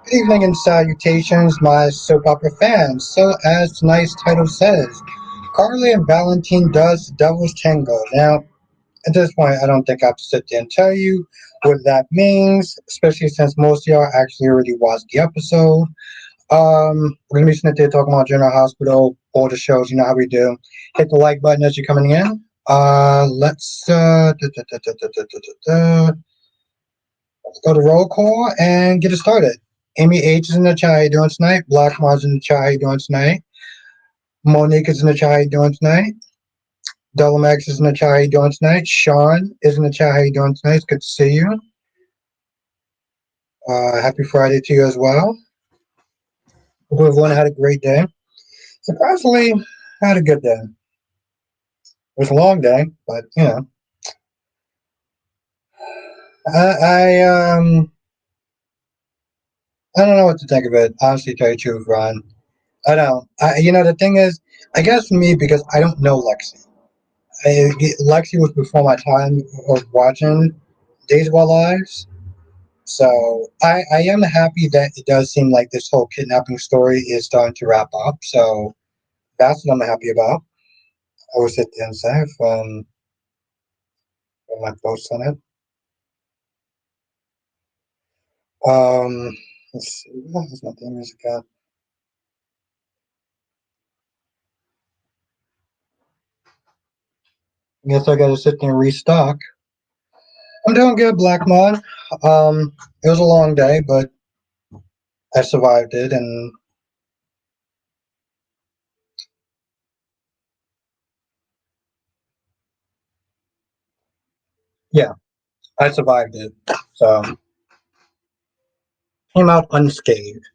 Good evening and salutations, my soap opera fans. So, as tonight's title says, Carly and Valentine does the Devil's Tango. Now, at this point, I don't think I have to sit there and tell you what that means, especially since most of y'all actually already watched the episode. We're gonna be sitting there talking about General Hospital, all the shows, you know how we do. Hit the like button as you're coming in. Let's go to roll call and get it started. Amy H is in the chat. How you doing tonight? Black Mars in the chat. How you doing tonight? Monique is in the chat. How you doing tonight? Max is in the chat. How you doing tonight? Sean is in the chat. How you doing tonight? It's good to see you. Happy Friday to you as well. Hope everyone had a great day. Surprisingly, I had a good day. It was a long day, but you know, I I don't know what to think of it. Honestly, tell you the truth, Ron. I don't. The thing is, I guess for me because I don't know Lexi. Lexi was before my time of watching Days of Our Lives. So I am happy that it does seem like this whole kidnapping story is starting to wrap up. So that's what I'm happy about. I will sit there and say from my post on it. Let's see. What is my theme music at? I guess I gotta sit there and restock. I'm doing good, Black Mod. It was a long day, but I survived it, and yeah, I survived it. So came out unscathed.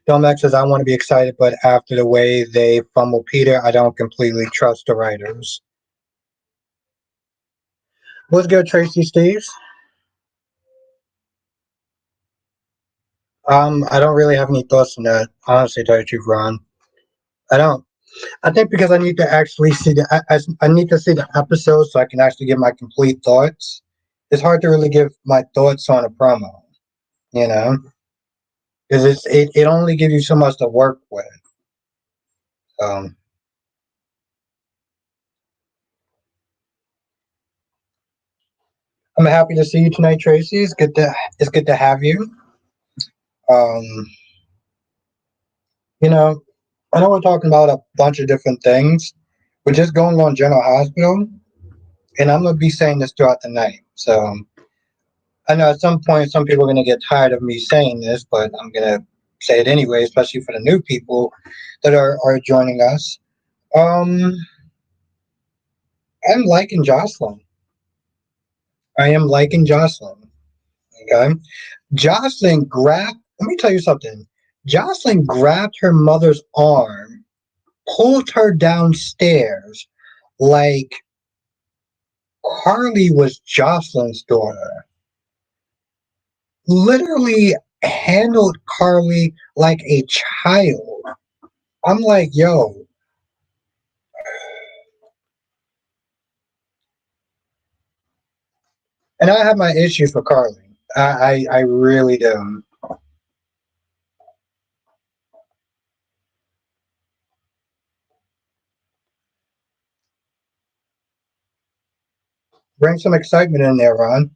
Domax says, I want to be excited, but after the way they fumble Peter, I don't completely trust the writers. What's good, Tracy Steves? I don't really have any thoughts on that. Honestly, tell you the truth, Ron. I don't. I think because I need to actually see I need to see the episode so I can actually give my complete thoughts. It's hard to really give my thoughts on a promo, you know, because it only gives you so much to work with. Um, I'm happy to see you tonight, Tracy. It's good to have you. Um, you know, I know we're talking about a bunch of different things. We're just going on General Hospital, and I'm gonna be saying this throughout the night. So I know at some point some people are gonna get tired of me saying this, but I'm gonna say it anyway, especially for the new people that are joining us. Um, I'm liking Josslyn. I am liking Josslyn. Okay, Josslyn grabbed. Let me tell you something. Josslyn grabbed her mother's arm, pulled her downstairs like Carly was Josslyn's daughter. Literally handled Carly like a child. I'm like, yo. And I have my issues with Carly. I really do. Bring some excitement in there, Ron.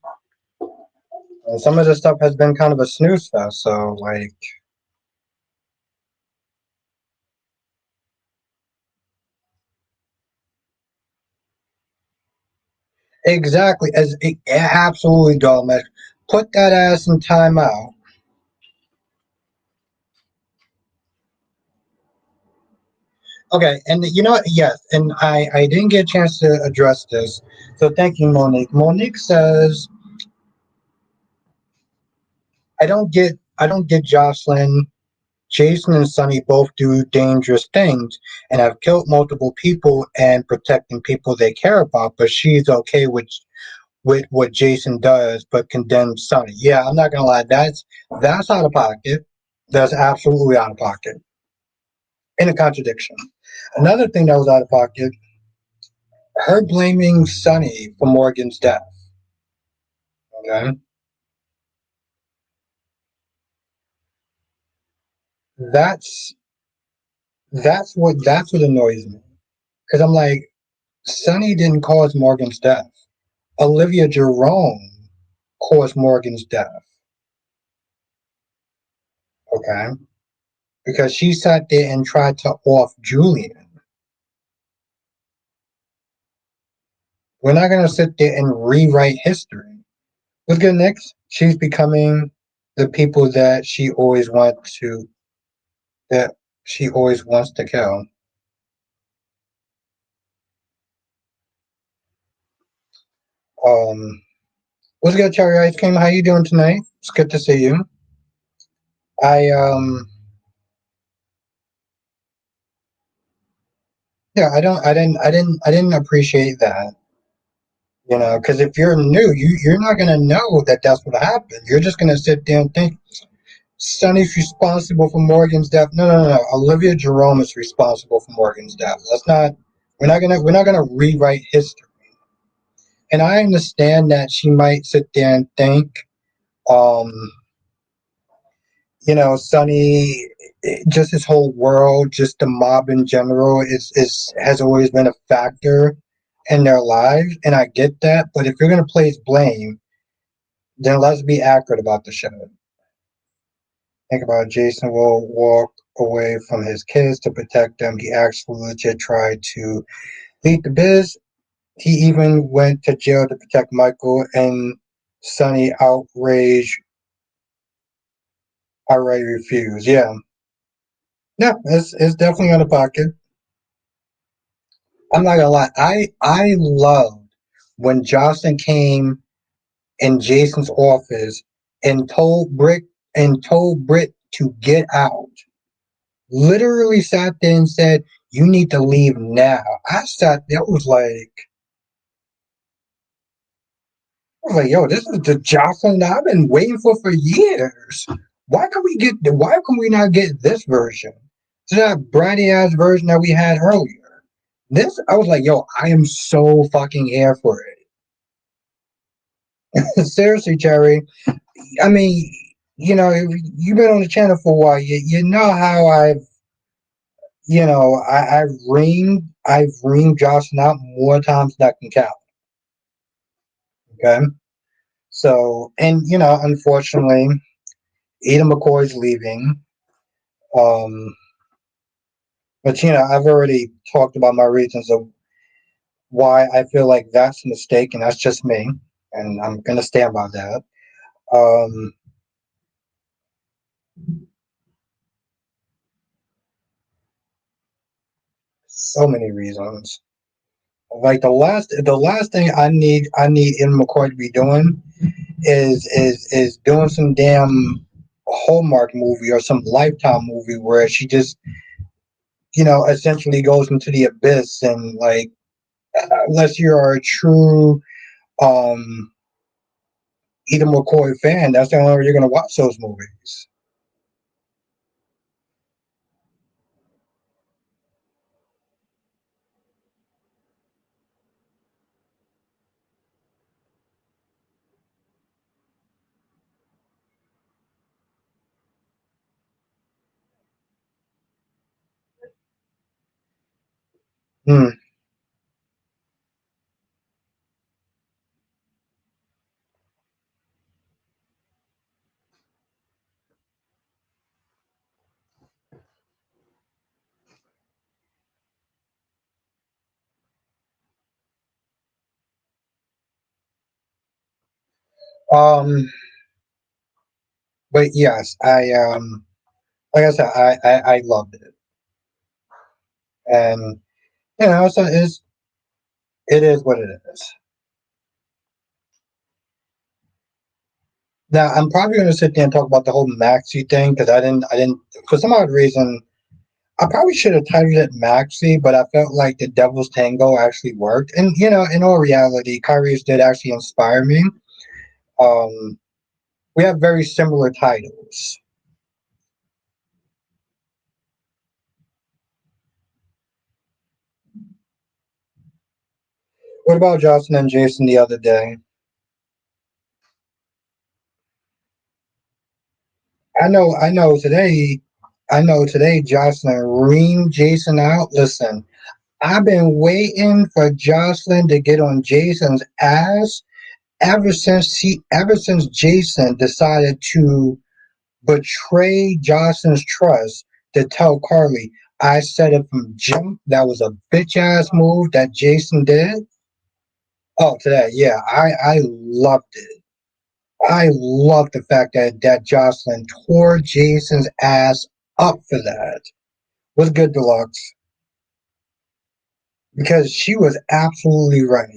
Some of this stuff has been kind of a snooze fest, so like exactly as absolutely dumb. Put that ass in timeout. Okay, and you know what? Yes, and I didn't get a chance to address this, so thank you, Monique. Monique says I don't get Jocelyn. Jason and Sonny both do dangerous things and have killed multiple people and protecting people they care about, but she's okay with what Jason does, but condemns Sonny. Yeah, I'm not gonna lie, that's out of pocket. That's absolutely out of pocket. In a contradiction. Another thing that was out of pocket, her blaming Sonny for Morgan's death. Okay. That's that's what annoys me. Because I'm like, Sonny didn't cause Morgan's death. Olivia Jerome caused Morgan's death. Okay, because she sat there and tried to off Julian. We're not gonna sit there and rewrite history. What's good next? She's becoming the people that she always wants to kill. Um, what's good, Cherry Ice Cream? How you doing tonight? It's good to see you. I yeah, I didn't appreciate that. You know, because if you're new, you're not gonna know that that's what happened. You're just gonna sit there and think Sonny's responsible for Morgan's death. No, no, no, no. Olivia Jerome is responsible for Morgan's death. Let's not. We're not gonna rewrite history. And I understand that she might sit there and think, um, Sonny, just his whole world, just the mob in general, is has always been a factor in their lives, and I get that. But if you're gonna place blame, then let's be accurate about the show. Think about it, Jason will walk away from his kids to protect them. He actually legit tried to lead the biz. He even went to jail to protect Michael, and Sonny outright refused. Yeah, yeah, it's definitely on the pocket. I'm not gonna lie. I loved when Josslyn came in Jason's office and told Britt to get out. Literally sat there and said, "You need to leave now." I sat there. I was like, "Yo, this is the Josslyn that I've been waiting for years. Why can we not get this version? To that bratty ass version that we had earlier." This, I was like, "Yo, I am so fucking here for it." Seriously, Cherry. I mean, if you've been on the channel for a while. You know how I've reamed Jocelyn out more times than I can count. Okay, so and unfortunately, Eden McCoy's leaving. Um, but I've already talked about my reasons of why I feel like that's a mistake, and that's just me, and I'm gonna stand by that. Um, so many reasons. Like the last thing I need Eden McCoy to be doing is doing some damn Hallmark movie or some Lifetime movie where she just essentially goes into the abyss and like unless you're a true um Eden McCoy fan, that's the only way you're gonna watch those movies. Hmm. Um. But yes, I like I said, I loved it, and so it is what it is. Now I'm probably going to sit there and talk about the whole Maxie thing because I didn't for some odd reason I probably should have titled it Maxie, but I felt like the Devil's Tango actually worked. And in all reality, Kyrie's did actually inspire me. Um, we have very similar titles. What about Johnson and Jason the other day? I know today I know today Josslyn reamed Jason out. Listen, I've been waiting for Josslyn to get on Jason's ass ever since Jason decided to betray Johnson's trust to tell Carly. I said it from jump. That was a bitch ass move that Jason did. Oh, today, yeah, I loved it. I love the fact that Jocelyn tore Jason's ass up for that. Was good, Deluxe, because she was absolutely right.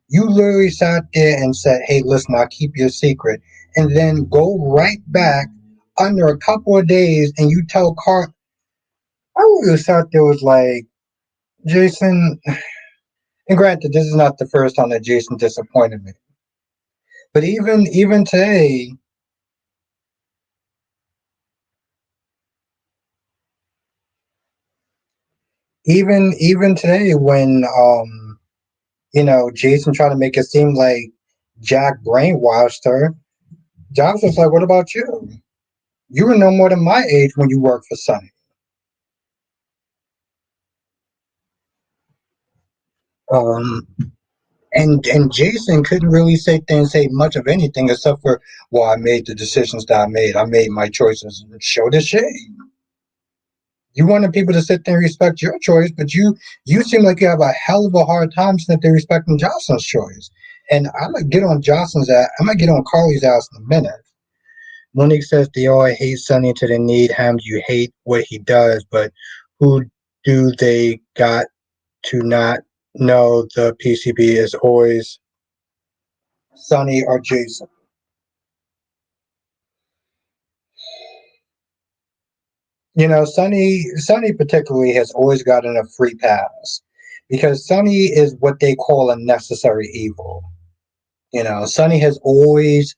You literally sat there and said, "Hey, listen, I'll keep your secret," and then go right back under a couple of days, and you tell Carl. I really sat there was like, Jason. And granted, this is not the first time that Jason disappointed me, but even today, even today, when Jason tried to make it seem like Jack brainwashed her. Josh was like, "What about you? You were no more than my age when you worked for Sonny." Um, and Jason couldn't really sit there and say much of anything except for, "Well, I made the decisions that I made. I made my choices." Show the shade. You wanted people to sit there and respect your choice, but you seem like you have a hell of a hard time sitting there respecting Jocelyn's choice. And I'm gonna get on Jocelyn's ass. I'm gonna get on Carly's ass in a minute. Monique says they all hate Sonny until they need him. You hate what he does, but who do they got to not know the PCB is always Sonny or Jason? Sonny particularly has always gotten a free pass because Sonny is what they call a necessary evil. Sonny has always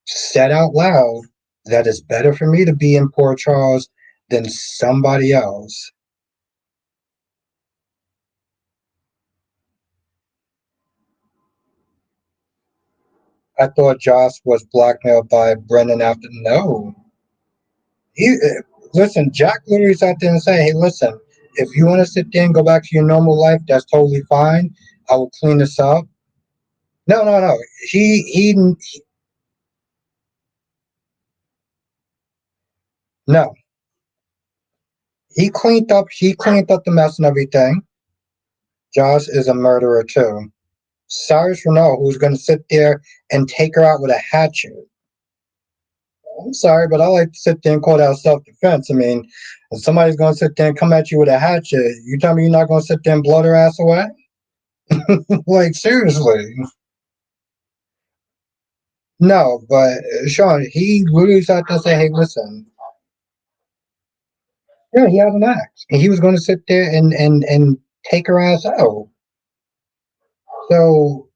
said out loud that it's better for me to be in Port Charles than somebody else. I thought Josh was blackmailed by Brendan after. No. Listen, Jack literally sat there and said, "Hey, listen, if you want to sit there and go back to your normal life, that's totally fine. I will clean this up." No, no, no. No. He cleaned up the mess and everything. Josh is a murderer too. Cyrus Renault, who's going to sit there and take her out with a hatchet. I'm sorry, but I like to sit there and call that self-defense. I mean, if somebody's going to sit there and come at you with a hatchet, you tell me you're not going to sit there and blow their ass away? Like, seriously. No, but Sean, he literally sat there and said, "Hey, listen, yeah, he has an axe. And he was going to sit there and take her ass out." So,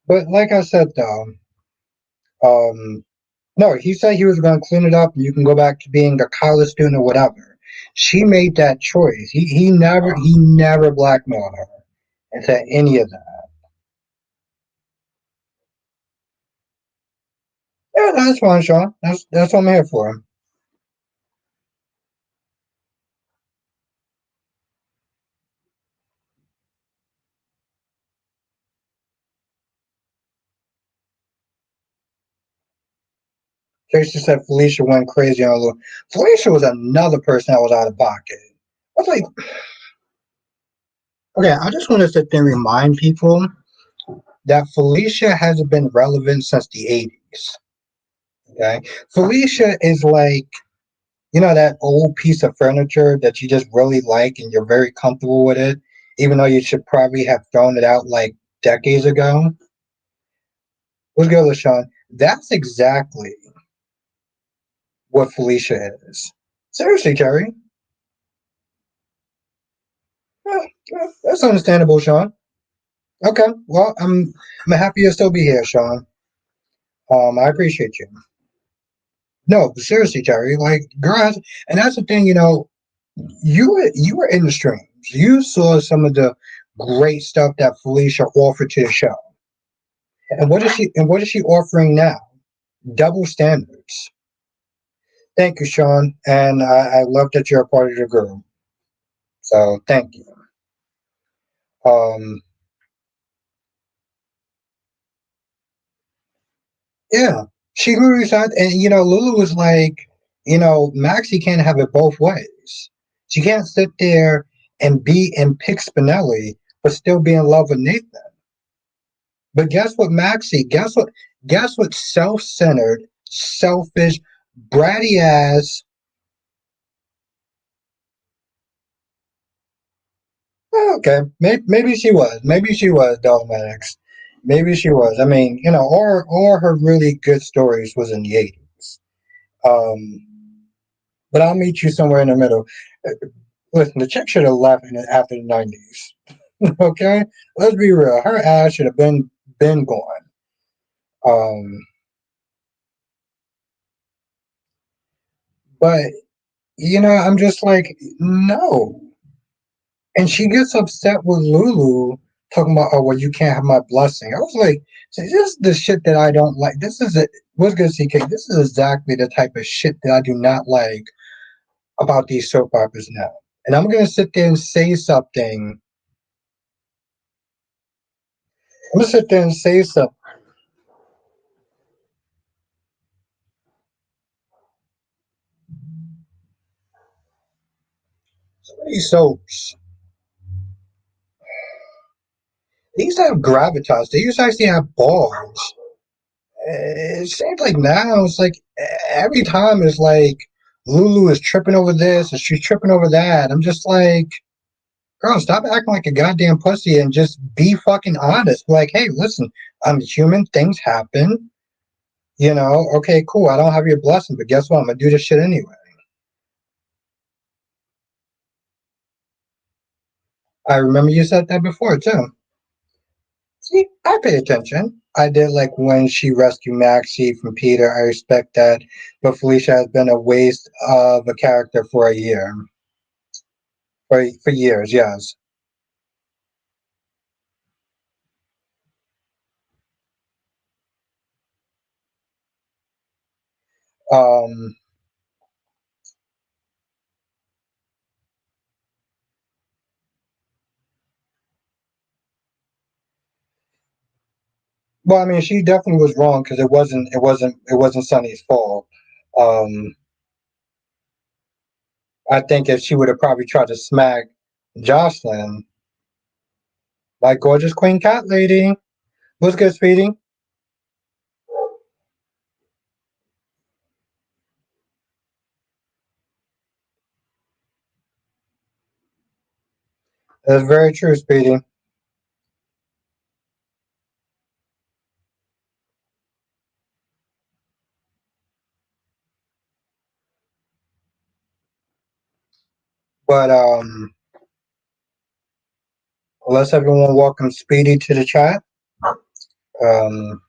but like I said, though, um, no, he said he was going to clean it up and you can go back to being a college student or whatever. She made that choice. He never blackmailed her and said any of that. Yeah, that's fine, Sean. That's what I'm here for. Tracy said Felicia went crazy on Lou. Felicia was another person that was out of pocket. I was like, okay, I just want to sit there and remind people that Felicia hasn't been relevant since the 80s. Okay. Felicia is like, that old piece of furniture that you just really like and you're very comfortable with it, even though you should probably have thrown it out like decades ago. What's good, LaShawn? That's exactly what Felicia is. Seriously, Terry. Yeah, yeah, that's understandable, Sean. Okay, well, I'm happy you'll still be here, Sean. I appreciate you. No, but seriously, Terry, like girls, and that's the thing, you were in the streams. You saw some of the great stuff that Felicia offered to the show. And what is she offering now? Double standards. Thank you, Sean, and I love that you're a part of the group. So thank you. Um, yeah, she literally said, and Lulu was like, Maxie can't have it both ways. She can't sit there and be and pick Spinelli, but still be in love with Nathan. But guess what, Maxie? Guess what? Self-centered, selfish, bratty ass. Okay, maybe she was. Maybe she was Dolematics. Maybe she was. I mean, or her really good stories was in the 80s. But I'll meet you somewhere in the middle. Uh, Listen, the chick should have left after the 90s. Okay, let's be real. Her ass should have been gone. Um, but I'm just like, no. And she gets upset with Lulu talking about, oh, well, you can't have my blessing. I was like, so this is the shit that I don't like. This is it. What's good, CK? This is exactly the type of shit that I do not like about these soap operas now. And I'm going to sit there and say something. I'm going to sit there and say something. Some of these soaps, they used to have gravitas. They used to actually have balls. It seems like now it's like every time it's like Lulu is tripping over this and she's tripping over that. I'm just like, girl, stop acting like a goddamn pussy and just be fucking honest. Like, hey, listen, I'm human. Things happen. Okay, cool. I don't have your blessing, but guess what? I'm gonna do this shit anyway. I remember you said that before too. See, I pay attention. I did like when she rescued Maxie from Peter. I respect that, but Felicia has been a waste of a character for a year, for years. Yes. Um. Well, I mean, she definitely was wrong because it wasn't Sunny's fault. Um. I think if she would have probably tried to smack Josslyn, like gorgeous queen cat lady, what's good, sweetie? That's very true, Speedy. But let's everyone welcome Speedy to the chat. Um,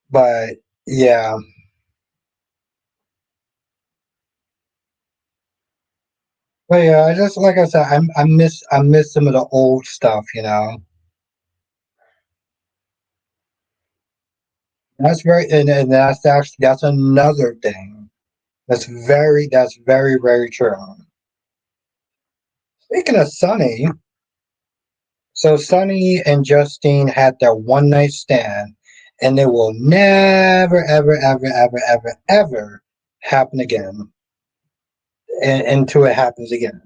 but yeah, but yeah, I just like I said, I miss some of the old stuff. That's very and that's another thing. That's very very true. Speaking of Sunny, so Sunny and Justine had their one night stand, and it will never, ever, ever, ever, ever, ever happen again until it happens again.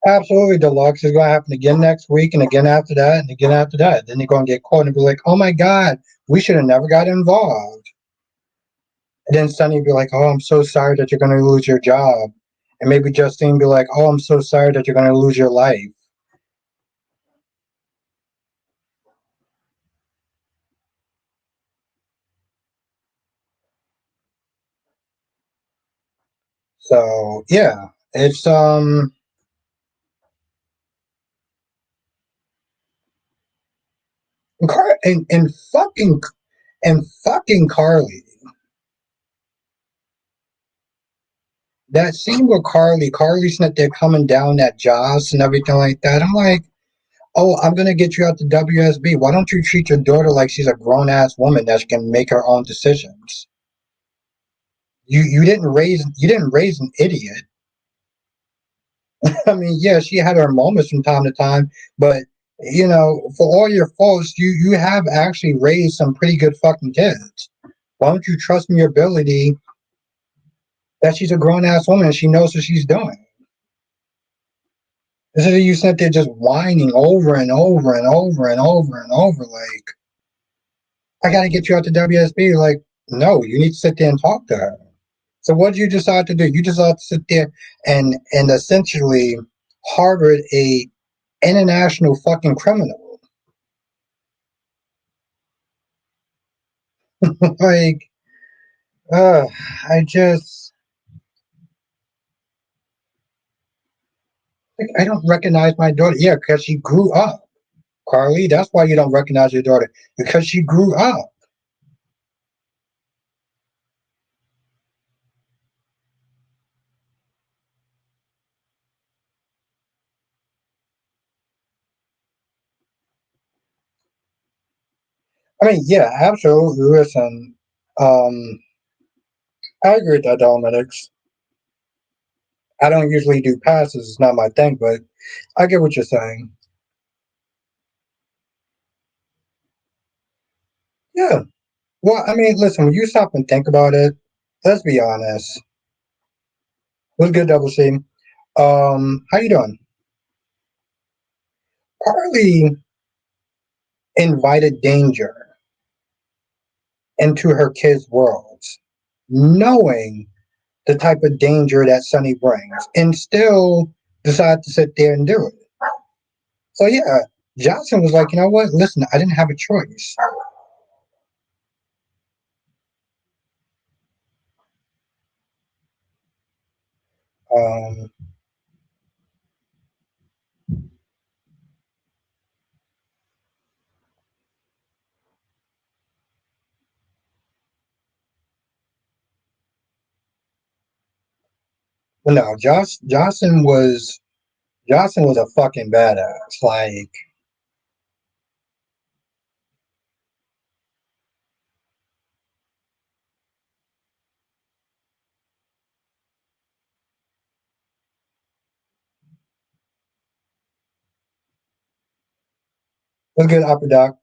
Absolutely, Deluxe is going to happen again next week, and again after that, and again after that. Then you're going to get caught and be like, "Oh my God, we should have never got involved." And then Sunny be like, "Oh, I'm so sorry that you're going to lose your job," and maybe Justine be like, "Oh, I'm so sorry that you're going to lose your life." So yeah, it's and fucking Carly. That scene with Carly's not there coming down that Joss and everything like that. I'm like, oh, I'm gonna get you out the WSB. Why don't you treat your daughter like she's a grown ass woman that can make her own decisions? You didn't raise an idiot. I mean, yeah, she had her moments from time to time, but for all your faults, you have actually raised some pretty good fucking kids. Why don't you trust in your ability that she's a grown ass woman and she knows what she's doing? Instead of you sit there just whining over and over and over and over and over, like, I gotta get you out to WSB. Like, no, you need to sit there and talk to her. So what did you decide to do? You decided to sit there and essentially harbored a international fucking criminal. Like, uh, I just like I don't recognize my daughter. Yeah, because she grew up. Carly, that's why you don't recognize your daughter because she grew up. I mean, yeah, absolutely. Listen, um, I agree with that, Dominics. I don't usually do passes; it's not my thing, but I get what you're saying. Yeah. Well, I mean, listen, when you stop and think about it, let's be honest. What's good, Double C? How you doing? Carly invited danger into her kids' worlds, knowing the type of danger that Sunny brings, and still decide to sit there and do it. So yeah, Johnson was like, you know what? Listen, I didn't have a choice. Um, but no, Johnson was a fucking badass. Like, what's good, Upper Doc?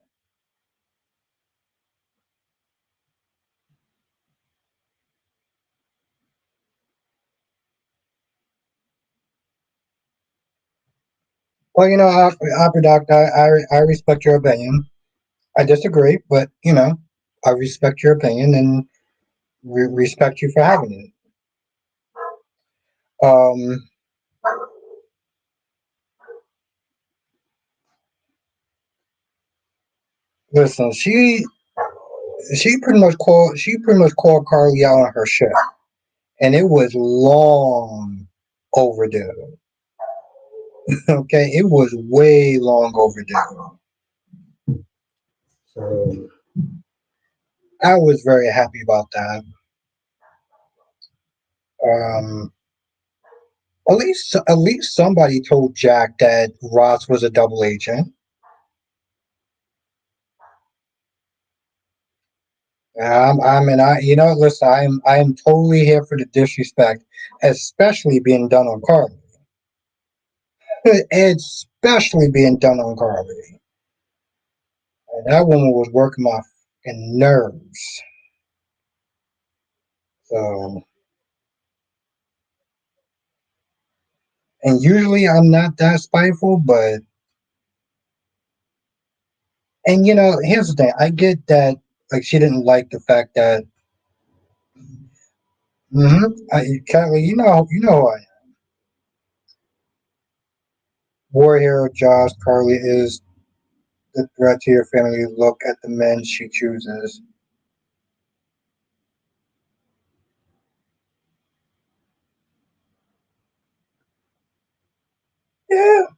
Well, Upper Doc, I respect your opinion. I disagree, but I respect your opinion and respect you for having it. Um, listen, she pretty much called Carly out on her shit, and it was long overdue. Okay, it was way long overdue. So I was very happy about that. Um, at least somebody told Jack that Ross was a double agent. Listen, I am totally here for the disrespect, especially being done on Carly. Especially being done on Carly. And that woman was working my fucking nerves. So, and usually I'm not that spiteful, but here's the thing. I get that, like, she didn't like the fact that, Kelly, who I am. War hero Josh Carly is the threat to your family. Look at the men she chooses.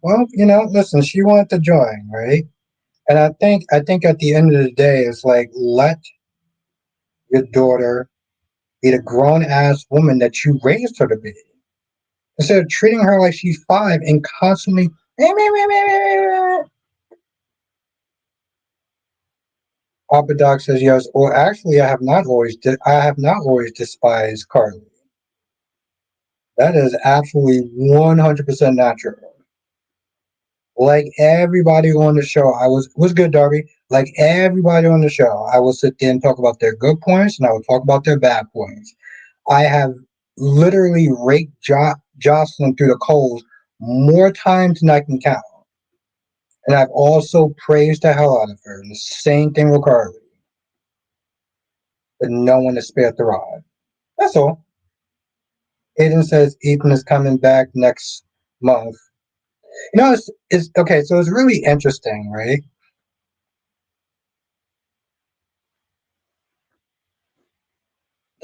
Well, listen, she wanted to join, right? And I think at the end of the day, it's like let your daughter be the grown ass woman that you raised her to be. Instead of treating her like she's five and constantly Papa Doc says yes. Well, actually, I have not always despised Carly. That is absolutely 100% natural. Like everybody on the show, was good, Darby. Like everybody on the show, I will sit there and talk about their good points, and I will talk about their bad points. I have literally raked Josslyn through the coals more times than I can count, and I've also praised the hell out of her. And the same thing with Carly, but no one has spared the rod. That's all. Aiden says Ethan is coming back next month. It's okay. So it's really interesting, right?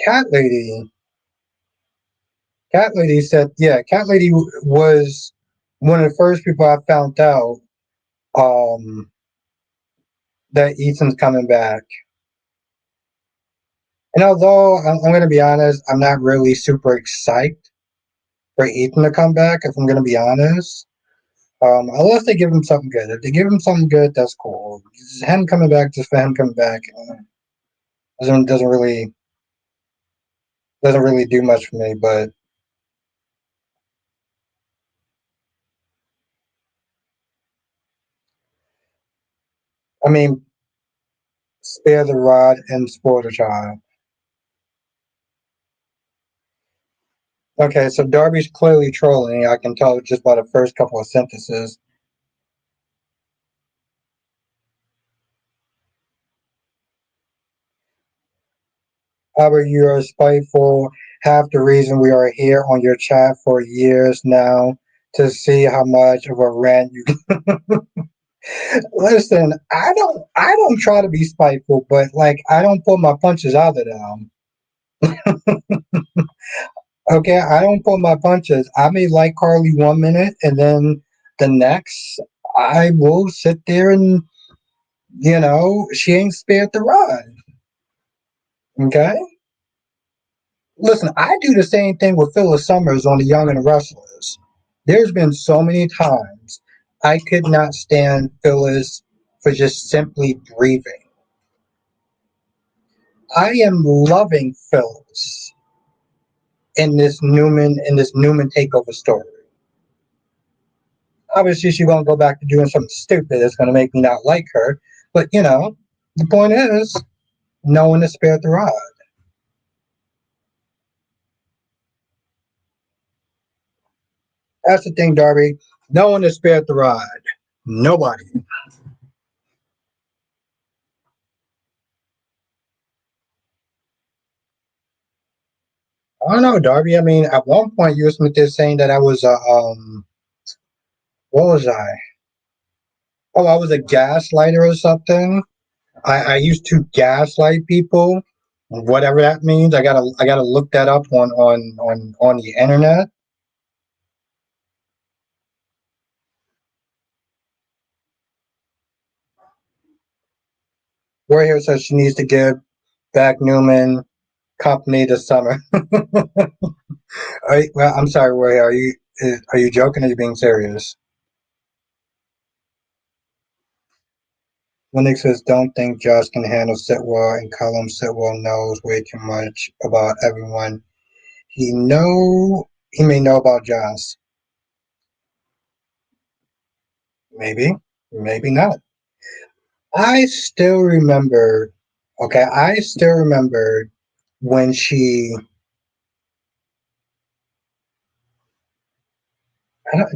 Cat Lady Cat Lady said, yeah, Cat Lady was one of the first people I found out um, that Ethan's coming back. And although I'm going to be honest, I'm not really super excited for Ethan to come back, if I'm going to be honest. Unless they give him something good. If they give him something good, that's cool. Just him coming back just for him coming back doesn't really do much for me. But I mean, spare the rod and spoil the child. Okay, so Darby's clearly trolling. I can tell just by the first couple of sentences. Albert, you are spiteful. Half the reason we are here on your chat for years now to see how much of a rant you listen. I don't try to be spiteful, but like I don't pull my punches out of them. Okay, I don't pull my punches. I may like Carly 1 minute, and then the next I will sit there and she ain't spared the rod. Okay. Listen, I do the same thing with Phyllis Summers on The Young and the Restless. There's been so many times I could not stand Phyllis for just simply breathing. I am loving Phyllis in this Newman takeover story. Obviously, she's gonna go back to doing something stupid that's gonna make me not like her. But the point is, no one has spared the rod. That's the thing, Darby. No one has spared the rod. Nobody. I don't know, Darby. I mean, at one point you were there saying that I was a what was I? Oh, I was a gaslighter or something. I used to gaslight people, whatever that means. I gotta look that up on the internet. Where here says she needs to give back Newman company this summer. Well, I'm sorry, Roy. Are you joking? Or are you being serious? Linux says, "Don't think Josh can handle Sitwell, and Callum Sitwell knows way too much about everyone. He may know about Josh. Maybe, maybe not. I still remember. Okay, I still remember when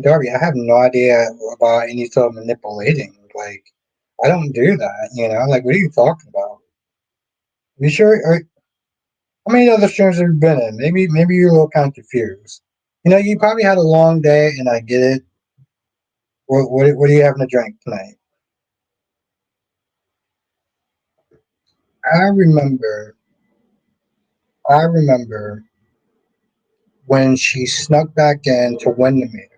Darby. I have no idea about any sort of manipulating. Like, I don't do that. Like, what are you talking about? You sure? How many other streams have you been in? Maybe you're a little kind of confused. You probably had a long day, and I get it. What are you having to drink tonight? I remember. I remember when she snuck back in to Windermere.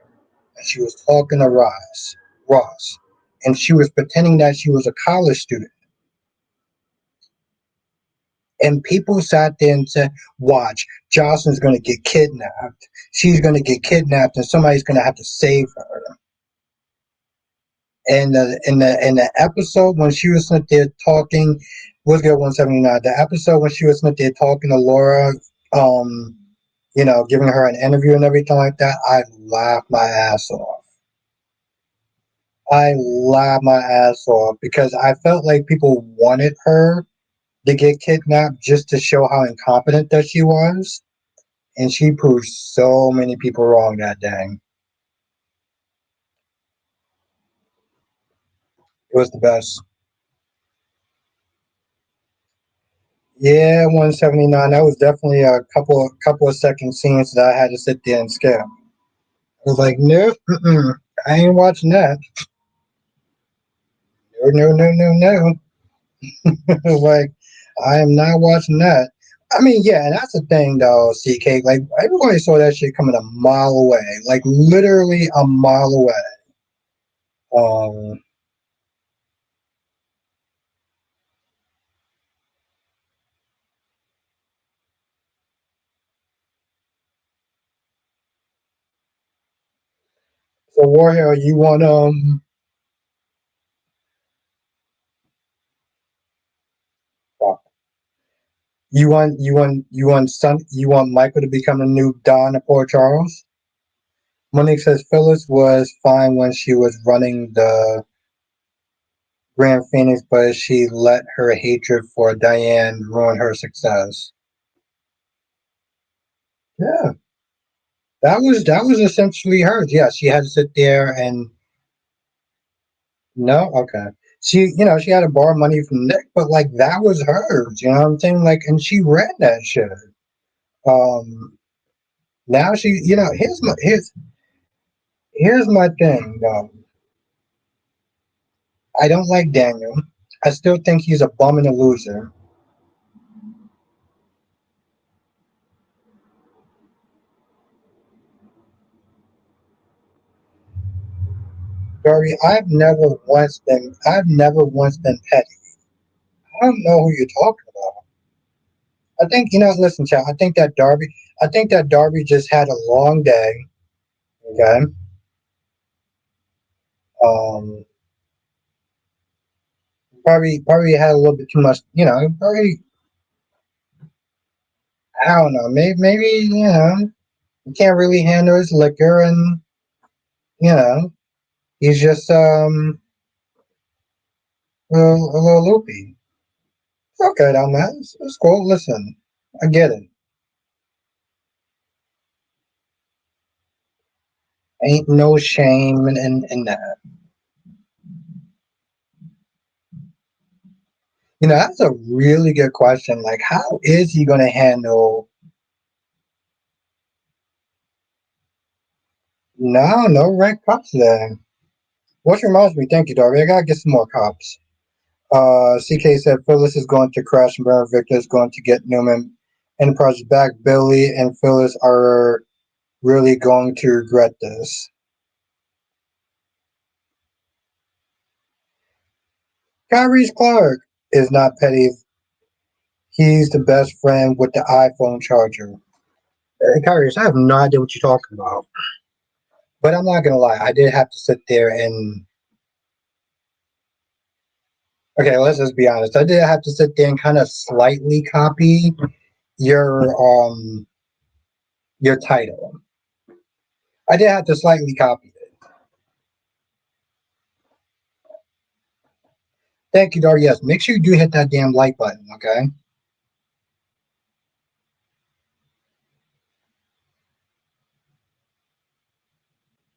and she was talking to Ross, and she was pretending that she was a college student. And people sat there and said, "Watch, Josslyn's going to get kidnapped. She's going to get kidnapped, and somebody's going to have to save her." And in the episode when she was sitting there talking, was good 179. The episode when she was sitting there talking to Laura, um, giving her an interview and everything like that, I laughed my ass off. I laughed my ass off because I felt like people wanted her to get kidnapped just to show how incompetent that she was, and she proved so many people wrong that day. It was the best. Yeah, 179. That was definitely a couple of second scenes that I had to sit there and skip. I was like, nope, I ain't watching that. No, no, no, no, no. Like, I am not watching that. I mean, yeah, and that's the thing though, CK. Like, everybody saw that shit coming a mile away, like literally a mile away. Um, so Warhill, you want you want Michael to become the new Don of Port Charles? Monique says Phyllis was fine when she was running the Grand Phoenix, but she let her hatred for Diane ruin her success. Yeah, that was essentially hers. Yeah, she had to sit there and no, okay. She had to borrow money from Nick, but like that was hers. You know what I'm saying? Like, and she ran that shit. Um, Now here's my thing. I don't like Daniel. I still think he's a bum and a loser. Barry, I've never once been petty. I don't know who you're talking about. I think listen, Chad. I think that Darby just had a long day. Okay. Um, probably had a little bit too much. Probably I don't know. Maybe he can't really handle his liquor, and you know he's just a little loopy. Okay, now man, it's cool. Listen, I get it. Ain't no shame in that. That's a really good question. Like, how is he going to handle? No red cups there. Which reminds me, thank you, Darby. I gotta get some more cups. CK said Phyllis is going to crash and burn. Victor is going to get Newman Enterprise back. Billy and Phyllis are really going to regret this. Kyrie's Clark is not petty. He's the best friend with the iPhone charger. Kyrie, I have no idea what you're talking about. But I'm not gonna lie, I did have to sit there and okay, let's just be honest. I did have to sit there and kind of slightly copy your your title. I did have to slightly copy it. Thank you, Dar. Yes, make sure you do hit that damn like button, okay?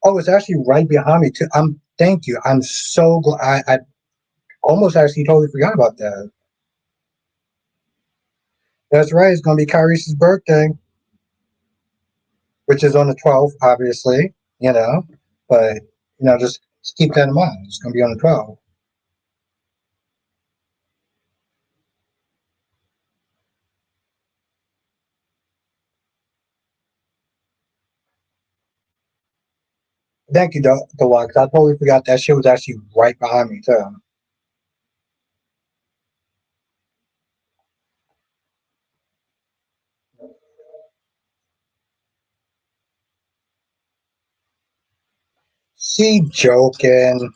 Oh, it's actually right behind me too. Thank you. I'm so glad. I almost actually totally forgot about that. That's right. It's gonna be Kyrie's birthday, which is on the 12th, obviously. You know, but just keep that in mind. It's gonna be on the 12th. Thank you, Deluxe. I totally forgot that shit was actually right behind me too. She joking.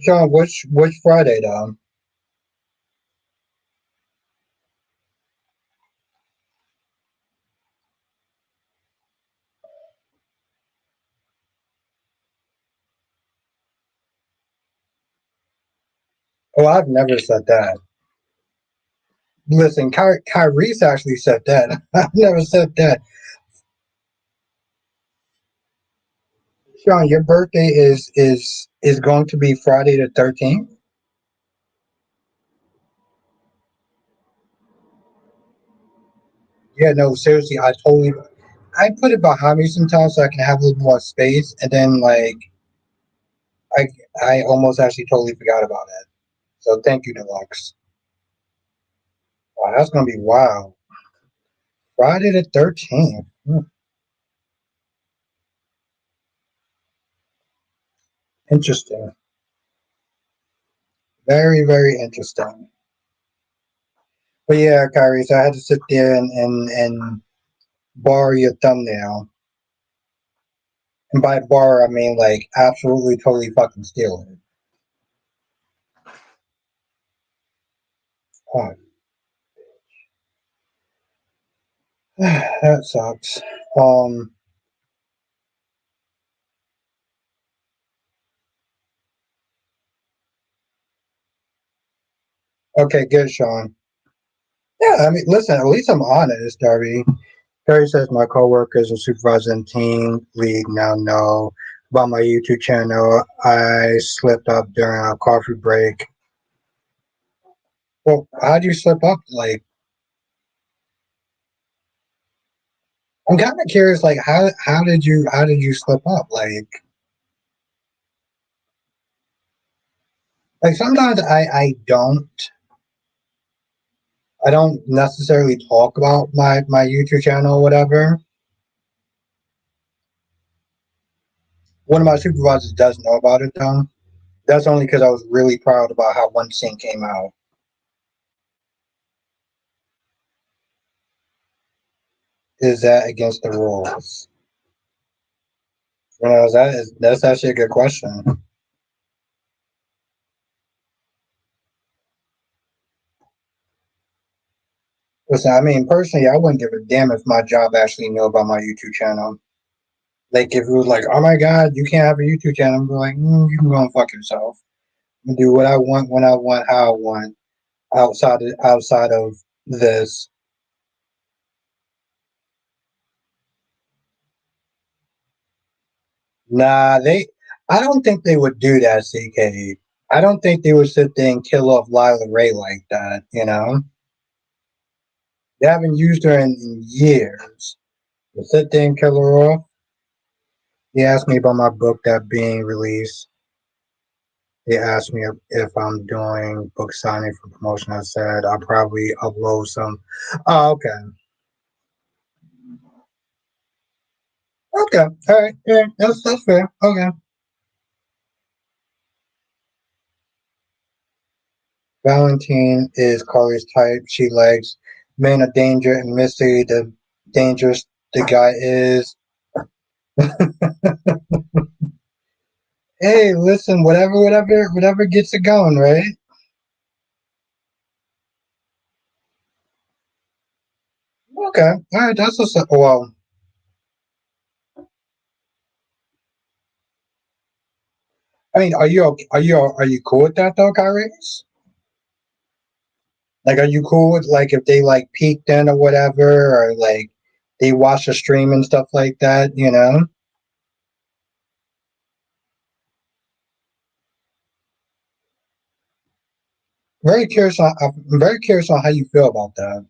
Sean, which Friday though? Oh, I've never said that. Listen, Kyrie's actually said that. I've never said that. Sean, your birthday is going to be Friday the 13th. Yeah, no, seriously, I put it behind me sometimes so I can have a little more space, and then like I I almost actually totally forgot about it. So thank you, Deluxe. Wow, that's gonna be wild. Friday the 13th. Interesting. Very, very interesting. But yeah, Kyrie, so I had to sit there and borrow your thumbnail. And by borrow, I mean like absolutely, totally fucking steal it. Oh, that sucks. Um, okay, good, Sean. Yeah, I mean, listen, at least I'm honest, Darby. Terry says my coworkers and supervisors and team lead now know about my YouTube channel. I slipped up during a coffee break. Well, how'd you slip up? Like, I'm kind of curious. Like, how did you slip up? Like sometimes I don't necessarily talk about my YouTube channel or whatever. One of my supervisors does know about it though. That's only because I was really proud about how one scene came out. Is that against the rules? That's actually a good question. Listen, I mean, personally, I wouldn't give a damn if my job actually knew about my YouTube channel. Like, if it was like, oh my god, you can't have a YouTube channel, I'm like, you can go and fuck yourself. And do what I want, when I want, how I want, outside of this. Nah, I don't think they would do that, CK. I don't think they would sit there and kill off Lila Ray like that, you know? They haven't used her in years. To sit there and kill her off. He asked me about my book that being released. He asked me if I'm doing book signing for promotion. I said I'll probably upload some. Oh, okay. Okay. All right. Yeah, that's fair. Okay. Valentine is Carly's type. She likes men of danger and mystery. The dangerous the guy is. Hey, listen, whatever gets it going, right? Okay. All right. That's what's up. Well, I mean, are you cool with that though, Kyrie? Like, are you cool with like if they like peeked in or whatever, or like they watch the stream and stuff like that? You know, very curious. I'm very curious on how you feel about that.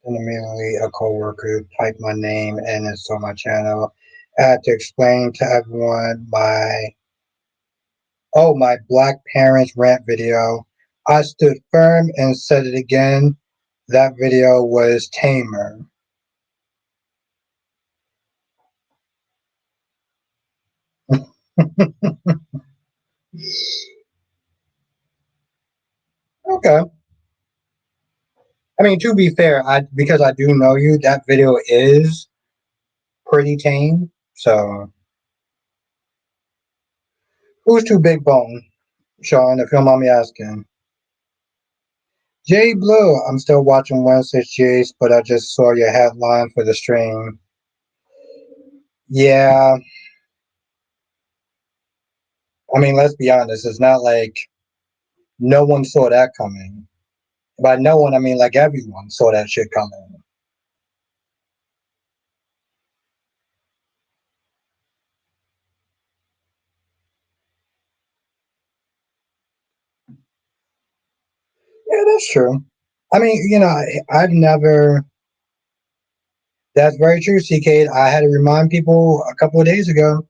And immediately a coworker typed my name and it saw my channel. I had to explain to everyone my black parents rant video. I stood firm and said it again. That video was tamer. Okay. I mean, to be fair, I because I do know you, that video is pretty tame. So, who's too big bone, Sean? If you don't mind me asking. Jay Blue, I'm still watching Wednesday's Jace, but I just saw your headline for the stream. Yeah, I mean, let's be honest. It's not like no one saw that coming. By no one, I mean like everyone saw that shit coming. Yeah, that's true. I mean, I've never. That's very true, CK. I had to remind people a couple of days ago.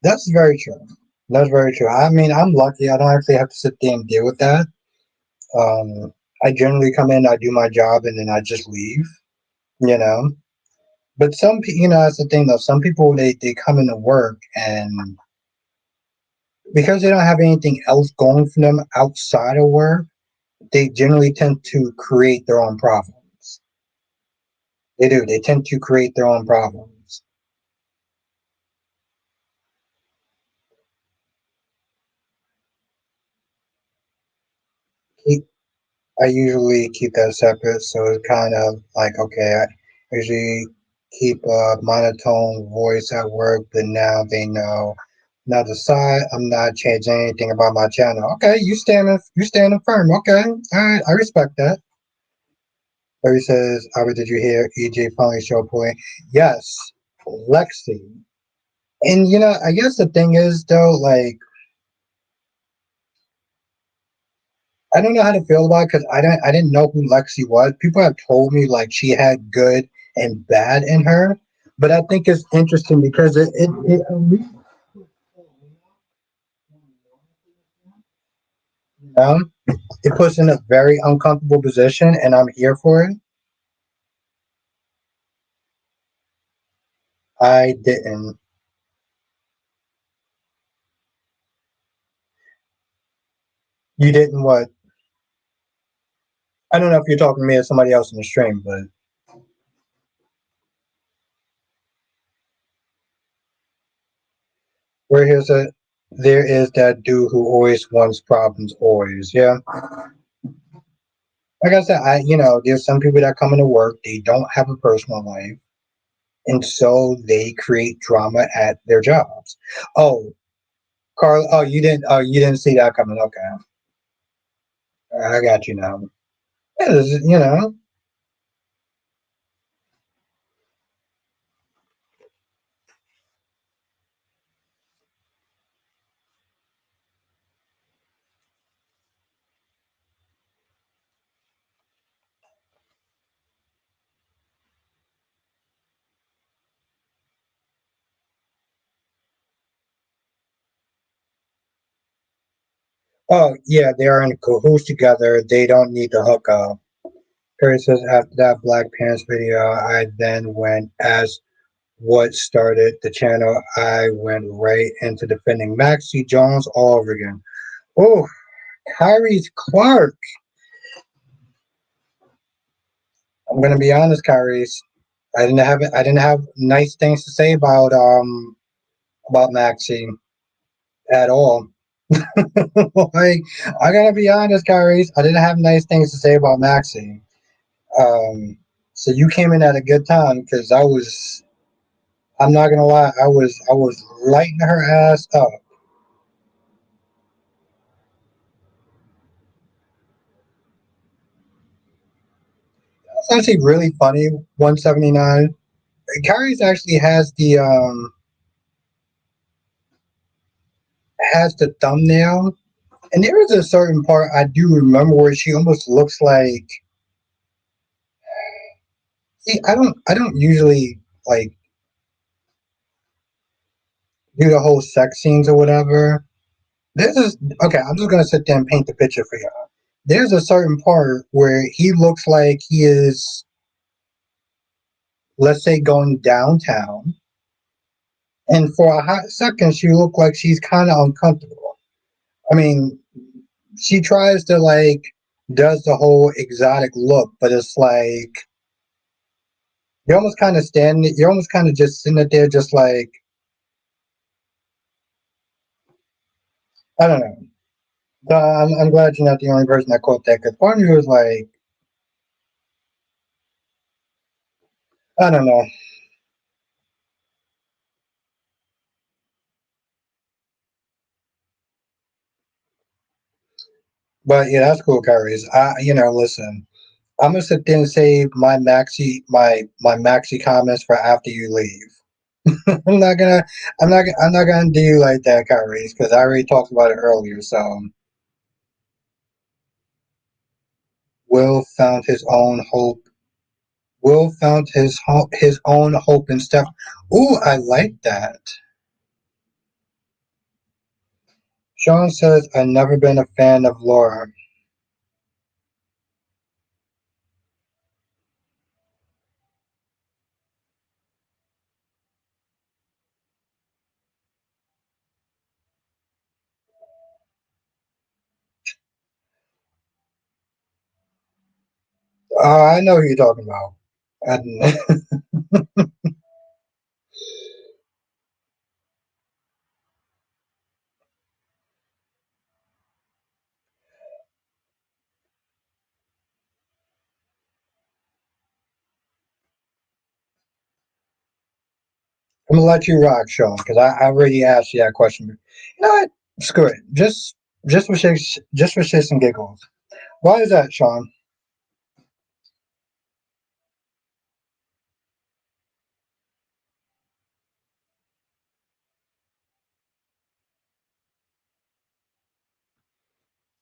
That's very true. That's very true. I mean, I'm lucky. I don't actually have to sit there and deal with that. Um, I generally come in, I do my job, and then I just leave. You know. But some, that's the thing though. Some people they come into work and because they don't have anything else going for them outside of work, they generally tend to create their own problems. They do. They tend to create their own problems. Keep, I usually keep that separate, so it's kind of like okay. I usually keep a monotone voice at work, but now they know. Now decide I'm not changing anything about my channel. Okay, you standing firm. Okay, all right, I respect that. Larry says, Albert, did you hear EJ finally show point? Yes, Lexi. And I guess the thing is though, like I don't know how to feel about it because I didn't know who Lexi was. People have told me like she had good and bad in her, but I think it's interesting because it at least um, it puts in a very uncomfortable position, and I'm here for it. I didn't. You didn't what? I don't know if you're talking to me or somebody else in the stream, but where here's a there is that dude who always wants problems, always. Yeah. Like I said, there's some people that come into work, they don't have a personal life, and so they create drama at their jobs. Oh, Carl, oh, you didn't see that coming. Okay. I got you now. Yeah, oh yeah, they are in cahoots together. They don't need to hook up. Perry says after that Black Pants video, I then went as what started the channel. I went right into defending Maxie Jones all over again. Oh, Kyrie's Clark. I'm gonna be honest, Kyrie's. I didn't have nice things to say about Maxie at all. Like I gotta be honest, Kyrie's. I didn't have nice things to say about Maxie. Um, so you came in at a good time because I was. I'm not gonna lie. I was lighting her ass up. It's actually really funny. 179. Kyrie's actually has the thumbnail, and there is a certain part I do remember where she almost looks like. See, I don't usually like. do the whole sex scenes or whatever. This is okay. I'm just gonna sit there and paint the picture for you. There's a certain part where he looks like he is, let's say, going downtown, and for a hot second, she looked like she's kind of uncomfortable. I mean, she tries to like does the whole exotic look, but it's like you're almost kind of standing. You're almost kind of just sitting there, just like I don't know. So I'm glad you're not the only person that caught that. Because part of me was like, I don't know. But yeah, that's cool, Carries. Listen, I'm gonna sit there and save my Maxie comments for after you leave. I'm not gonna I'm not gonna do you like that, Kyries, because I already talked about it earlier. So Will found his own hope. Will found his own hope in Steph. Ooh, I like that. Sean says I've never been a fan of Laura. I know who you're talking about. I, I'm gonna let you rock, Sean, because I already asked you that question. You know what? Screw it. Just for shits and giggles. Why is that, Sean?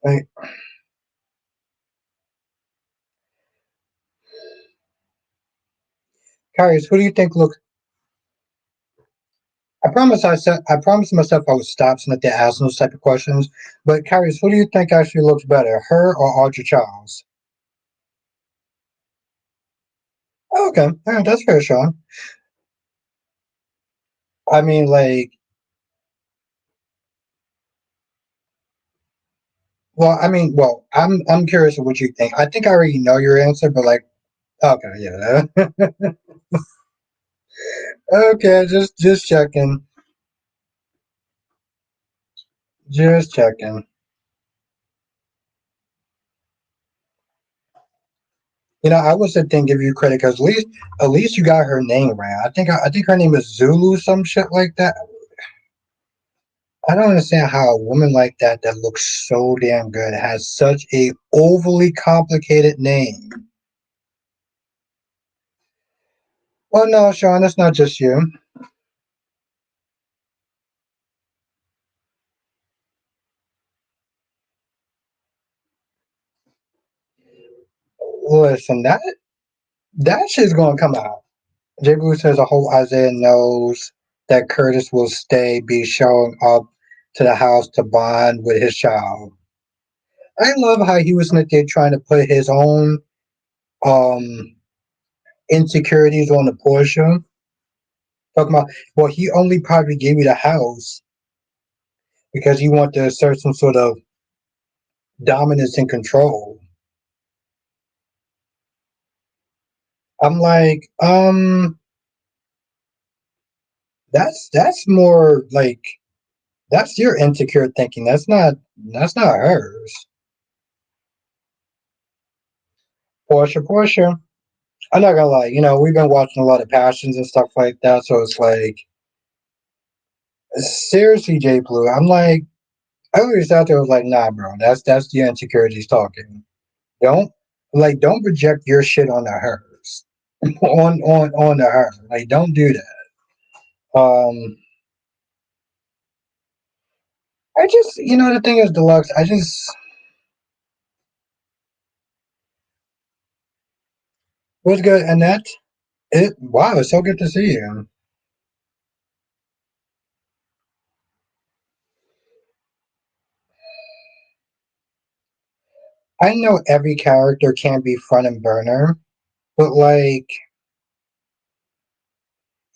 Like, Karius, who do you think looks? I promised myself I would stop so that they're asking those type of questions. But Karius, who do you think actually looks better, her or Audrey Charles? Oh, okay, all right, that's fair, Sean. I mean, like, I'm curious of what you think. I think I already know your answer, but like, okay, yeah, okay, just checking, just checking. I would sit there and give you credit because at least you got her name right. I think her name is Zulu, some shit like that. I don't understand how a woman like that looks so damn good has such a overly complicated name. Well, no, Sean, it's not just you. Listen, that shit's gonna come out. J. Blue says a whole Isaiah knows that Curtis will be showing up to the house to bond with his child. I love how he was in there trying to put his own um insecurities on the Porsche. Talking about, well, he only probably gave you the house because he wanted to assert some sort of dominance and control. I'm like, that's more like that's your insecure thinking. That's not hers. Portia. I'm not gonna lie. We've been watching a lot of Passions and stuff like that, so it's like seriously, J Blue. I'm like, I always out there was like, nah, bro. That's your insecurities talking. Don't don't project your shit onto hers. On to her. Like don't do that. I just the thing is deluxe. I just was good, and it wow, it's so good to see you. I know every character can't be front and burner, but like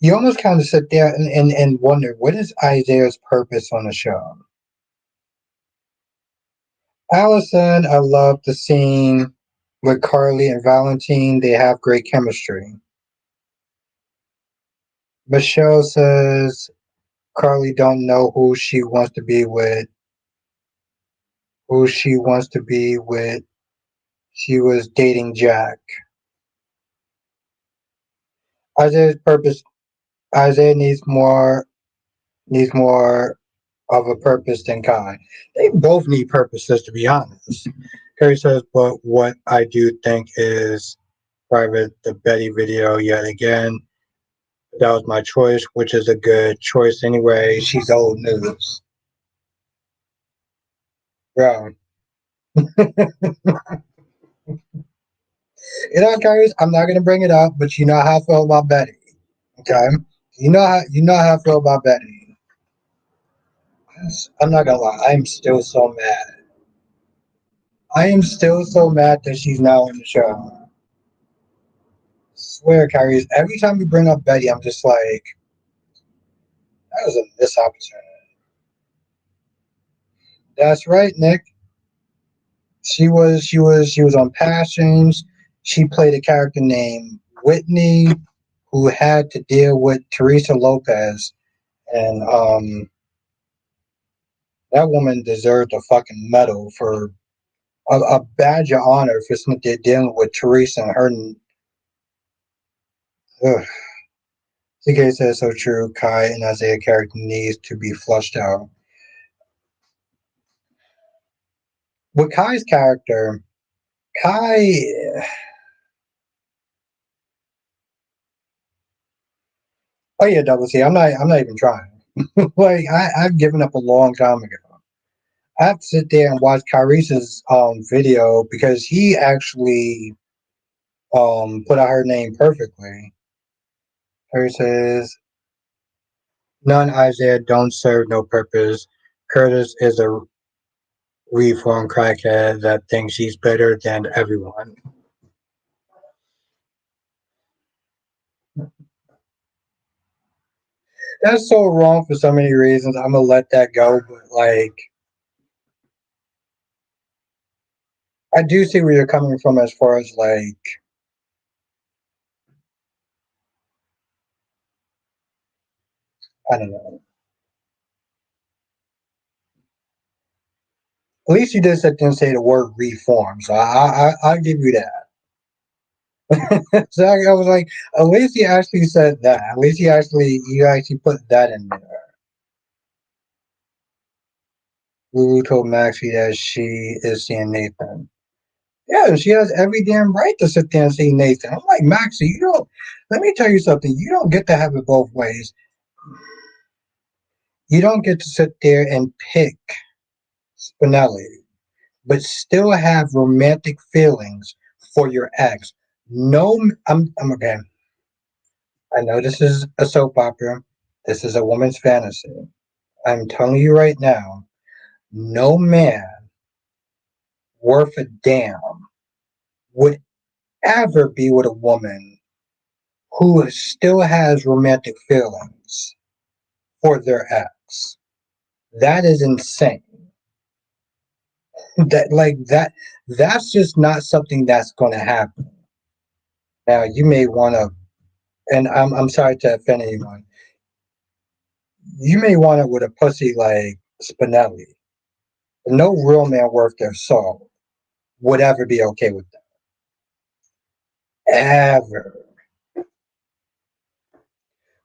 you almost kind of sit there and wonder what is Isaiah's purpose on the show. Allison, I love the scene with Carly and Valentine. They have great chemistry. Michelle says Carly don't know who she wants to be with. Who she wants to be with. She was dating Jack. Isaiah's purpose. Isaiah needs more of a purpose than Kai. They both need purposes, to be honest. Kerry says, but what I do think is private the Betty video yet again. That was my choice, which is a good choice anyway. She's old news. Bro. Carrie, I'm not gonna bring it up, but you know how I feel about Betty. Okay? You know how I feel about Betty. I'm not gonna lie, I'm still so mad. I am still so mad that she's now in the show. Swear, Kyrie, every time you bring up Betty, I'm just like, that was a missed opportunity. That's right, Nick. She was on Passions. She played a character named Whitney, who had to deal with Teresa Lopez, and that woman deserved a fucking medal for a badge of honor for dealing with Teresa and her. Ugh. CK says so true. Kai and Isaiah character needs to be flushed out. With Kai's character, Kai. Oh yeah, double C. I'm not even trying. Like I've given up a long time ago. I have to sit there and watch Kyrese's video because he actually put out her name perfectly. Her says none Isaiah don't serve no purpose. Curtis is a reformed crackhead that thinks she's better than everyone. That's so wrong for so many reasons. I'm gonna let that go, but like I do see where you're coming from as far as like I don't know. At least you did sit there and say the word reform, so I'll give you that. So I was like, at least he actually said that. At least you actually put that in there. Lulu told Maxie that she is seeing Nathan. Yeah, she has every damn right to sit there and see Nathan. I'm like, Maxie, you don't. Let me tell you something. You don't get to have it both ways. You don't get to sit there and pick Spinelli, but still have romantic feelings for your ex. No, I'm okay. I know this is a soap opera. This is a woman's fantasy. I'm telling you right now, no man worth a damn would ever be with a woman who still has romantic feelings for their ex. That is insane. That's just not something that's going to happen. Now you may want to, and I'm sorry to offend anyone. You may want it with a pussy like Spinelli. No real man worth their salt would ever be okay with that. Ever.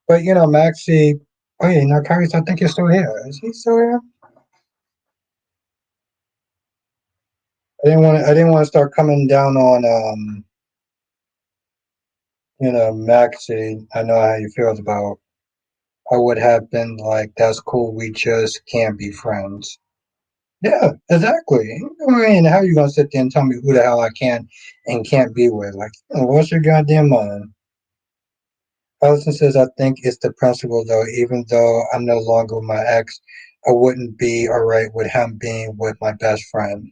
But Maxie. Oh yeah, Kyrie's. I think he's still here. Is he still here? I didn't want to start coming down on Maxie. I know how he feels about. I would have been like, that's cool. We just can't be friends. Yeah, exactly. I mean, how are you gonna sit there and tell me who the hell I can and can't be with? Like, what's your goddamn mind? Allison says, I think it's the principle though. Even though I'm no longer with my ex, I wouldn't be alright with him being with my best friend.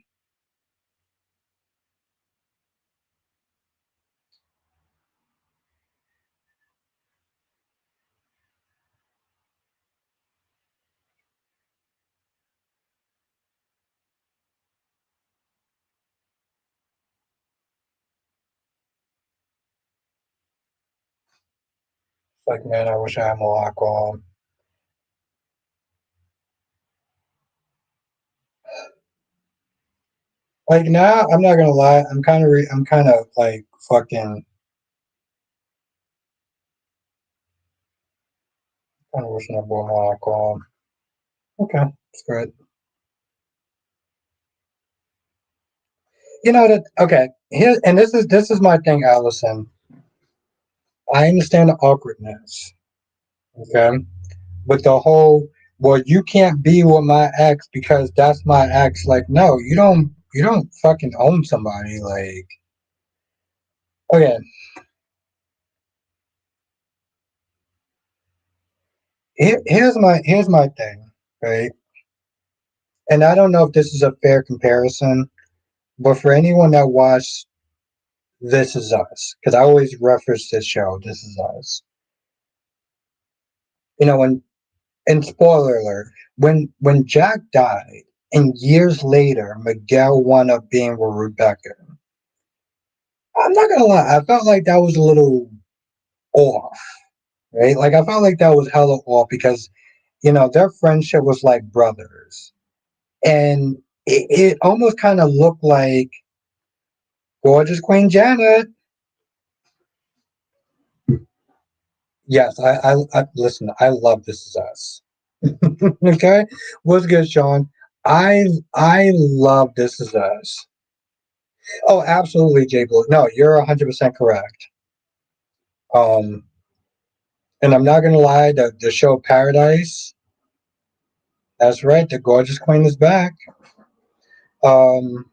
Like, man, I wish I had more alcohol. Like now, I'm not gonna lie. I'm kind of like fucking. Kind of wishing I bought more alcohol. Okay, it's good. You know that. Okay, here and this is my thing, Allison. I understand the awkwardness. Okay, with the whole, well, you can't be with my ex because that's my ex. Like, no, you don't fucking own somebody. Like, okay, here's my thing, right? And I don't know if this is a fair comparison, but for anyone that watched This Is Us, because I always reference this show, This Is Us. You know, and spoiler alert, when Jack died, and years later Miguel wound up being with Rebecca. I'm not gonna lie, I felt like that was a little off, right? Like I felt like that was hella off because their friendship was like brothers, and it almost kind of looked like gorgeous Queen Janet. Yes, I listen. I love This Is Us. Okay, what's good, Sean? I love This Is Us. Oh, absolutely, Jay Blue. No, you're 100% correct. Um, and I'm not gonna lie, the show Paradise. That's right, the gorgeous queen is back. Um,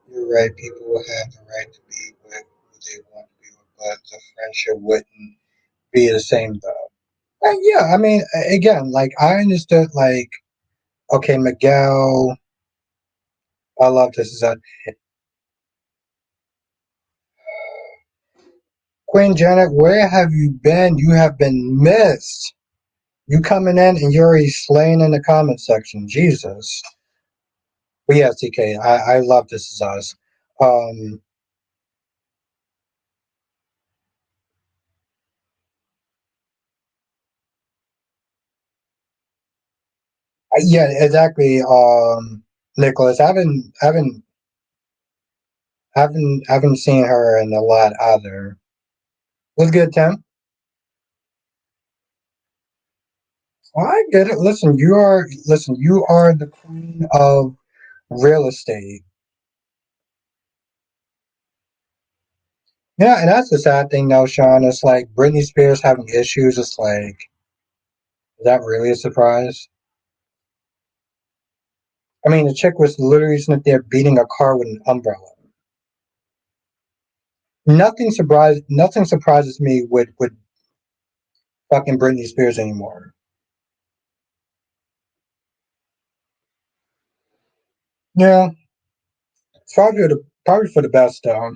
you're right. People will have the right to be with who they want to be with, but the friendship wouldn't be the same though. And yeah, I mean, again, like I understood, like okay, Miguel. I love This Is Us. Queen Janet, where have you been? You have been missed. You coming in and you're already slaying in the comment section. Jesus. But yeah, TK, I love This Is Us. Um, yeah, exactly. Nicholas, I haven't seen her in a lot either. What's good, Tim? I get it. Listen, you are the queen of real estate. Yeah, and that's the sad thing though, Sean. It's like Britney Spears having issues. It's like, is that really a surprise? I mean, the chick was literally sitting there beating a car with an umbrella. Nothing surprises me with fucking Britney Spears anymore. Yeah, it's probably for the best though.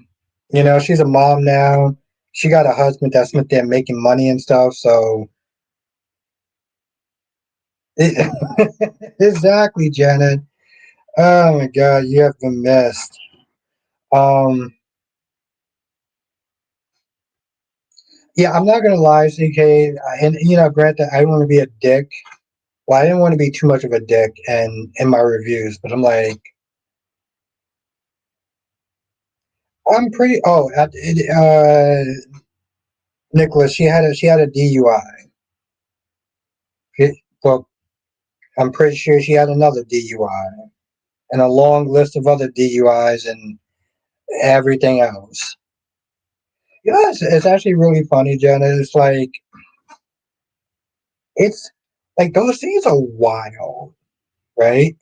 She's a mom now. She got a husband that's sitting there making money and stuff. So exactly, Janet. Oh my God, you have been missed. Um, yeah, I'm not gonna lie, CK, and granted, I don't want to be a dick. Well, I didn't want to be too much of a dick in my reviews, but I'm like, I'm pretty. Oh, Nicholas, she had a DUI. Well, I'm pretty sure she had another DUI and a long list of other DUIs and everything else. It's actually really funny, Jenna. It's like those things are wild, right?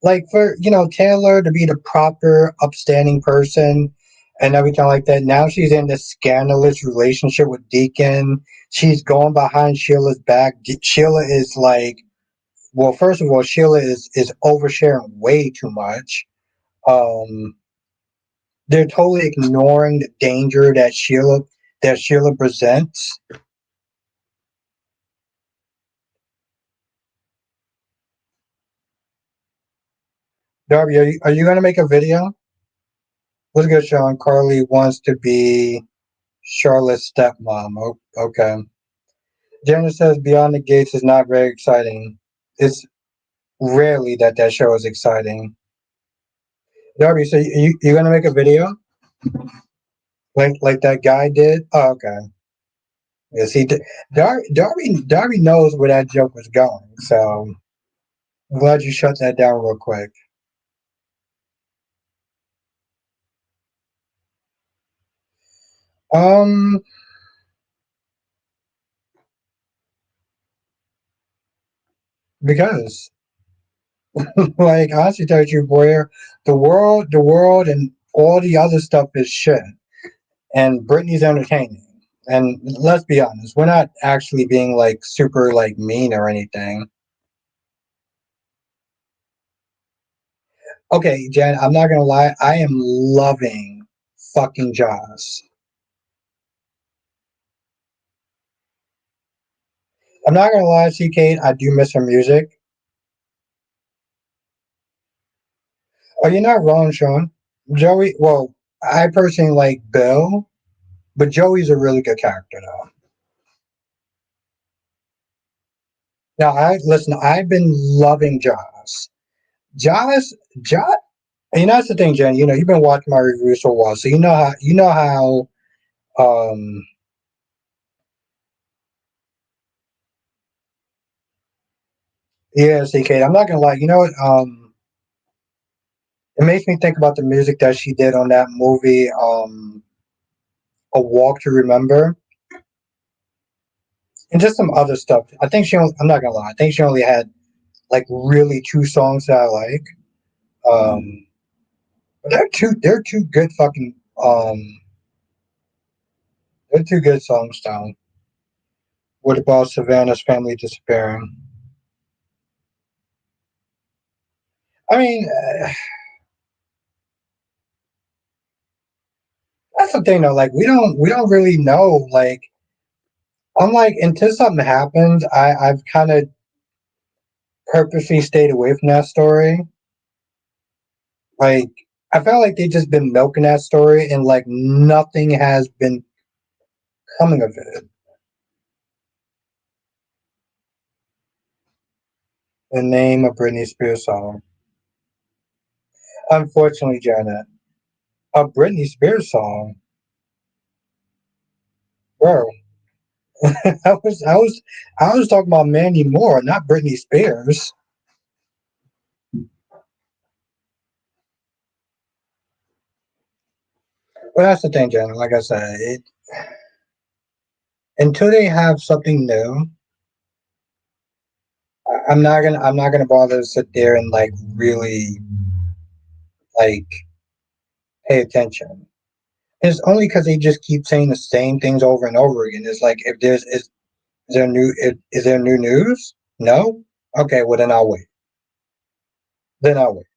Like for Taylor to be the proper, upstanding person and everything like that. Now she's in this scandalous relationship with Deacon. She's going behind Sheila's back. Sheila is like, well, first of all, Sheila is oversharing way too much. Um, they're totally ignoring the danger that Sheila presents. Darby, are you going to make a video? What's good, Sean? Carly wants to be Charlotte's stepmom. Okay. Jenna says Beyond the Gates is not very exciting. It's rarely that show is exciting. Darby, so you're gonna make a video like that guy did? Oh, okay. Yes, he did. Darby knows where that joke was going. So I'm glad you shut that down real quick. Um, because like honestly, tell you, boy, the world, and all the other stuff is shit. And Britney's entertaining. And let's be honest, we're not actually being like super like mean or anything. Okay, Jen, I'm not gonna lie, I am loving fucking Joss. I'm not gonna lie, C Kate, I do miss her music. Oh, you're not wrong, Sean. Joey, well, I personally like Bill, but Joey's a really good character though. Now I listen, I've been loving Joss. Joss, and that's the thing, Jen. You've been watching my reviews for a while, so you know how. Yeah, CK. I'm not gonna lie. You know what? It makes me think about the music that she did on that movie, A Walk to Remember, and just some other stuff. I think she. I'm not gonna lie. I think she only had like really two songs that I like. Um, but they're two. They're two good fucking. They're two good songs down. What about Savannah's family disappearing? I mean, that's the thing though. Like we don't really know. Like I'm like until something happens, I've kind of purposely stayed away from that story. Like I felt like they just been milking that story, and like nothing has been coming of it. The name of Britney Spears song. Unfortunately, Janet, a Britney Spears song, bro. I was talking about Mandy Moore, not Britney Spears. But that's the thing, Janet. Like I said, until they have something new, I'm not gonna bother to sit there and like really like pay attention. It's only because they just keep saying the same things over and over again. It's like if is there new news? No. Okay, well then I'll wait. Then I'll wait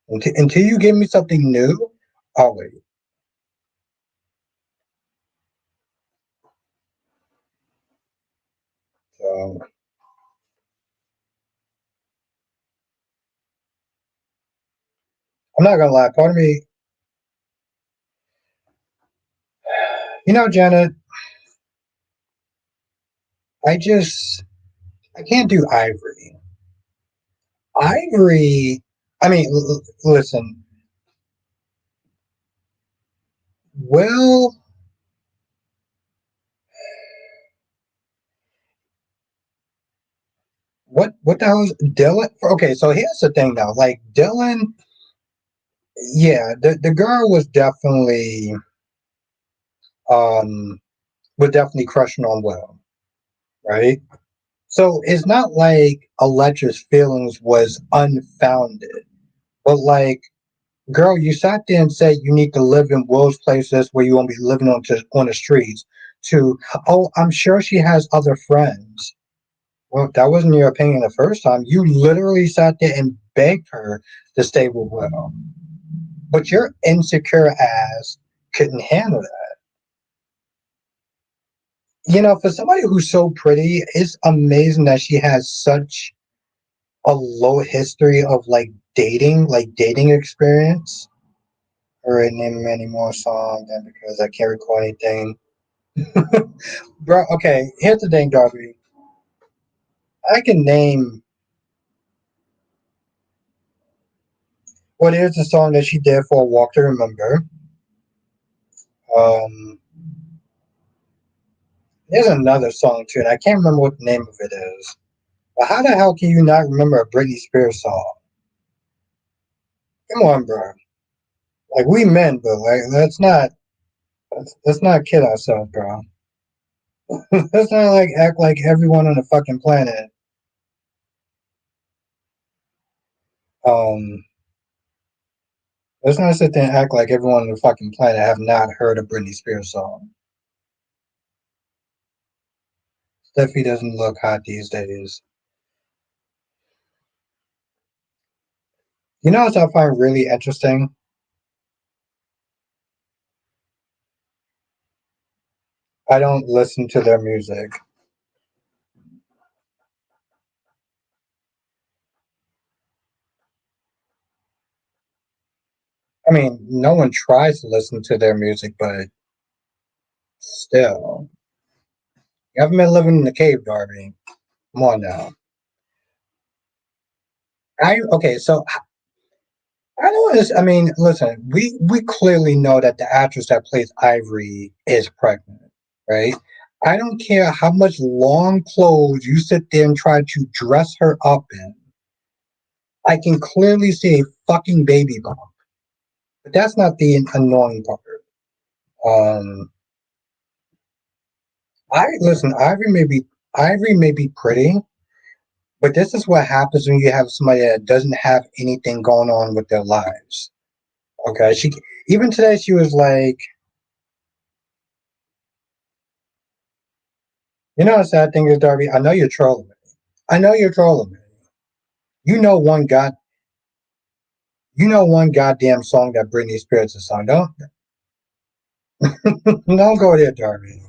until you give me something new. I'll wait. So I'm not gonna lie. Part of me, Janet, I can't do Ivory. Ivory. I mean, listen. Well, what the hell is Dylan? Okay, so here's the thing though. Like Dylan, yeah, the girl um was definitely crushing on Will, right? So it's not like Electra's feelings was unfounded, but like, girl, you sat there and said you need to live in Will's places where you won't be living on the streets. To oh, I'm sure she has other friends. Well, that wasn't your opinion the first time. You literally sat there and begged her to stay with Will, but your insecure ass couldn't handle that. For somebody who's so pretty, it's amazing that she has such a low history of like dating experience, Alright, name any more songs, and because I can't recall anything. Bro, okay, here's the thing, Darby. I can name what is the song that she did for a Walk to Remember. Um, there's another song too, and I can't remember what the name of it is. But how the hell can you not remember a Britney Spears song? Come on, bro. Like we men, but like let's not kid ourselves, bro. Let's not like act like everyone on the fucking planet. Um, let's not sit there and act like everyone on the fucking planet have not heard a Britney Spears song. Steffi doesn't look hot these days. You know what I find really interesting? I don't listen to their music. I mean, no one tries to listen to their music, but still. You haven't been living in the cave, Darby. Come on now. I okay, so I don't. I mean, listen. We clearly know that the actress that plays Ivory is pregnant, right? I don't care how much long clothes you sit there and try to dress her up in. I can clearly see a fucking baby bump, but that's not the annoying part. Um, I listen. Ivory may be pretty, but this is what happens when you have somebody that doesn't have anything going on with their lives. Okay, she even today she was like, you know, the sad thing is, Darby. I know you're trolling me. I know you're trolling me. You know one god. You know one goddamn song that Britney Spears has sung. Don't go there, Darby.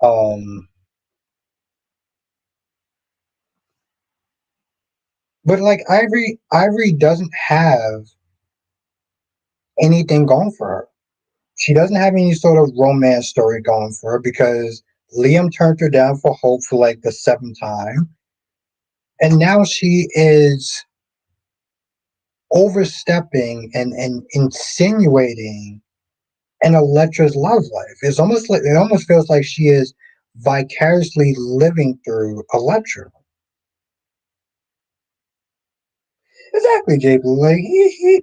Um, but like Ivory doesn't have anything going for her. She doesn't have any sort of romance story going for her because Liam turned her down for Hope for like the seventh time, and now she is overstepping and insinuating an Electra's love life. It's almost like it almost feels like she is vicariously living through Electra. Exactly, Jay Blue. Like he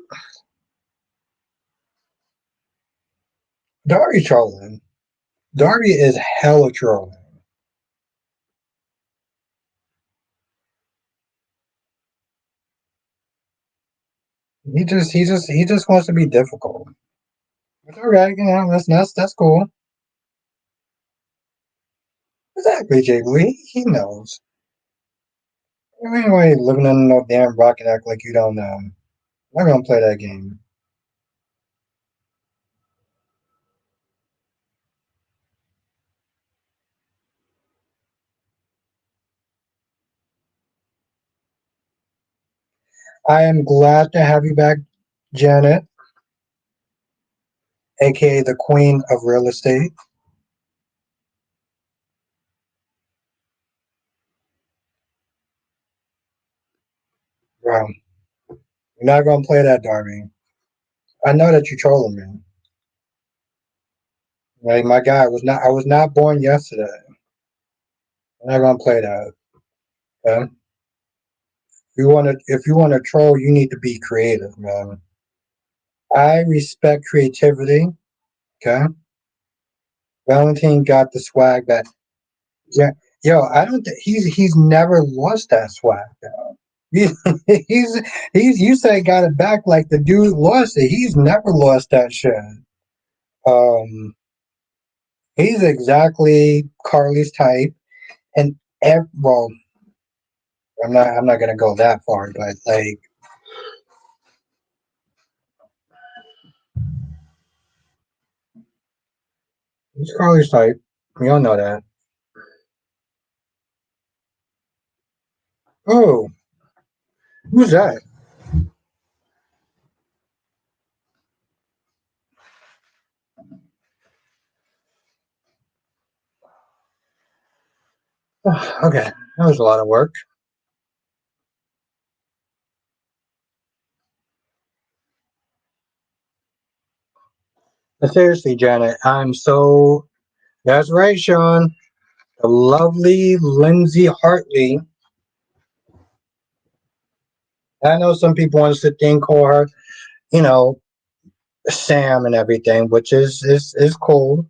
Dari trolling. Dari is hella trolling. He just wants to be difficult. It's all right, you know, that's cool. Exactly, Jay Blue. He knows. Anyway, living under no damn rock and act like you don't know. I'm not gonna play that game. I am glad to have you back, Janet, aka the Queen of Real Estate. Bro, you're not gonna play that, Darby. I know that you're trolling me. Like my guy I was not born yesterday. I'm not gonna play that. Okay? If you wanna troll, you need to be creative, man. I respect creativity. Okay. Valentine got the swag that yeah, yo, I don't think he's never lost that swag though. He's he's you say got it back like the dude lost it. He's never lost that shit. Um he's exactly Carly's type and well, I'm not gonna go that far, but like he's Carly's type. We all know that. Oh, who's that? Okay, that was a lot of work. But seriously, Janet, I'm so. That's right, Sean. The lovely Lindsay Hartley. I know some people want to sit there and call her, you know, Sam and everything, which is cool.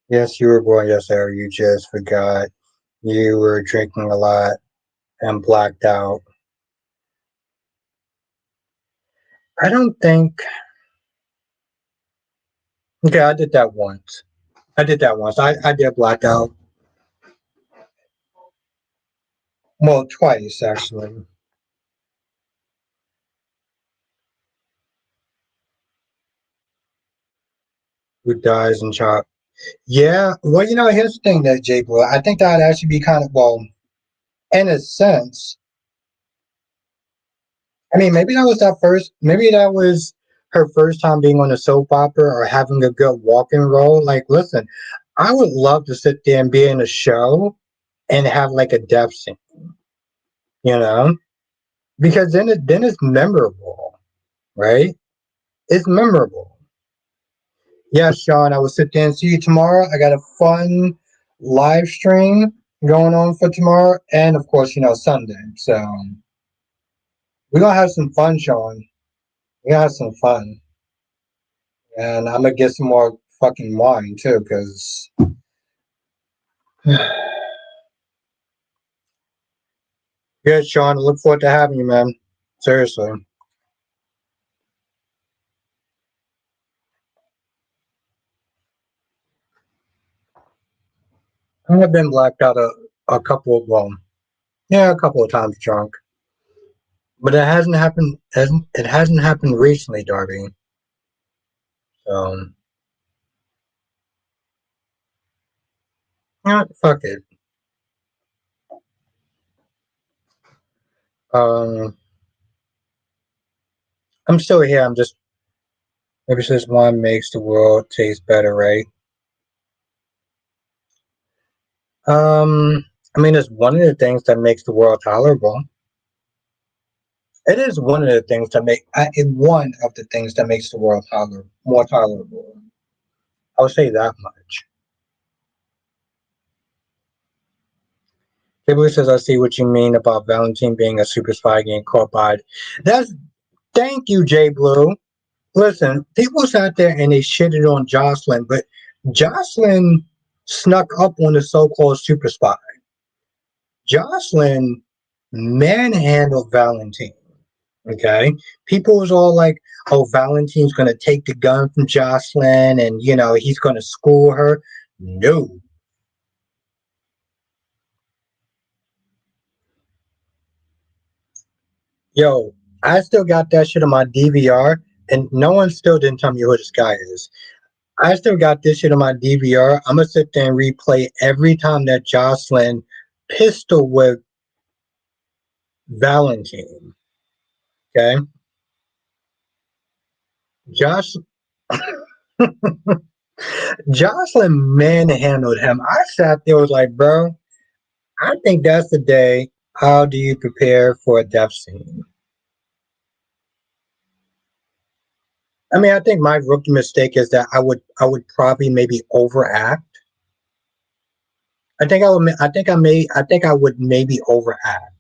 Yes, you were born. Yes, sir. You just forgot. You were drinking a lot and blacked out. I don't think. Okay, I did that once. I did that once. I did black out. Well, twice actually. Who dies and chop? Yeah. Well, here's the thing, that Jay Blue. I think that'd actually be kind of, well, in a sense. I mean, maybe that was that first. Maybe that was her first time being on a soap opera or having a good walking role. Like, listen, I would love to sit there and be in a show and have like a death scene, you know, because then it's memorable, right? It's memorable. Yes, Sean, I will sit there and see you tomorrow. I got a fun live stream going on for tomorrow, and of course, Sunday. So we're gonna have some fun, Sean. We're gonna have some fun, and I'm gonna get some more fucking wine too, because yeah, Sean. I look forward to having you, man. Seriously, I've been blacked out a couple of, well, yeah, a couple of times drunk, but it hasn't happened. It hasn't happened recently, Darby. So fuck it. Um, I'm still here. I'm just, maybe this wine makes the world taste better, right? I mean, it's one of the things that makes the world tolerable. It is one of the things that one of the things that makes the world more tolerable. I'll say that much. People says, I see what you mean about Valentine being a super spy getting caught by. That's, thank you, Jay Blue. Listen, people sat there and they shitted on Josslyn, but Josslyn snuck up on the so-called super spy. Josslyn manhandled Valentine. Okay. People was all like, oh, Valentine's going to take the gun from Josslyn and, he's going to school her. No. Yo, I still got that shit on my DVR, and no one still didn't tell me who this guy is. I still got this shit on my DVR. I'm going to sit there and replay every time that Josslyn pistol whipped Valentine. Okay. Josh, Josslyn manhandled him. I sat there, was like, bro, I think that's the day. How do you prepare for a death scene? I mean, I think my rookie mistake is that I would probably maybe overact. I think I would. I think I may. I think I would maybe overact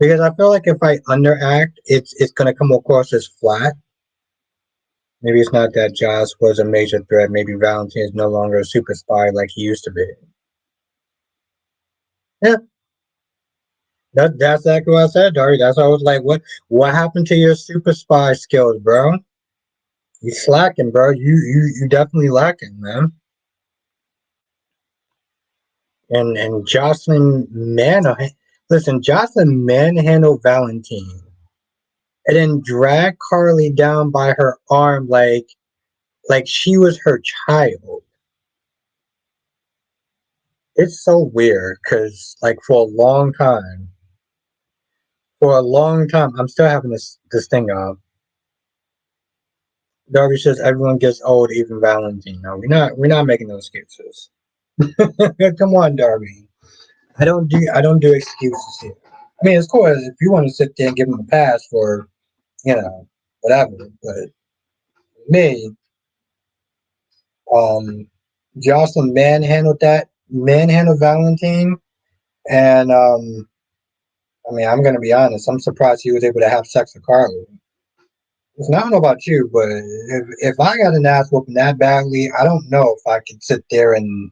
because I feel like if I underact, it's gonna come across as flat. Maybe it's not that Josh was a major threat. Maybe Valentine is no longer a super spy like he used to be. Yeah, that's exactly what I said, Dari. That's why I was like, what happened to your super spy skills, bro? You slacking, bro. You definitely lacking, man. And Jocelyn manhandled Valentine and then dragged Carly down by her arm like she was her child. It's so weird because like for a long time, I'm still having this thing of Darby says everyone gets old, even Valentine. No, we're not making those excuses. Come on, Darby. I don't do excuses here. I mean, of course, if you want to sit there and give him a pass for, whatever, but me, um, Josslyn manhandled Valentine, and I mean, I'm gonna be honest. I'm surprised he was able to have sex with Carly. Listen, I don't know about you, but if I got an ass whooping that badly, I don't know if I could sit there and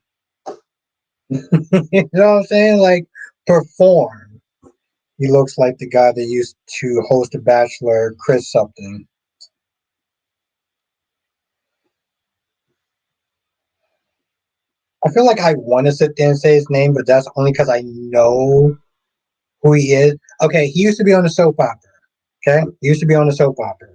you know what I'm saying, like perform. He looks like the guy that used to host a Bachelor, Chris something. I feel like I want to sit there and say his name, but that's only because I know who he is. Okay, he used to be on the soap opera. Okay, he used to be on the soap opera.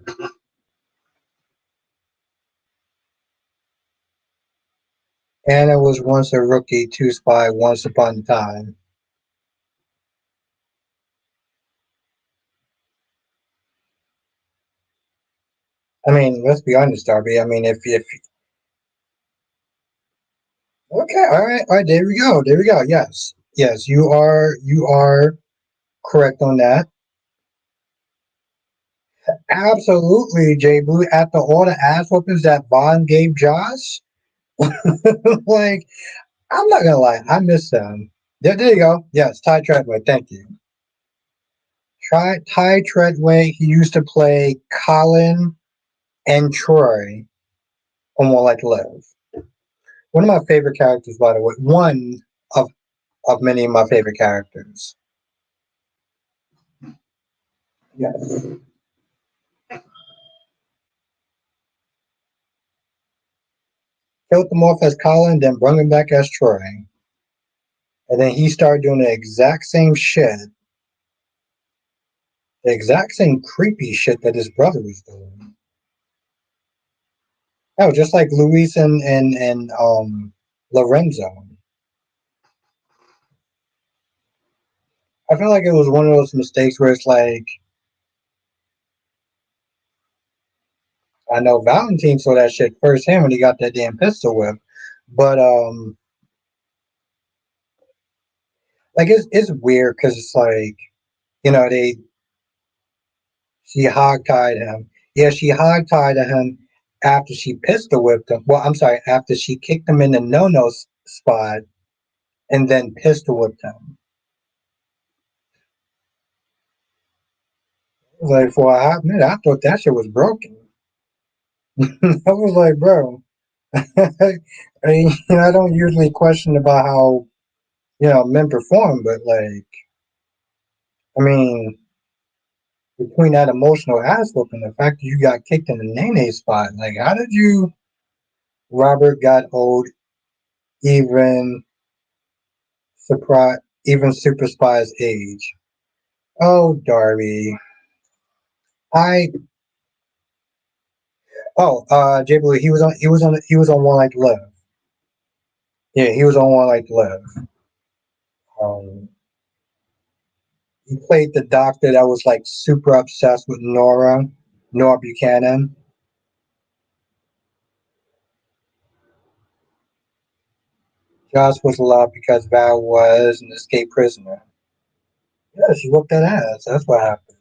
Anna was once a rookie, two spy, once upon a time. I mean, let's be honest, Darby. I mean, if okay, all right, there we go, there we go. Yes, yes, you are correct on that. Absolutely, Jay Blue. After all the ass whoopings that Vaughn gave Josh, like I'm not gonna lie, I miss them. There you go. Yes, Ty Treadway. Thank you. Ty Treadway. He used to play Colin and Troy on One Like to Live. One of my favorite characters, by the way. One of of many of my favorite characters. Yes. Killed him off as Colin, then brought him back as Troy. And then he started doing the exact same shit, the exact same creepy shit that his brother was doing. Oh, just like Luis and Lorenzo. I feel like it was one of those mistakes where it's like I know Valentine saw that shit firsthand when he got that damn pistol whip. But like it's weird because it's like, they she hogtied him. Yeah, she hogtied him after she pistol whipped him. Well, I'm sorry, after she kicked him in the no spot and then pistol whipped him. It was like for a hot minute, I thought that shit was broken. I was like, bro. I mean, I don't usually question about how men perform, but like, I mean, between that emotional ass whooping, the fact that you got kicked in the nene spot, like, how did you? Robert got old, even surprise, even super spies age. Oh, Darby. I Jay Blue. He was on One Like to Live. Yeah, he was on One Like to Live. Um, he played the doctor that was like super obsessed with Nora Buchanan. Josh was loved because Val was an escaped prisoner. Yeah, she whooped that ass. That's what happened.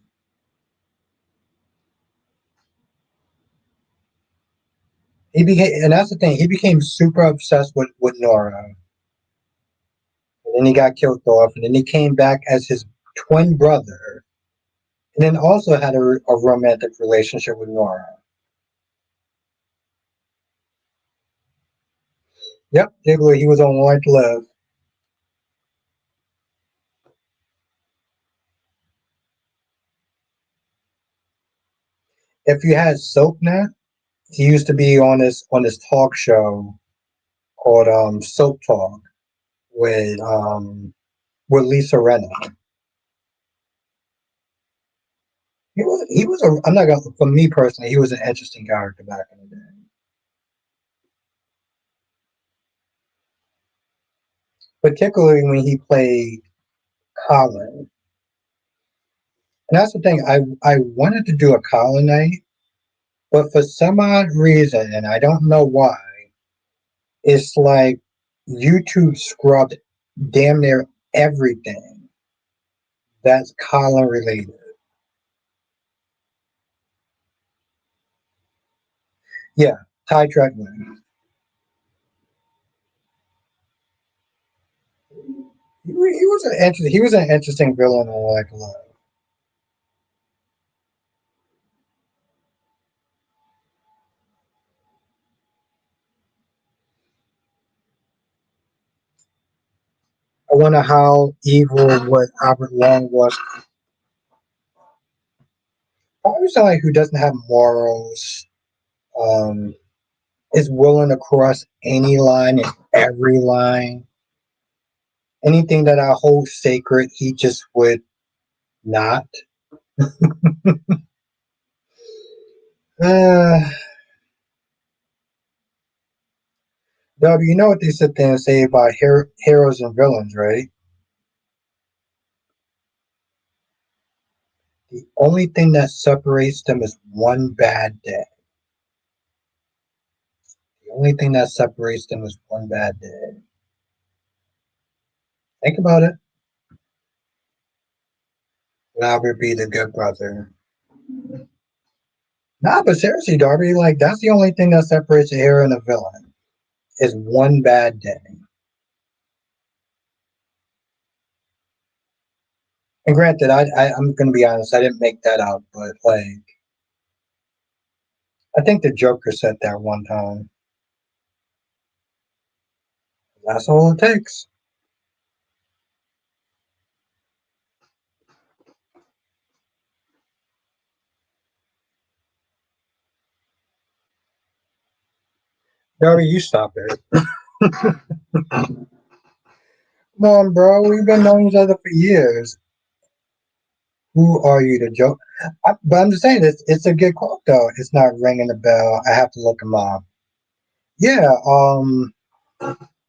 And that's the thing. He became super obsessed with Nora, and then he got killed off, and then he came back as his twin brother, and then also had a romantic relationship with Nora. Yep, he was on One to Live. If you had SoapNet, he used to be on this talk show called Soap Talk with um with Lisa Renna. I'm not gonna, for me personally, he was an interesting character back in the day. Particularly when he played Colin. And that's the thing. I wanted to do a Colin night, But for some odd reason, and I don't know why, it's like YouTube scrubbed damn near everything that's Colin related. Yeah, Ty Treadway. He was an interesting villain. I like a lot. I wonder how evil what Albert Long was. Probably somebody who doesn't have morals, um, is willing to cross any line and every line. Anything that I hold sacred, he just would not. Uh, W, you know what they sit there and say about heroes and villains, right? The only thing that separates them is one bad day. The only thing that separates them is one bad day. Think about it. Robert be the good brother. Nah, but seriously, Darby, like that's the only thing that separates a hero and a villain is one bad day. And granted, I'm gonna be honest, I didn't make that out, but like I think the Joker said that one time. That's all it takes. Darby, you stop it. Come on, bro. We've been knowing each other for years. Who are you to joke? But I'm just saying, it's a good quote though. It's not ringing a bell. I have to look him up. Yeah,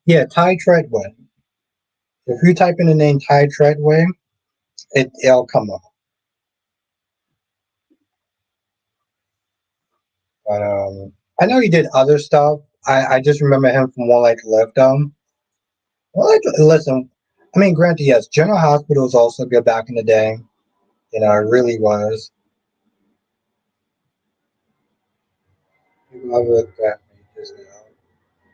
yeah, Ty Treadway. If you type in the name Ty Treadway, it'll come up. But I know he did other stuff. I just remember him from One Like Left Well, like, listen, I mean, granted, yes, General Hospital was also good back in the day. You know, it really was. People have looked at me just now.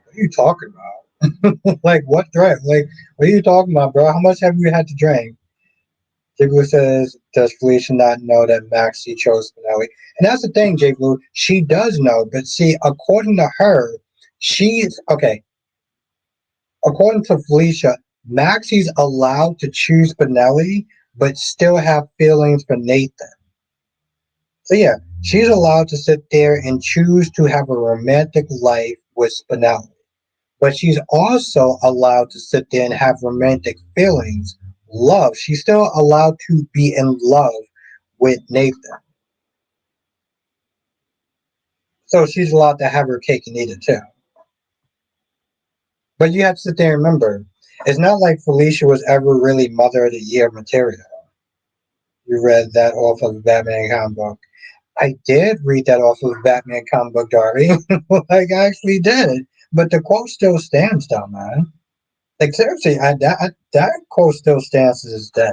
What are you talking about? Like, what threat? Like, what are you talking about, bro? How much have you had to drink? J. Blue says, does Felicia not know that Maxie chose Spinelli? And that's the thing, J. Blue. She does know, but see, according to her, she's okay. According to Felicia, Maxie's allowed to choose Spinelli, but still have feelings for Nathan. So yeah, she's allowed to sit there and choose to have a romantic life with Spinelli. But she's also allowed to sit there and have romantic feelings, love. She's still allowed to be in love with Nathan. So she's allowed to have her cake and eat it too. But you have to sit there and remember, it's not like Felicia was ever really Mother of the Year material. You read that off of the Batman comic book. I did read that off of the Batman comic book, Darby. Like, I actually did. But the quote still stands, though, man. Like, seriously, that quote still stands to this day.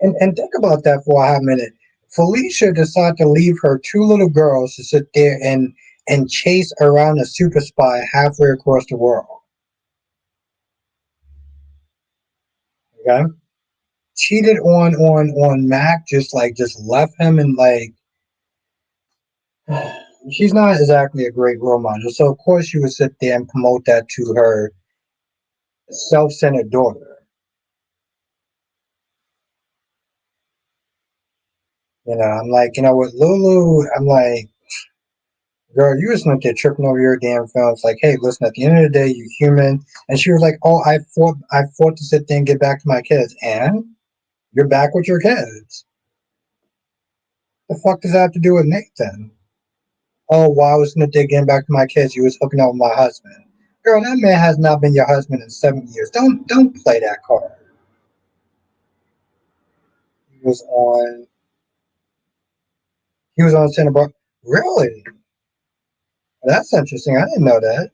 And think about that for a hot minute. Felicia decided to leave her two little girls to sit there and chase around a super spy halfway across the world. Okay? Cheated on Mac, just left him and like she's not exactly a great role model. So of course she would sit there and promote that to her self-centered daughter. You know, I'm like, you know, with Lulu, I'm like, girl, you just went there tripping over your damn phone. It's like, hey, listen, at the end of the day, you're human. And she was like, oh, I fought to sit there and get back to my kids. And you're back with your kids. The fuck does that have to do with Nathan? Oh, while I was sitting there getting back to my kids, you was hooking up with my husband. Girl, that man has not been your husband in 7 years. Don't play that card. was on. He was on Santa Barbara. Really? That's interesting. I didn't know that.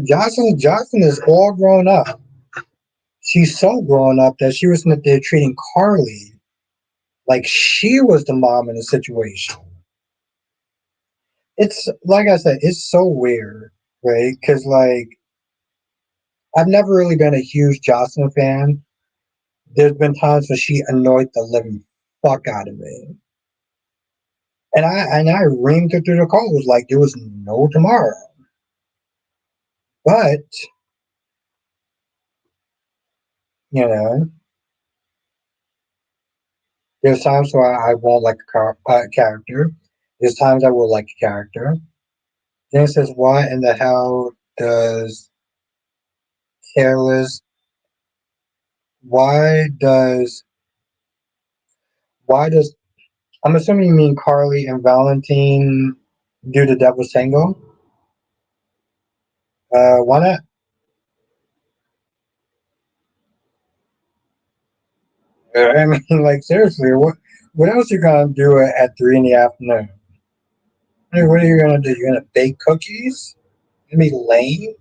Josslyn is all grown up. She's so grown up that she was in there treating Carly like she was the mom in the situation. It's like I said, it's so weird, right? Because like I've never really been a huge Josslyn fan. There's been times when she annoyed the living fuck out of me, and I reamed her through the calls like there was no tomorrow. But you know, there's times where I won't like a character. There's times I will like a character. Then it says, "Why in the hell does careless? Why does why does I'm assuming you mean Carly and Valentine do the Devil's Tango? Why not? I mean, like seriously, what else you gonna do at 3 in the afternoon? Hey, what are you gonna do? You're gonna bake cookies? You gonna be lame?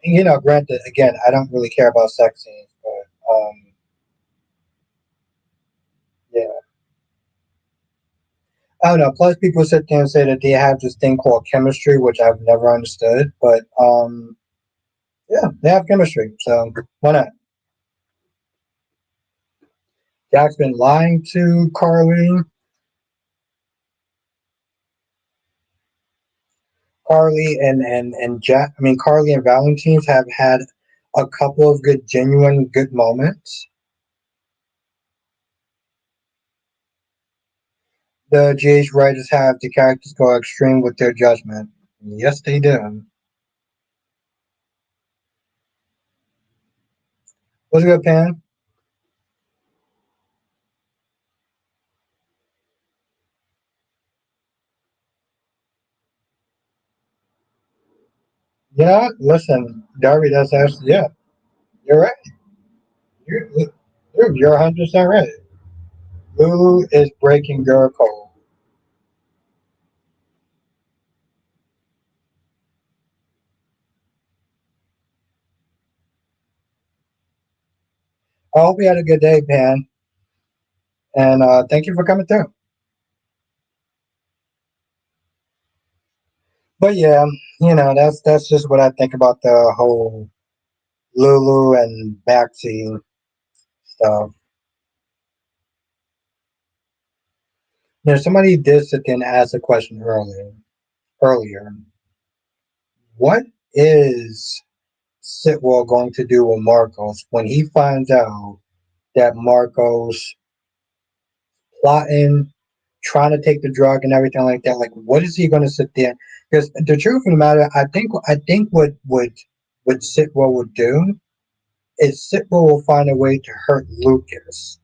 And, granted, again, I don't really care about sex scenes, but yeah, I don't know. Plus, people sit there and say that they have this thing called chemistry, which I've never understood. But yeah, they have chemistry, so why not? Jack's been lying to Carly and Jack. I mean, Carly and Valentine's have had a couple of good, genuine, good moments. The GH writers have the characters go extreme with their judgment. Yes, they do. What's good, Pan? Yeah, listen, Darby, that's actually, yeah, you're right. You're, you're 100% right. Lulu is breaking girl code. I hope you had a good day, Pan, and thank you for coming through. But yeah, that's just what I think about the whole Lulu and Maxie stuff. Somebody did sit there and ask a question earlier. What is Sitwell going to do with Marcos when he finds out that Marcos plotting, trying to take the drug and everything like that? Like, what is he going to sit there? Because the truth of the matter, I think what Sitwell would do is Sitwell will find a way to hurt Lucas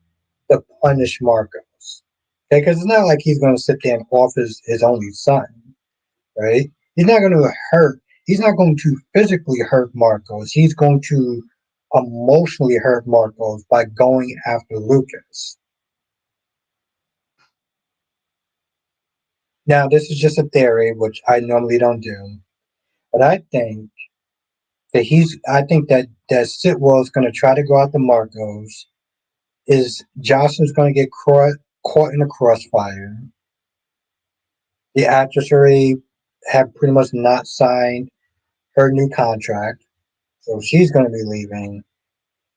to punish Marcos. Okay, because it's not like he's going to sit there and off his only son, right? He's not going to hurt. He's not going to physically hurt Marcos. He's going to emotionally hurt Marcos by going after Lucas. Now, this is just a theory, which I normally don't do, but I think that Sitwell is going to try to go after Marcos. Is Josslyn's going to get caught in a crossfire? The actress already had pretty much not signed her new contract, so she's going to be leaving,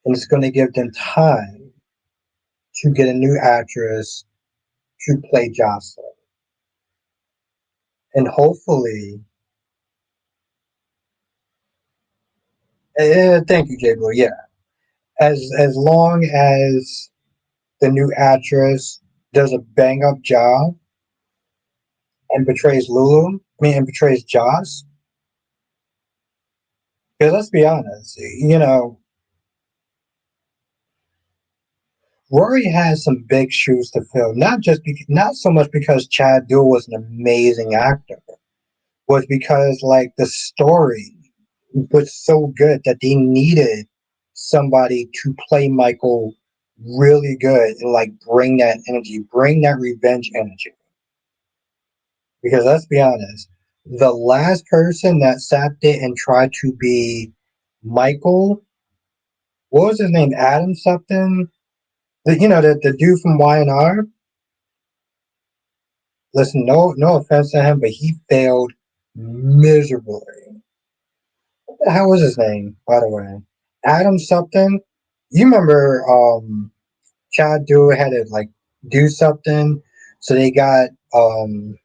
and it's going to give them time to get a new actress to play Josslyn, and hopefully, thank you, J. Blue. Yeah, as long as the new actress does a bang up job and portrays and portrays Joss, because let's be honest, Rory has some big shoes to fill. Not so much because Chad Duell was an amazing actor, was because like the story. was so good that they needed somebody to play Michael really good and like bring that energy, bring that revenge energy. Because let's be honest, the last person that sat there and tried to be Michael, what was his name? Adam something? The dude from Y&R. Listen, no offense to him, but he failed miserably. What the hell was his name, by the way? Adam something. You remember Chad Duo had to like do something, so they got what's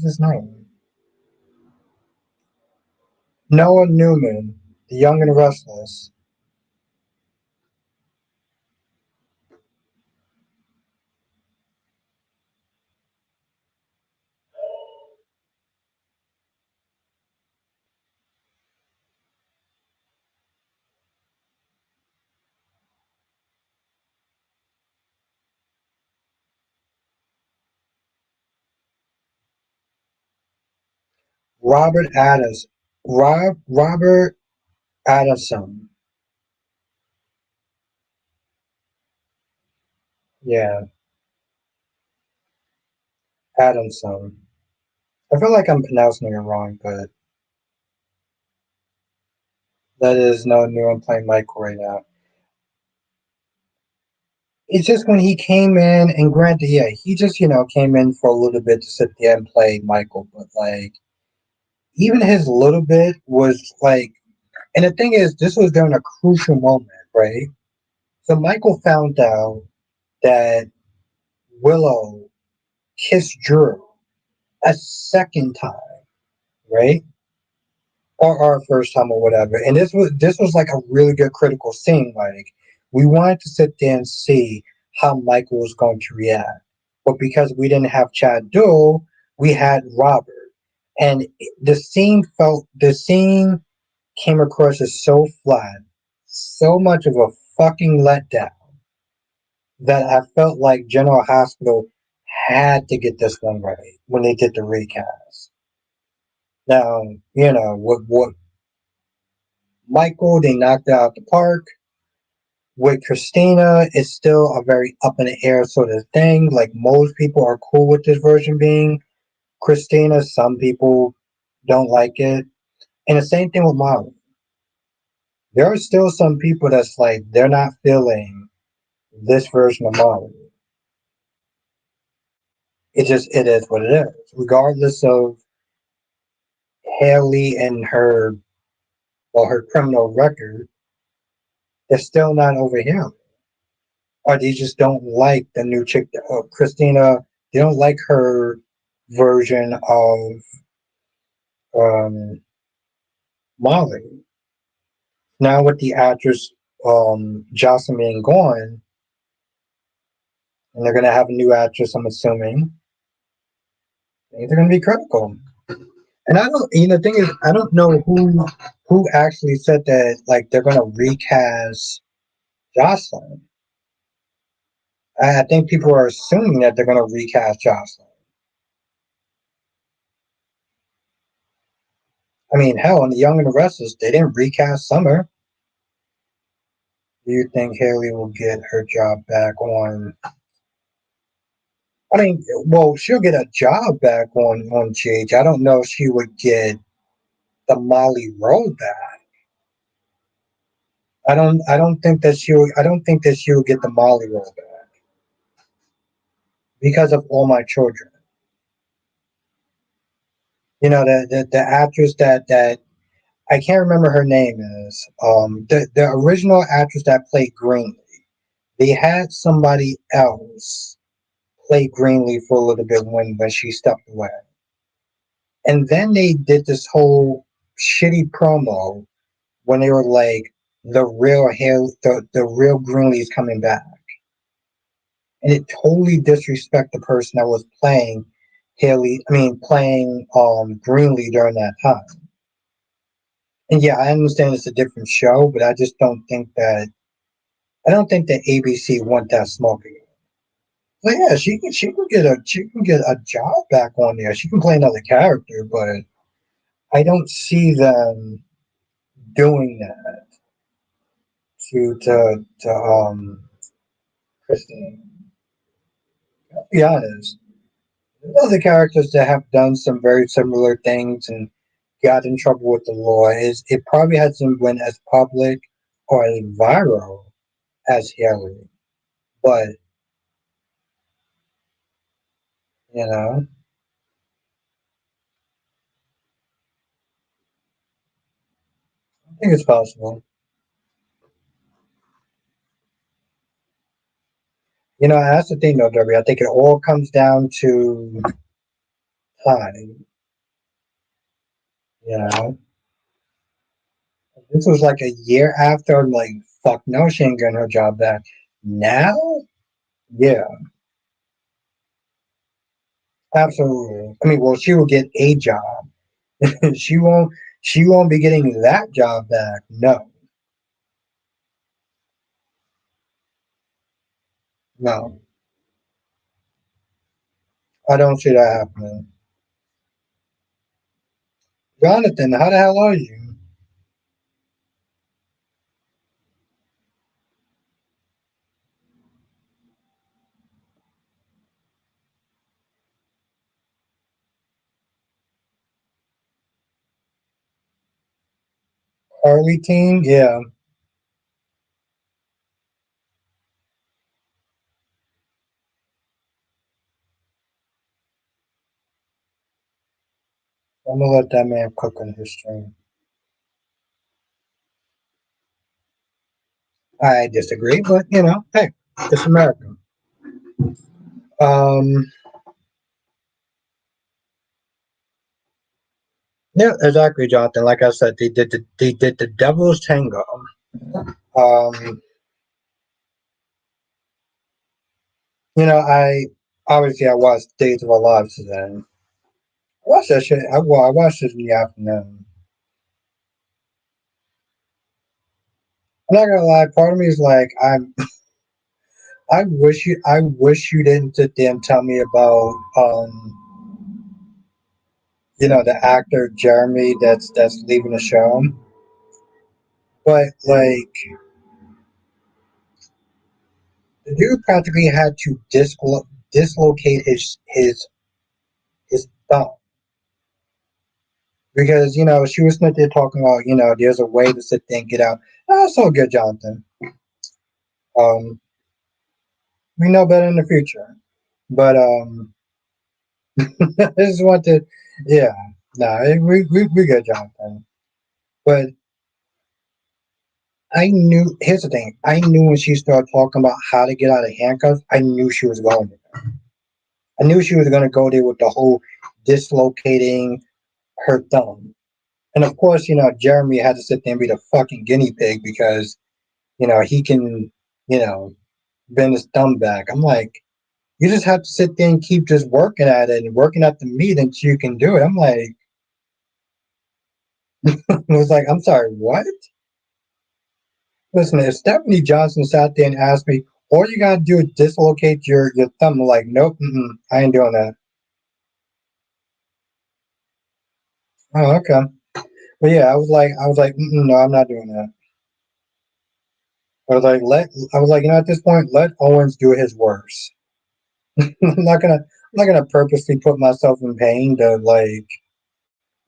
his name? Noah Newman, the Young and Restless. Robert Adams. Robert Addison. Yeah, Adamson. I feel like I'm pronouncing it wrong, but that is no new. I'm playing Michael right now. It's just when he came in, and granted, yeah, he just came in for a little bit to sit there and play Michael, but like even his little bit was like, and the thing is, this was during a crucial moment, right? So Michael found out that Willow kissed Drew a second time, right? Or our first time or whatever. And this was like a really good critical scene. Like we wanted to sit there and see how Michael was going to react. But because we didn't have Chad Duell, we had Robert. And the scene came across as so flat, so much of a fucking letdown that I felt like General Hospital had to get this one right when they did the recast. Now, what Michael, they knocked it out the park. With Christina, it's still a very up in the air sort of thing. Like most people are cool with this version being Christina. Some people don't like it. And the same thing with Molly. There are still some people that's like they're not feeling this version of Molly. It is what it is. Regardless of Haley and her criminal record, they're still not over him. Or they just don't like the new chick, Christina. They don't like her version of um, Molly. Now with the actress Josslyn being gone, and they're gonna have a new actress, I'm assuming. They're gonna be critical. And I don't, the thing is, I don't know who actually said that like they're gonna recast Josslyn. I think people are assuming that they're gonna recast Josslyn. I mean, hell, in The Young and the Restless, they didn't recast Summer. Do you think Haley will get her job back on? I mean, well, she'll get a job back on GH. I don't know if she would get the Molly role back. I don't think that she will get the Molly role back because of All My Children. The actress that I can't remember her name is the original actress that played Greenlee. They had somebody else play Greenlee for a little bit when she stepped away. And then they did this whole shitty promo when they were like, the real Greenlee's coming back. And it totally disrespect the person that was playing playing Greenlee during that time. And yeah, I understand it's a different show, but I don't think that ABC want that smoke again. Well, yeah, she can get a job back on there. She can play another character, but I don't see them doing that to Christine. I'll be honest. There's other characters that have done some very similar things and got in trouble with the law. Is it probably hasn't been as public or as viral as Haley, but you know, I think it's possible. That's the thing though, Debbie. I think it all comes down to time. You know, this was like a year after. Like, fuck no, she ain't getting her job back. Now, yeah, absolutely. I mean, well, she will get a job. she won't. She won't be getting that job back. No, no, I don't see that happening. Jonathan, how the hell are you? Early teen? Yeah, I'm gonna let that man cook on his stream. I disagree, but hey, it's America. Um, yeah, exactly, Jonathan. Like I said, they did the devil's tango. Um, I obviously I watched Days of Our Lives today. I watched that shit. I watched it in the afternoon. I'm not gonna lie. Part of me is like, I wish you didn't sit there and tell me about the actor Jeremy that's leaving the show. But like, the dude practically had to dislocate his thumb because she was sitting there talking about there's a way to sit there and get out. That's all good, Jonathan. Um, we know better in the future, but I just want to, yeah, nah, we good, Jonathan. But I knew. Here's the thing. I knew when she started talking about how to get out of handcuffs. I knew she was going there. I knew she was going to go there with the whole dislocating her thumb. And of course, Jeremy had to sit there and be the fucking guinea pig because, he can, you know, bend his thumb back. I'm like, you just have to sit there and keep just working at it and working at the meat until you can do it. I'm like, it was like, I'm sorry, what? Listen, if Stephanie Johnson sat there and asked me, all you gotta do is dislocate your thumb, I'm like, nope, I ain't doing that. Oh, okay. But yeah, I was like, no, I'm not doing that. I was like, at this point, let Owens do his worst. I'm not gonna purposely put myself in pain to like.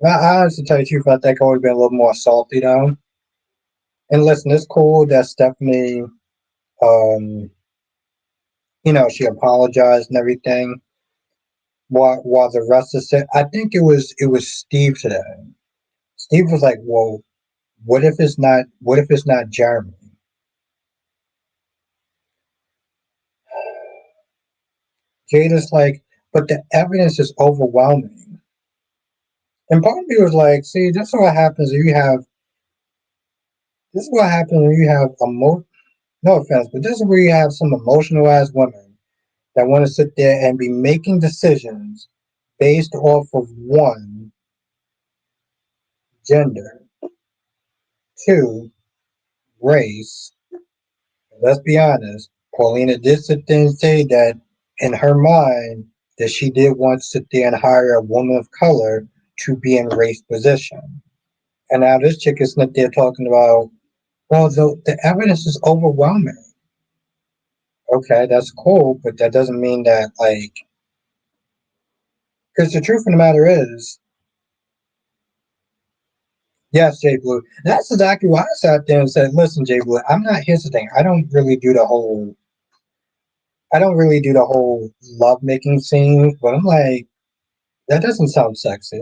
I honestly tell you the truth, I think I would have been a little more salty though. And listen, it's cool that Stephanie, um, she apologized and everything. While the rest of it, I think it was Steve today. Steve was like, "Well, what if it's not? What if it's not Jeremy?" Jada's like, "But the evidence is overwhelming." And part of me was like, "See, this is what happens if you have. This is what happens when you have no offense, but this is where you have some emotional ass women that want to sit there and be making decisions based off of one, gender, two, race. Let's be honest, Paulina did sit there and say that in her mind that she did want to sit there and hire a woman of color to be in race position. And now this chick is not there talking about, well, the evidence is overwhelming. Okay, that's cool, but that doesn't mean that, like, because the truth of the matter is, yes, Jay Blue. That's exactly why I sat there and said, listen, Jay Blue, I'm not, here's the thing. I don't really do the whole love making scene, but I'm like, that doesn't sound sexy.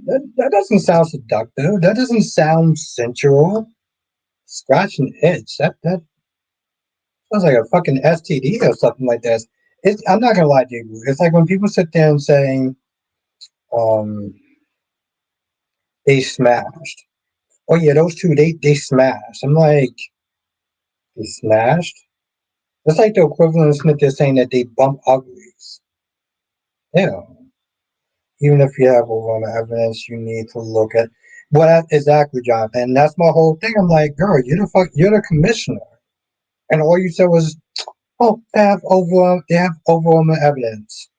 That doesn't sound seductive. That doesn't sound sensual. Scratch and itch. That sounds like a fucking STD or something like that. I'm not gonna lie to you. It's like when people sit there and saying, um, they smashed. Oh yeah, those two they smashed. I'm like, they smashed. That's like the equivalent of Smith is saying that they bump uglies. Yeah. Even if you have overwhelming evidence, you need to look at what exactly, Jonathan. And that's my whole thing. I'm like, girl, you're the commissioner, and all you said was, oh, they have overwhelming evidence.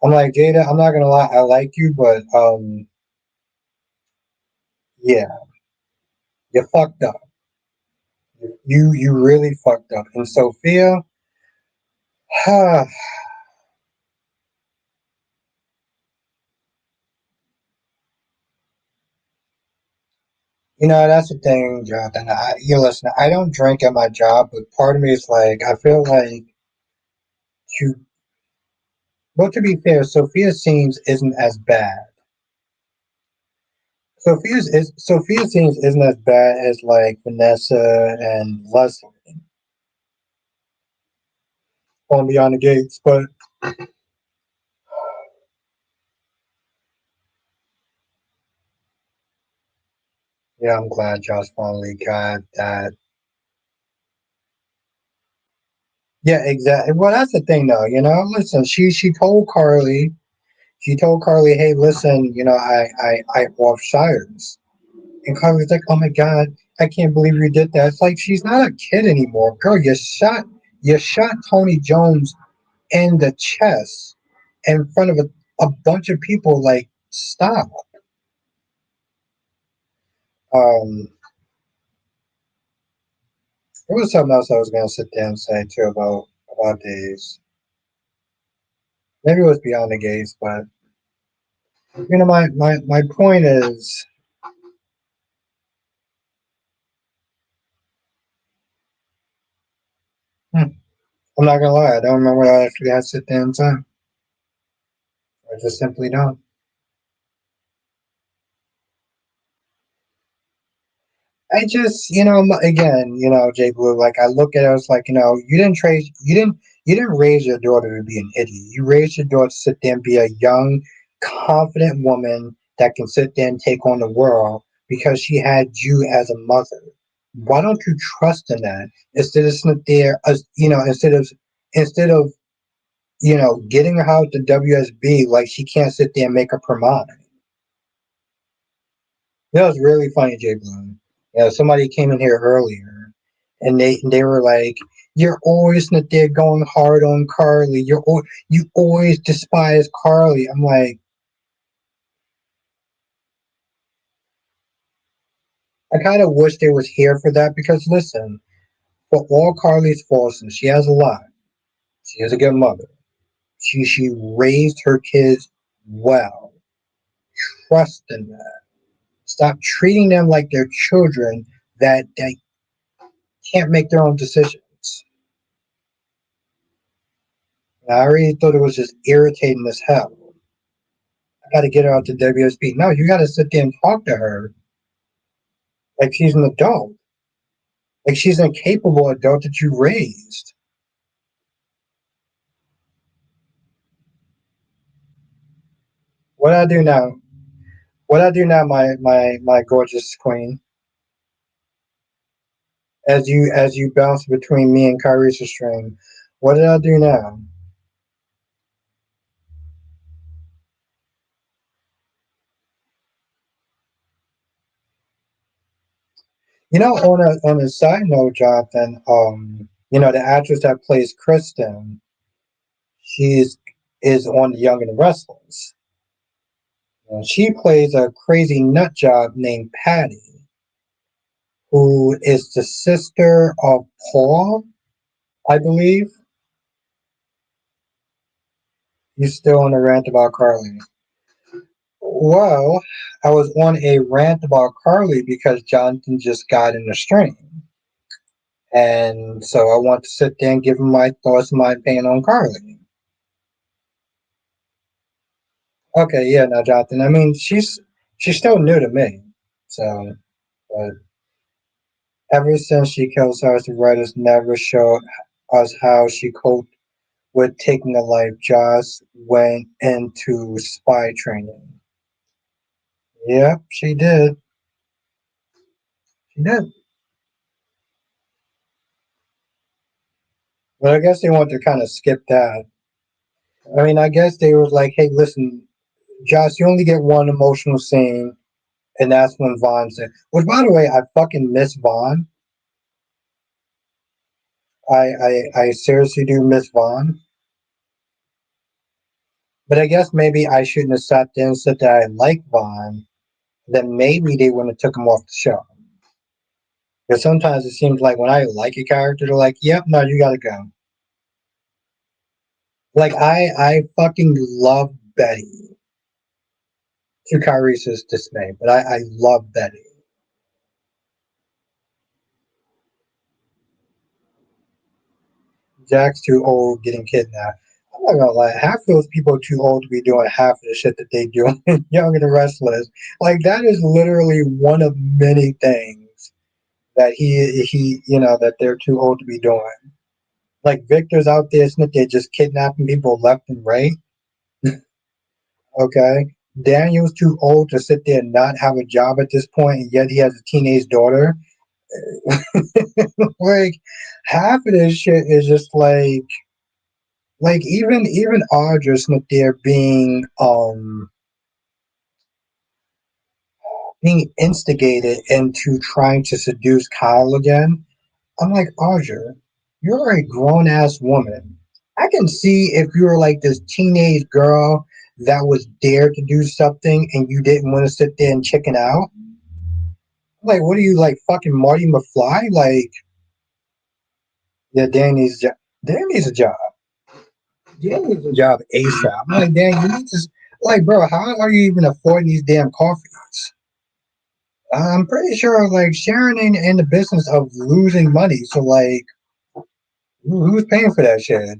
I'm like, Jada, I'm not gonna lie, I like you, but yeah, you fucked up. You really fucked up. And Sophia, you know, that's the thing, Jonathan. You listen, I don't drink at my job, but part of me is like, I feel like you. Well, to be fair, Sophia's scenes isn't as bad. Sophia's scenes isn't as bad as like Vanessa and Leslie on Beyond the Gates, but yeah, I'm glad Josh finally got that. Yeah, exactly. Well, that's the thing, though. You know, listen, she told Carly, hey, listen, you know, I off Shires, and Carly's like, oh my god, I can't believe you did that. It's like she's not a kid anymore, girl. You shot Tony Jones in the chest in front of a bunch of people. Like, stop. Um, there was something else I was gonna sit down and say too about these. Maybe it was Beyond the Gates, but you know, my point is, I'm not gonna lie, I don't remember what I actually had to sit down and say. I just simply don't. I just, you know, again, you know, Jay Blue, like I look at it, I was like, you know, you didn't raise your daughter to be an idiot. You raised your daughter to sit there and be a young, confident woman that can sit there and take on the world because she had you as a mother. Why don't you trust in that instead of sitting there, you know, instead of you know, getting her out to WSB like she can't sit there and make up her mind. That was really funny, Jay Bloom. You know, somebody came in here earlier and they were like, "You're always not there going hard on Carly. You always despise Carly." I'm like, I kind of wish they was here for that because listen, for all Carly's faults, and she has a lot. She is a good mother. She raised her kids well. Trust in that. Stop treating them like they're children that they can't make their own decisions. And I already thought it was just irritating as hell. I got to get her out to WSB. No, you got to sit there and talk to her like she's an adult, like she's an incapable adult that you raised. What I do now? What I do now, my gorgeous queen, as you bounce between me and Kyrie's stream. What did I do now? You know, on a side note, Jonathan, you know, the actress that plays Kristen, she's is on the Young and the Restless. She plays a crazy nut job named Patty, who is the sister of Paul, I believe. You still on a rant about Carly? Well, I was on a rant about Carly because Jonathan just got in the stream. And so I want to sit there and give him my thoughts and my opinion on Carly. Okay, yeah, now Jonathan. I mean, she's still new to me. So, but ever since she killed us, the writers never showed us how she coped with taking a life. Joss went into spy training. Yep, she did. She did. But I guess they want to kind of skip that. I mean, I guess they were like, "Hey, listen, Joss, you only get one emotional scene, and that's when Vaughn said." Which, by the way, I fucking miss Vaughn. I seriously do miss Vaughn. But I guess maybe I shouldn't have sat there and said that I like Vaughn. Then maybe they wouldn't have took him off the show. Because sometimes it seems like when I like a character, they're like, "Yep, no, you gotta go." Like I fucking love Betty to Kyrie's dismay, but I love Betty. Jack's too old getting kidnapped. I'm not gonna lie, half those people are too old to be doing half of the shit that they do in Young and the Restless. Like that is literally one of many things that that they're too old to be doing. Like Victor's out there, isn't it? They're just kidnapping people left and right. Okay. Daniel's too old to sit there and not have a job at this point, and yet he has a teenage daughter. Like half of this shit is just like even Audra Smith there being instigated into trying to seduce Kyle again. I'm like, Audra, you're a grown ass woman. I can see if you were like this teenage girl that was dared to do something and you didn't want to sit there and chicken out. Like, what are you like fucking Marty McFly? Like, yeah, Dan needs a job. Dan needs a job ASAP. I'm like, Dan, you need to like, bro, how are you even affording these damn coffees? I'm pretty sure like Sharon ain't in the business of losing money. So like, who's paying for that shit?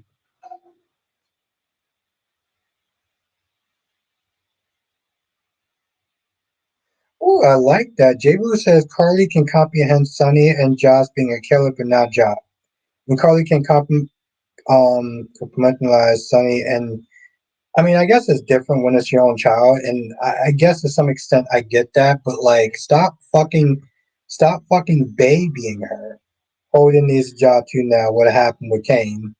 Oh, I like that. J. Blue says Carly can comprehend Sonny and Joss being a killer, but not Joss. And Carly can compartmentalize Sonny, and I mean, I guess it's different when it's your own child, and I guess to some extent I get that, but like, stop fucking babying her. Holding needs a job too now. What happened with Kane?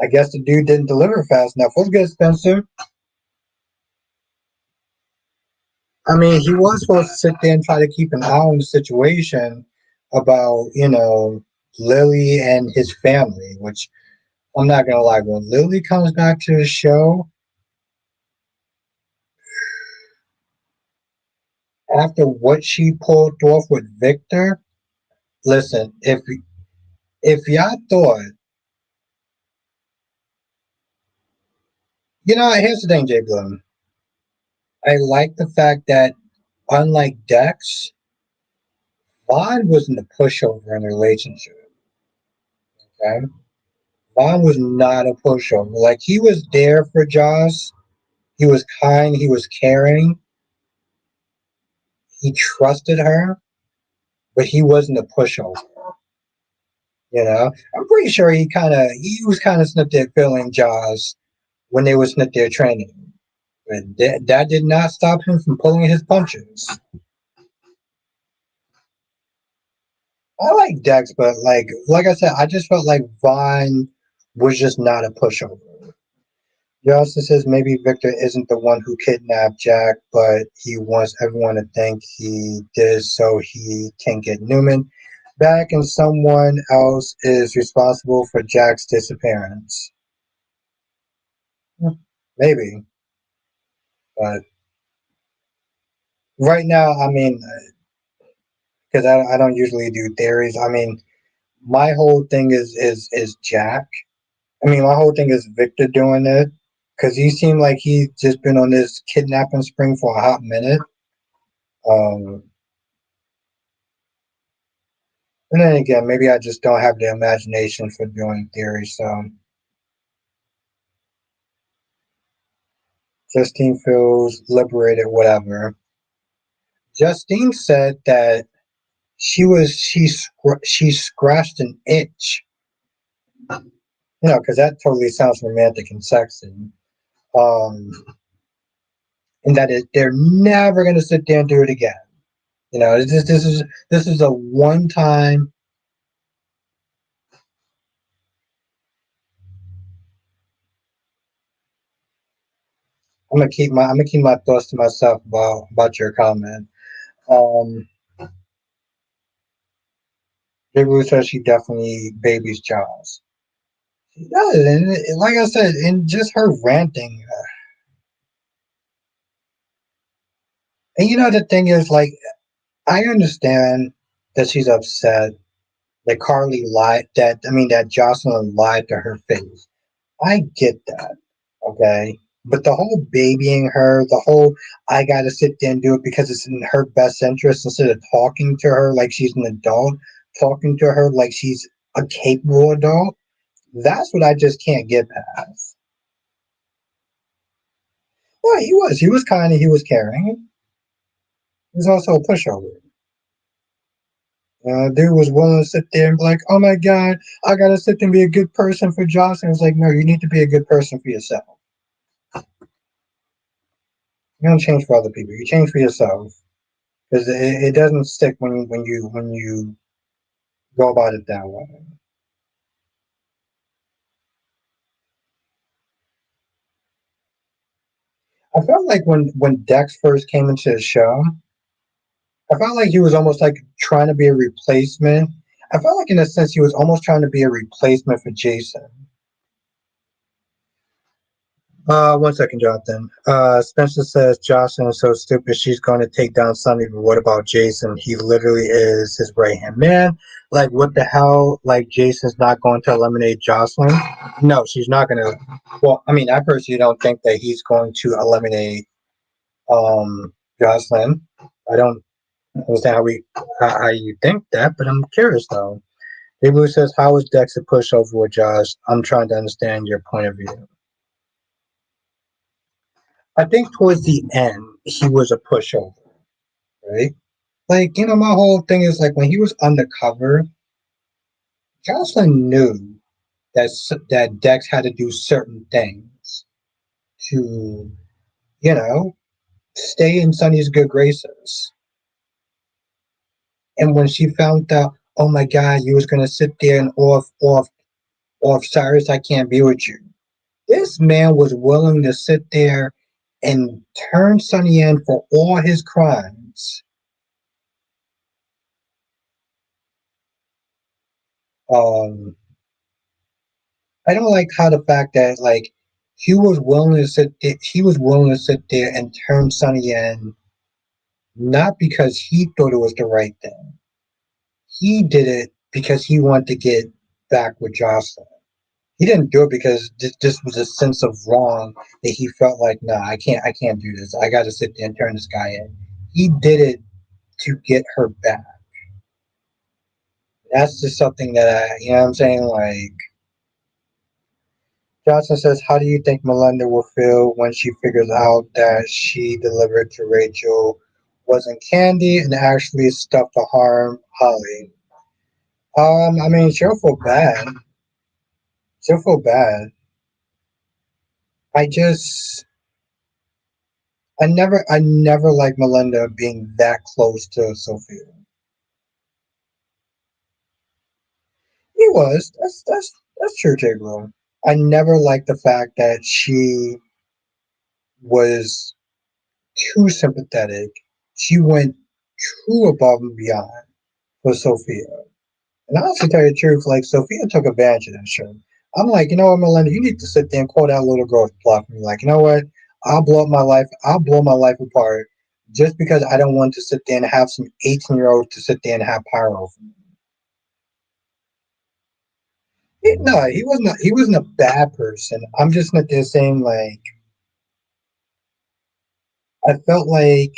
I guess the dude didn't deliver fast enough. What's good, Spencer? I mean, he was supposed to sit there and try to keep an eye on the situation about, Lily and his family, which I'm not gonna lie, when Lily comes back to the show, after what she pulled off with Victor, listen, if y'all thought, here's the thing, Jay Bloom. I like the fact that unlike Dex, Vaughn wasn't a pushover in the relationship. Okay? Vaughn was not a pushover. Like he was there for Joss. He was kind, he was caring, he trusted her, but he wasn't a pushover. I'm pretty sure he was kind of snipped there feeling Jaws when they were snipped there training. But that did not stop him from pulling his punches. I like Dex, but like I said, I just felt like Vaughn was just not a pushover. Justin says maybe Victor isn't the one who kidnapped Jack, but he wants everyone to think he did so he can get Newman back and someone else is responsible for Jack's disappearance. Maybe, but right now, I mean, because I don't usually do theories. I mean, my whole thing is Jack. I mean, my whole thing is Victor doing it because he seemed like he's just been on this kidnapping spring for a hot minute. Um, and then again, maybe I just don't have the imagination for doing theories. So Justine feels liberated, whatever. Justine said that she scratched an itch, because that totally sounds romantic and sexy. Um, and that they're never gonna sit there and do it again. This is a one time. I'm gonna keep my thoughts to myself about your comment. Um, Big says she definitely babies Jaws. She does, and like I said, and just her ranting. And the thing is, like, I understand that she's upset that Carly lied. That Josslyn lied to her face. I get that. Okay. But the whole babying her, the whole I gotta sit there and do it because it's in her best interest instead of talking to her like she's an adult, talking to her like she's a capable adult, that's what I just can't get past. Well, he was. He was kind and he was caring. He was also a pushover. Dude was willing to sit there and be like, oh my God, I gotta sit there and be a good person for Josh. And it's like, no, you need to be a good person for yourself. You don't change for other people. You change for yourself. Because it doesn't stick when you go about it that way. I felt like when Dex first came into the show, I felt like he was almost like trying to be a replacement. I felt like in a sense he was almost trying to be a replacement for Jason. One second, Jonathan. Spencer says Jocelyn is so stupid she's going to take down Sonny, but what about Jason? He literally is his right hand man. Like, what the hell? Like, Jason's not going to eliminate Jocelyn? No, she's not going to. Well, I mean, I personally don't think that he's going to eliminate Jocelyn. I don't understand how you think that, but I'm curious though. People says, "How is Dex a pushover with Josh?" I'm trying to understand your point of view. I think towards the end he was a pushover, right? Like, my whole thing is like when he was undercover, Jocelyn knew that Dex had to do certain things to, you know, stay in Sonny's good graces. And when she found out, oh my God, you was gonna sit there and off Cyrus, I can't be with you. This man was willing to sit there and turn Sonny in for all his crimes. Um, I don't like how the fact that like he was willing to sit there and turn Sonny in not because he thought it was the right thing. He did it because he wanted to get back with Jocelyn. He didn't do it because this was a sense of wrong that he felt like, nah, I can't do this. I got to sit there and turn this guy in. He did it to get her back. That's just something that you know what I'm saying? Like, Johnson says, how do you think Melinda will feel when she figures out that she delivered to Rachel wasn't candy and actually stuff to harm Holly? I mean, she'll feel bad. She'll feel bad. I just, I never liked Melinda being that close to Sophia. He was. That's true, J. Bro. I never liked the fact that she was too sympathetic. She went too above and beyond for Sophia. And honestly, tell you the truth, like Sophia took advantage of that shit. I'm like, you know what, Melinda, you need to sit there and call that little girl's bluff. And be like, you know what? I'll blow my life apart just because I don't want to sit there and have some 18-year-old to sit there and have power over me. No, he wasn't. He wasn't a bad person. I'm just not there saying like I felt like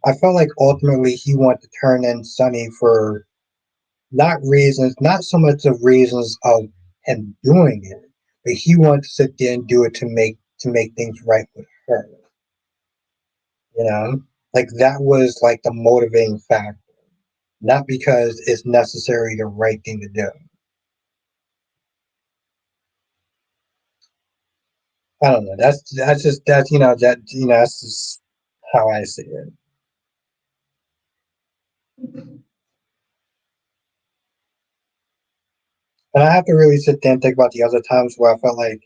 I felt like ultimately he wanted to turn in Sunny for not reasons, not so much of reasons of him doing it, but he wanted to sit there and do it to make things right with her. You know, like that was like the motivating factor, not because it's necessarily the right thing to do. I don't know. That's that's just how I see it. And I have to really sit there and think about the other times where I felt like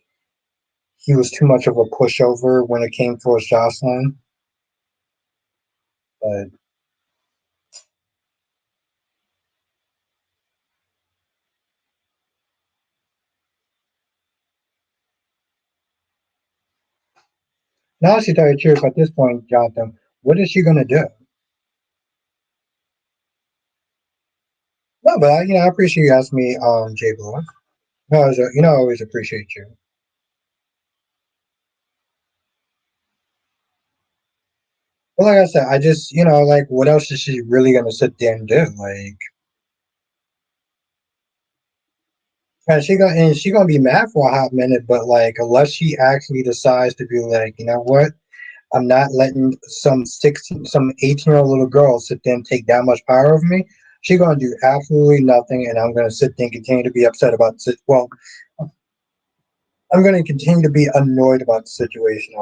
he was too much of a pushover when it came towards Josslyn. But now she tell you the truth at this point, Jonathan, what is she gonna do? No, but I appreciate you asking me, Jay Blue. No, I always appreciate you. But like I said, I just, like, what else is she really gonna sit there and do? Like, and she gonna be mad for a hot minute, but like, unless she actually decides to be like, you know what, I'm not letting some 18-year-old little girl sit there and take that much power over me. She gonna do absolutely nothing, and I'm gonna sit there and continue to be upset about well, I'm gonna continue to be annoyed about the situation.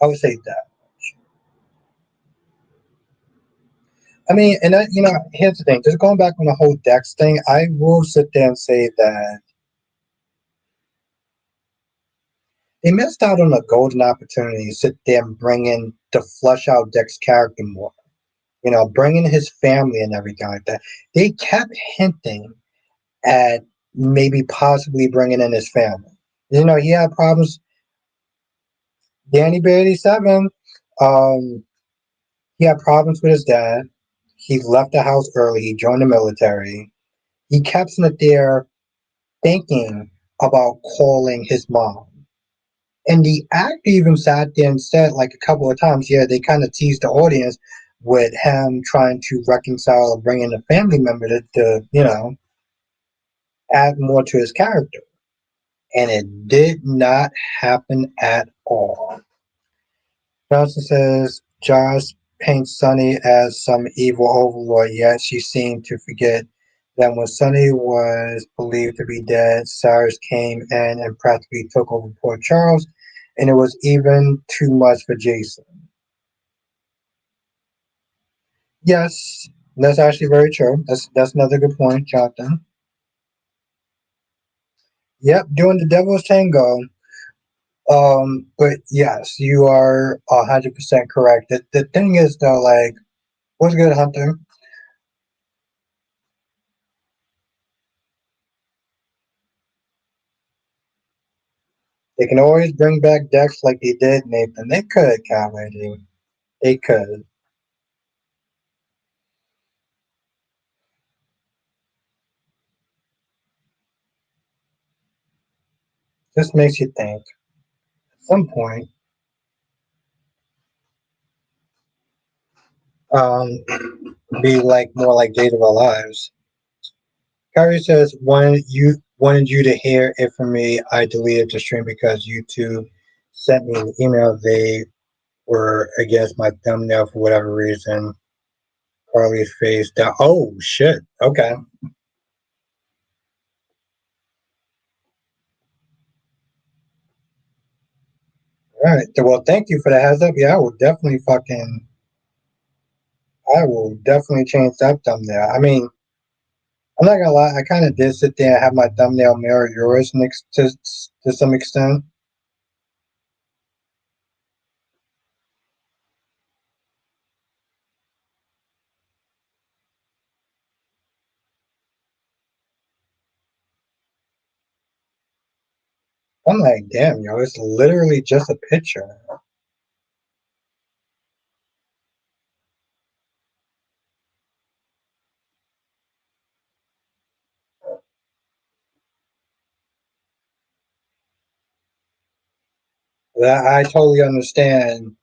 I would say that. I mean, and here's the thing. Just going back on the whole Dex thing, I will sit there and say that they missed out on a golden opportunity to sit there and bring in to flush out Dex's character more. Bringing his family and everything like that. They kept hinting at maybe possibly bringing in his family. He had problems. Danny Bailey 7. Um, he had problems with his dad. He left the house early. He joined the military. He kept sitting there thinking about calling his mom. And the actor even sat there and said, like a couple of times, yeah, they kind of teased the audience with him trying to reconcile or bring in a family member to add more to his character. And it did not happen at all. Johnson says Josh paints Sunny as some evil overlord, yet she seemed to forget that when Sunny was believed to be dead, Cyrus came in and practically took over Port Charles, and it was even too much for Jason. Yes, that's actually very true. That's another good point, Jonathan. Yep, doing the Devil's Tango. But yes, you are 100% correct. The thing is though, like, what's good, Hunter? They can always bring back Dex like they did, Nathan. They could, Carly. They could. Just makes you think. At some point, um, be like more like Days of Our Lives. Carrie says, wanted you to hear it from me. I deleted the stream because YouTube sent me an email. They were against my thumbnail for whatever reason. Carly's face down. Oh shit. Okay. All right. Well, thank you for the heads up. Yeah, I will definitely change that thumbnail. I mean, I'm not gonna lie. I kind of did sit there and have my thumbnail mirror yours next to some extent. I'm like, damn, yo, it's literally just a picture. I totally understand.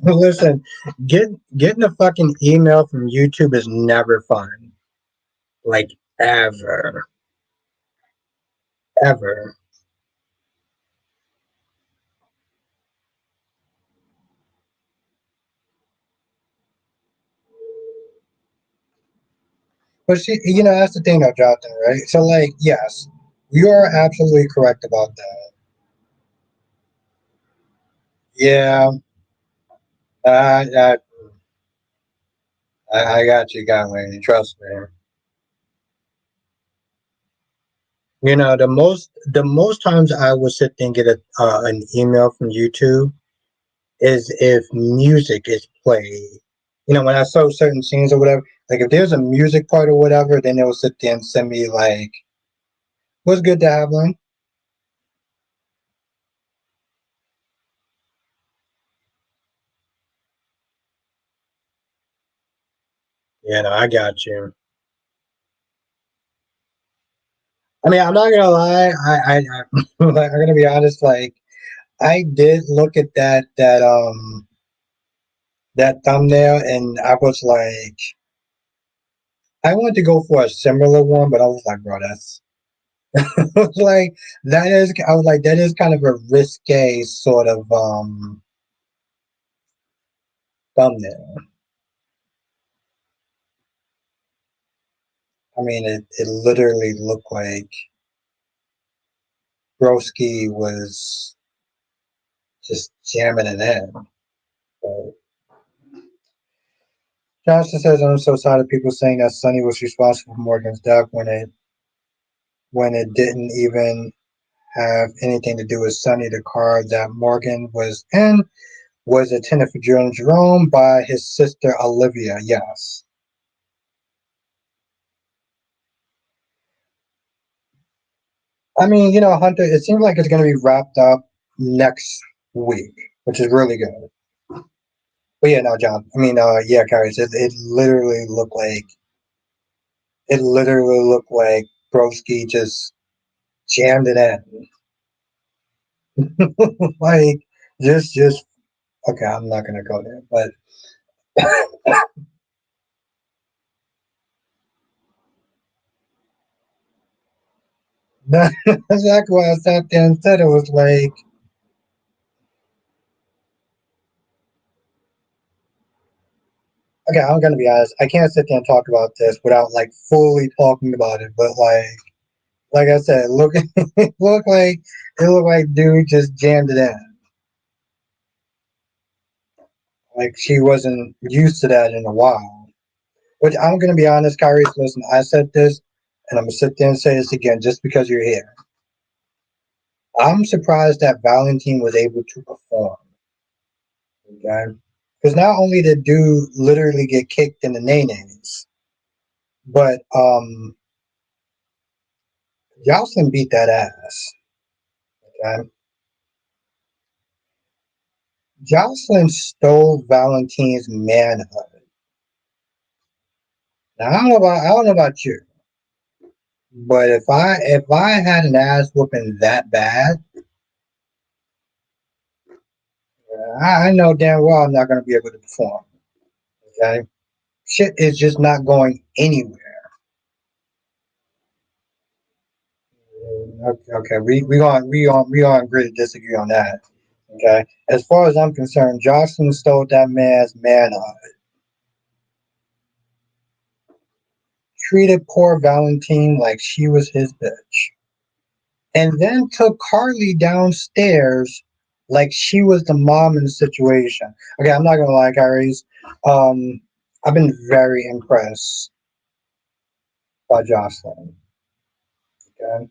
Listen, getting a fucking email from YouTube is never fun. Like ever, ever. But that's the thing though, Jonathan, right? So like, yes, you are absolutely correct about that. Yeah, I, I got you, Godwin. Trust me. The most times I would sit there and get an email from YouTube is if music is played. When I saw certain scenes or whatever, like if there's a music part or whatever, then they'll sit there and send me like, "What's good to have one?" I got you. I mean, I'm not gonna lie. Like, I'm gonna be honest. Like, I did look at that thumbnail, and I was like, I wanted to go for a similar one, but I was like, bro, that's I was like that is. I was like, that is kind of a risque sort of thumbnail. I mean, it literally looked like Broski was just jamming it in. But Johnson says, I'm so tired of people saying that Sonny was responsible for Morgan's death when it didn't even have anything to do with Sonny. The car that Morgan was in was attended for Jerome by his sister Olivia. Yes. I mean, Hunter, it seems like it's going to be wrapped up next week, which is really good. But yeah, no, John. I mean, yeah, guys, it literally looked like Broski just jammed it in. Like, just okay. I'm not gonna go there, but that's exactly why I sat there and said it was like, okay, I'm gonna be honest. I can't sit there and talk about this without like fully talking about it. But like I said, it looked like dude just jammed it in. Like she wasn't used to that in a while. Which I'm gonna be honest, Kyrie. Listen, I said this, and I'm gonna sit there and say this again, just because you're here. I'm surprised that Valentine was able to perform. Okay, because not only did dude literally get kicked in the nays, but Josslyn beat that ass. Okay, Josslyn stole Valentine's manhood. Now I don't know about you, but if I had an ass whooping that bad, I know damn well I'm not going to be able to perform. Okay, shit is just not going anywhere. Okay, okay. We on agree to disagree on that. Okay, as far as I'm concerned, Johnson stole that man's manhood, treated poor Valentine like she was his bitch, and then took Carly downstairs like she was the mom in the situation. Okay, I'm not gonna lie, Kyries. Um, I've been very impressed by Jocelyn. Okay,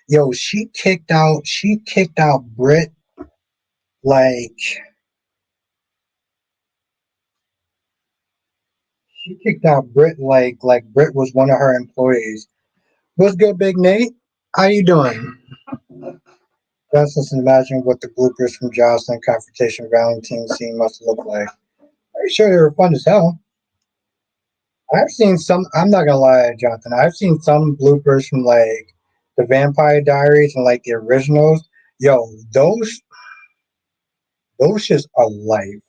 yo. She kicked out Britt like she kicked out Britt like Britt was one of her employees. What's good, Big Nate? How you doing? Just imagine what the bloopers from Jocelyn confrontation Valentine scene must look like. Pretty sure they were fun as hell. I've seen some. I'm not gonna lie, Jonathan. I've seen some bloopers from like the Vampire Diaries and like the originals. Yo, those shits are life.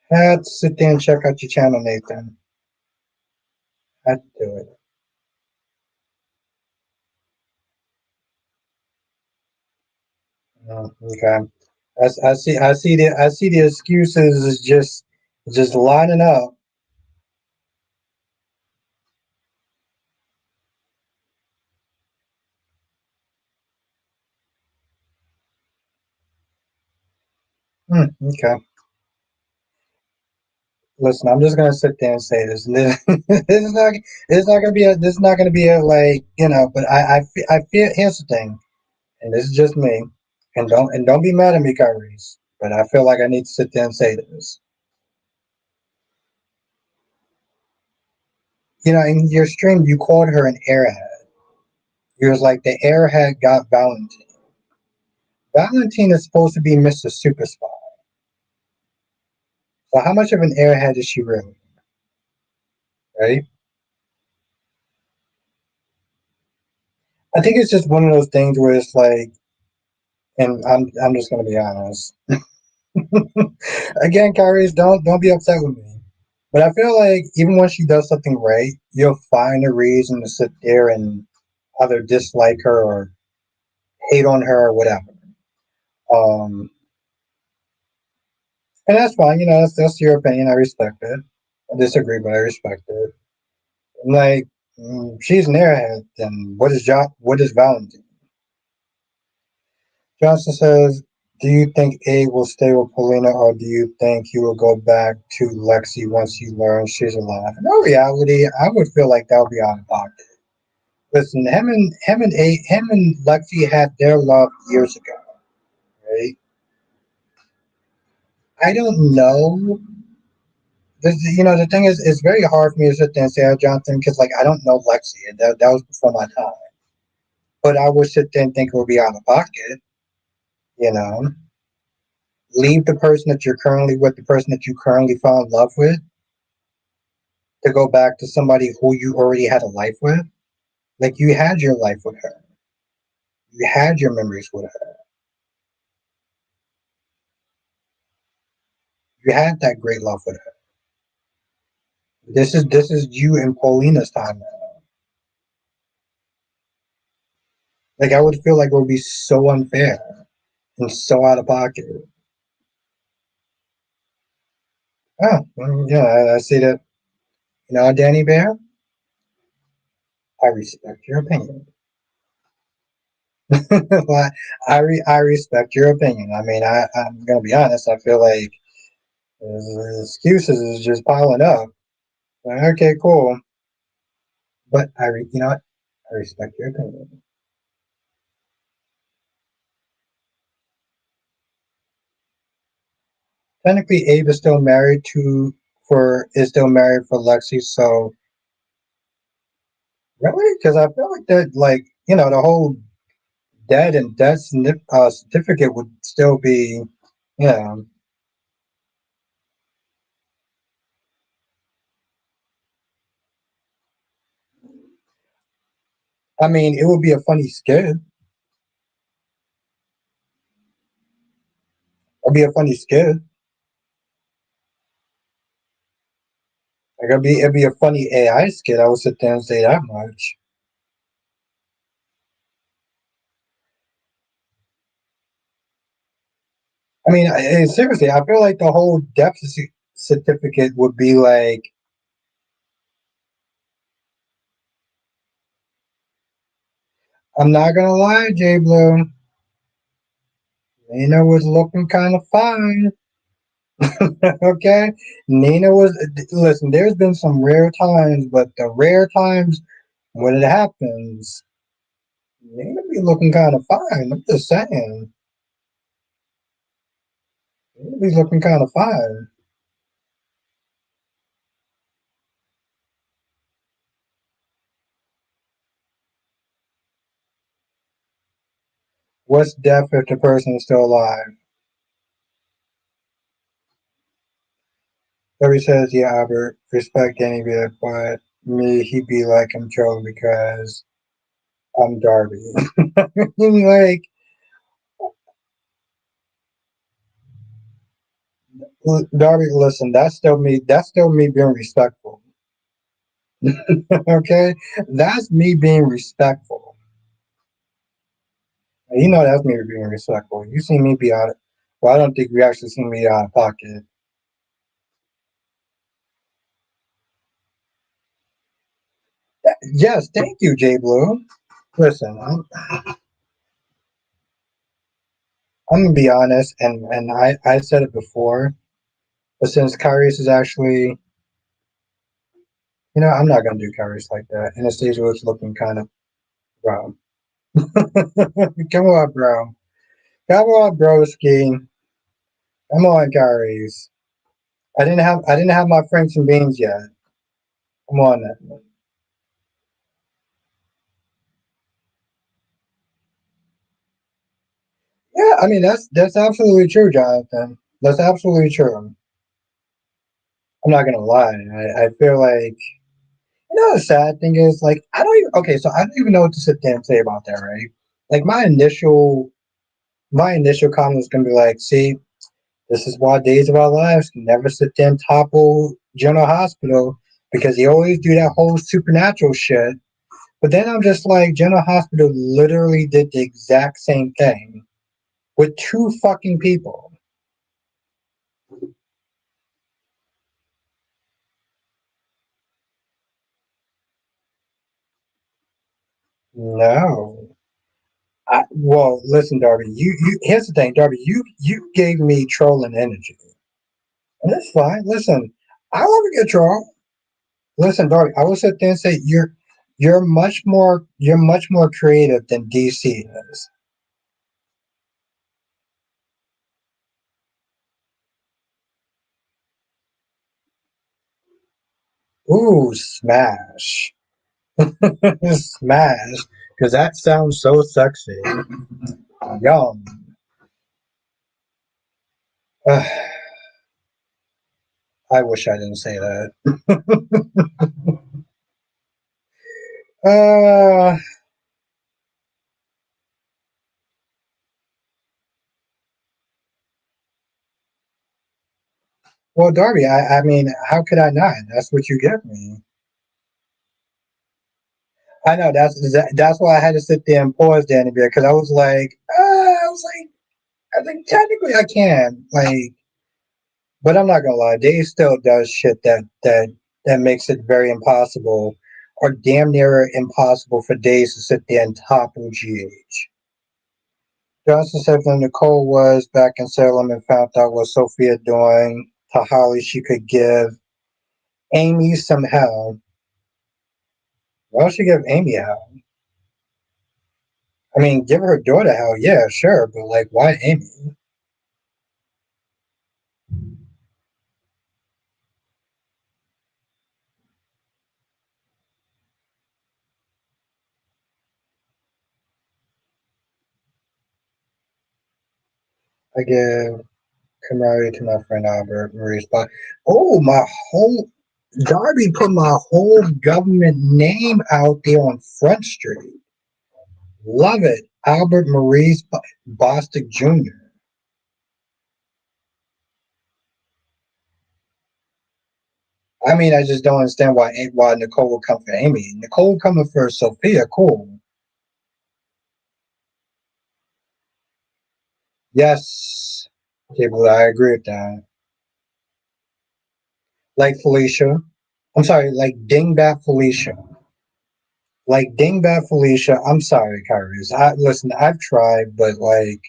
Had to sit there and check out your channel, Nathan. Had to do it. Okay. I see the excuses is just lining up. Okay. Listen, I'm just gonna sit there and say this. This is not. It's not gonna be a. This is not gonna be a like you know. But I feel. Here's the thing, and this is just me. And don't be mad at me, Kyrie. But I feel like I need to sit there and say this. You know, in your stream, you called her an airhead. You was like the airhead got Valentine. Valentine is supposed to be Mr. Super Spy. So how much of an airhead is she really? Right? I think it's just one of those things where it's like, and I'm just gonna be honest. Again, Kyrie, don't be upset with me. But I feel like even when she does something right, you'll find a reason to sit there and either dislike her or hate on her or whatever. Um, and that's fine. You know, that's your opinion. I respect it. I disagree, but I respect it. Like, she's an airhead. Then what is Valentine? Johnson says, "Do you think A will stay with Paulina, or do you think he will go back to Lexi once he learns she's alive?" In all reality, I would feel like that would be out of pocket. Listen, him and Lexi had their love years ago, right? I don't know. You know, the thing is, it's very hard for me to sit there and say, "Oh, Jonathan," because like I don't know Lexi, and that was before my time. But I would sit there and think it would be out of pocket. You know, leave the person that you're currently with, the person that you currently fell in love with, to go back to somebody who you already had a life with. Like you had your life with her, you had your memories with her, you had that great love with her. This is you and Paulina's time now. Like I would feel like it would be so unfair and so out of pocket. Oh, yeah, I see that. You know, Danny Bear, I respect your opinion. Well, I respect your opinion. I mean, I'm gonna be honest. I feel like excuses is just piling up. Like, okay, cool, but you know what? I respect your opinion. Technically, Abe is still married to for is still married for Lexi. So really, because I feel like that, like you know, the whole death certificate would still be, you know, I mean, it would be a funny skit. It'd be a funny skit. Like it'd be a funny AI skit. I would sit there and say that much. I mean, seriously, I feel like the whole certificate would be like, I'm not gonna lie, J Blue. Nina was looking kind of fine. Okay, Nina was. Listen, there's been some rare times, but the rare times when it happens, Nina be looking kind of fine. I'm just saying, Nina be looking kind of fine. What's death if the person is still alive? Darby says, yeah, Albert, respect any bit, but me, he'd be like I'm trolling because I'm Darby. Like, Darby, listen, That's still me being respectful. Okay, that's me being respectful. You know that's me being respectful. You see me be out. Well, I don't think you actually see me out of pocket. Yes, thank you, J Blue. Listen, I'm gonna be honest, and I said it before, but since Kyrie's is actually, I'm not gonna do Kyrie's like that. And the stage was looking kind of bro. Come on, bro. Come on, broski. Come on, Kyrie's. I didn't have my Franks and beans yet. Come on, then. Yeah, I mean that's absolutely true, Jonathan. That's absolutely true. I'm not gonna lie. I feel like the sad thing is like I don't even okay, so I don't even know what to sit there and say about that, right? Like my initial comment was gonna be like, see, this is why Days of Our Lives can never sit there and topple General Hospital because he always do that whole supernatural shit. But then I'm just like, General Hospital literally did the exact same thing with two fucking people. No. Well, listen, Darby. You. Here's the thing, Darby. You gave me trolling energy, and that's fine. Listen, I love a good troll. Listen, Darby. I will sit there and say you're much more creative than DC is. Ooh, smash, smash, because that sounds so sexy. Yum. Ugh, I wish I didn't say that. Uh, well, Darby. I mean, how could I not? That's what you give me. I know that's why I had to sit there and pause Danny Bear because I was like, technically I can but I'm not gonna lie, Dave still does shit that makes it very impossible, or damn near impossible for Days to sit there and topple GH. Johnson said when Nicole was back in Salem and found out what Sophia doing to Holly, she could give Amy some hell. Why don't she give Amy hell? I mean, give her daughter hell, yeah, sure, but like, why Amy? I give camaraderie to my friend Albert Marie's spot. Oh, my whole Darby put my whole government name out there on Front Street. Love it. Albert Maurice Bostic Jr. I mean, I just don't understand why Nicole would come for Amy. Nicole coming for Sophia, cool. Yes. Okay, well, I agree with that. Like Felicia. I'm sorry, like Dingbat Felicia. Like Dingbat Felicia. I'm sorry, Kyrie. Listen, I've tried, but listen,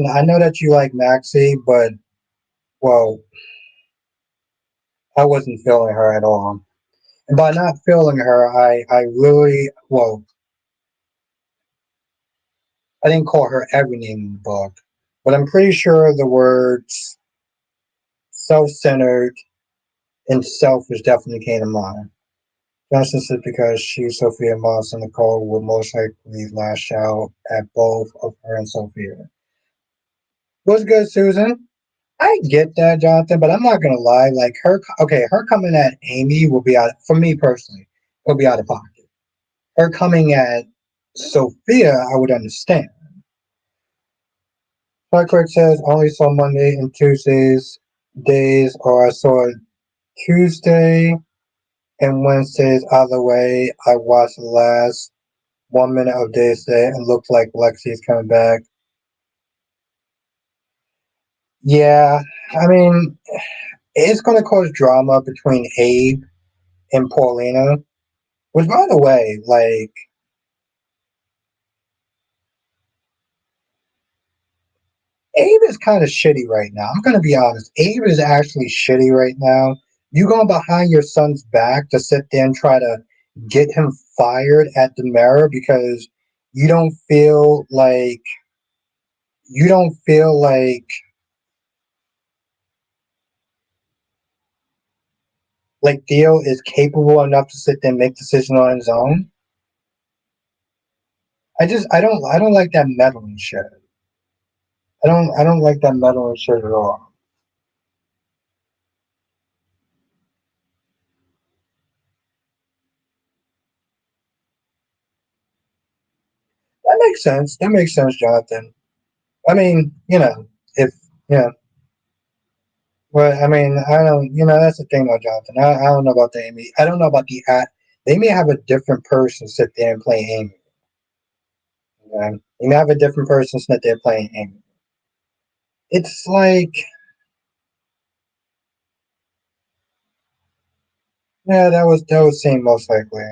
I know that you like Maxie, but well, I wasn't feeling her at all. And by not feeling her, I really, well, I didn't call her every name in the book, but I'm pretty sure the words self centered and selfish definitely came to mind. Justice is because she, Sophia Moss, and Nicole would most likely lash out at both of her and Sophia. What's good, Susan? I get that, Jonathan, but I'm not gonna lie. Like her, okay, her coming at Amy will be out for me personally. Will be out of pocket. Her coming at Sophia, I would understand. Clark says only saw Monday and Tuesdays days, or I saw Tuesday and Wednesdays either way. I watched the last 1 minute of Days Day and looked like Lexi's coming back. Yeah, I mean, it's going to cause drama between Abe and Paulina. Which, by the way, like, Abe is kind of shitty right now. I'm going to be honest. Abe is actually shitty right now. You going behind your son's back to sit there and try to get him fired at the mirror because you don't feel like you don't feel like Theo is capable enough to sit there and make decisions on his own. I don't like that meddling shit. I don't like that meddling shit at all. That makes sense. That makes sense, Jonathan. I mean, if yeah, well, I mean, I don't, that's the thing though, Jonathan. I don't know about the Amy. I don't know about the act. They may have a different person sit there and play Amy. Okay? They may have a different person sit there playing Amy. It's like, yeah, that would seem most likely.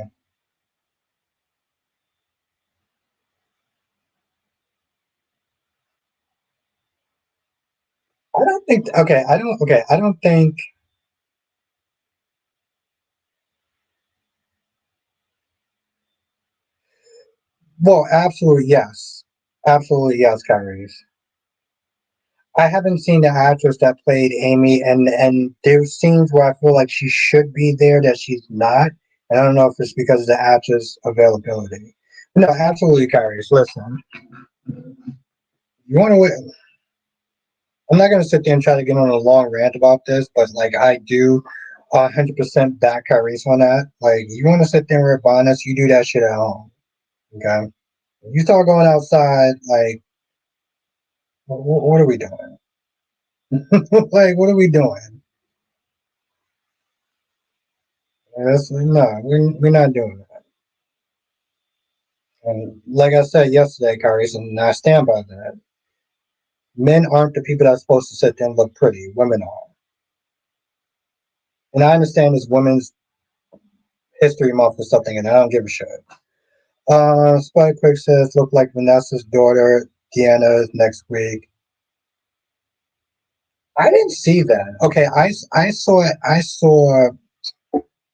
I don't think. Okay, I don't. Okay, I don't think. Well, absolutely yes, absolutely yes, Kyrie. I haven't seen the actress that played Amy, and there's scenes where I feel like she should be there that she's not. And I don't know if it's because of the actress availability. No, absolutely, Kyrie. Listen, you want to? I'm not going to sit there and try to get on a long rant about this, but like I do, 100% back Kyrie on that. Like you want to sit there and wear bonnets, you do that shit at home. Okay, you start going outside, like what are we doing? Like what are we doing? No, we're not doing that. And like I said yesterday, Kyrie's, and I stand by that. Men aren't the people that's supposed to sit there and look pretty. Women are. And I understand it's Women's History Month or something, and I don't give a shit. Spike Quick says, look like Vanessa's daughter, Deanna, is next week. I didn't see that. Okay, I saw it. I saw,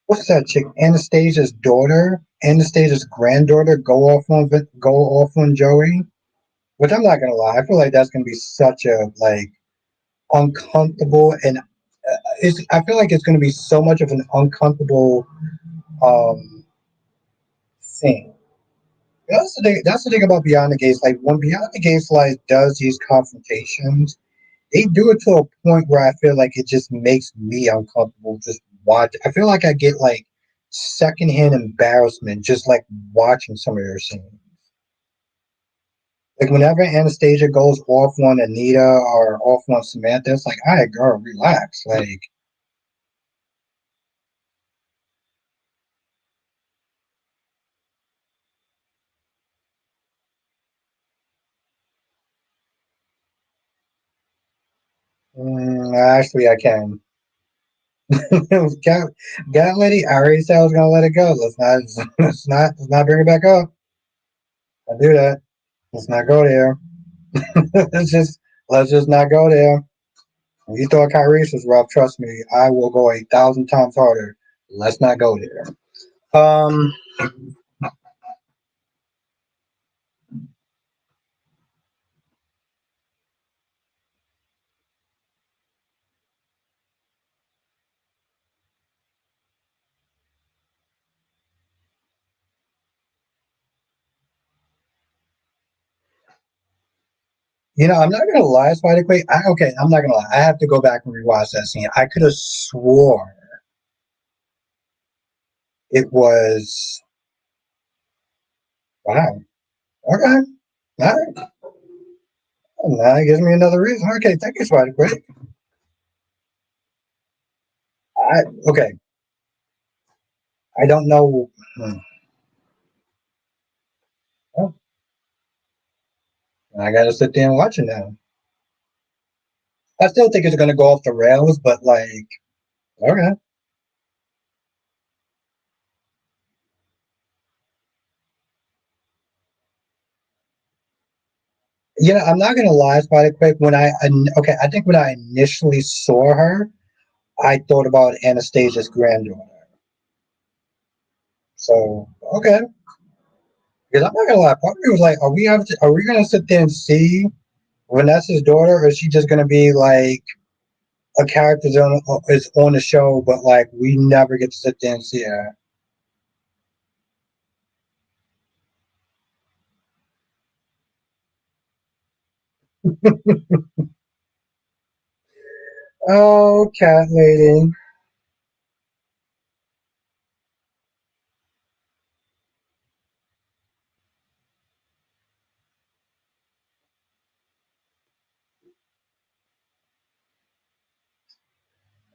what's that chick? Anastasia's daughter, Anastasia's granddaughter, go off on Joey. Which I'm not gonna lie, I feel like that's gonna be such a like uncomfortable and I feel like it's gonna be so much of an uncomfortable um thing. That's the thing about Beyond the Gates. Like when Beyond the Gates like does these confrontations, they do it to a point where I feel like it just makes me uncomfortable just watch. I feel like I get like secondhand embarrassment just like watching some of their scenes. Like whenever Anastasia goes off on Anita or off on Samantha, it's like, all right, girl, relax. Like, actually, I can. got, got lady. I already said I was gonna let it go. Let's not bring it back up. I do that. Let's not go there. let's just not go there. If you thought Kyrie was rough, trust me, I will go 1,000 times harder. Let's not go there. Um, I'm not gonna lie, Spider Quake. Okay, I'm not gonna lie. I have to go back and rewatch that scene. I could have swore it was. Wow. Okay. All right. Now it gives me another reason. Okay, thank you, Spider Quake. Okay. I don't know. Oh, I gotta sit there and watch it now. I still think it's gonna go off the rails, but like, okay. I'm not gonna lie, Spider Quick. Okay, I think when I initially saw her, I thought about Anastasia's granddaughter. So okay, because I'm not gonna lie, part of me was like, are we gonna sit there and see Vanessa's daughter, or is she just gonna be like a character is on the show, but like we never get to sit there and see her? Oh, cat lady.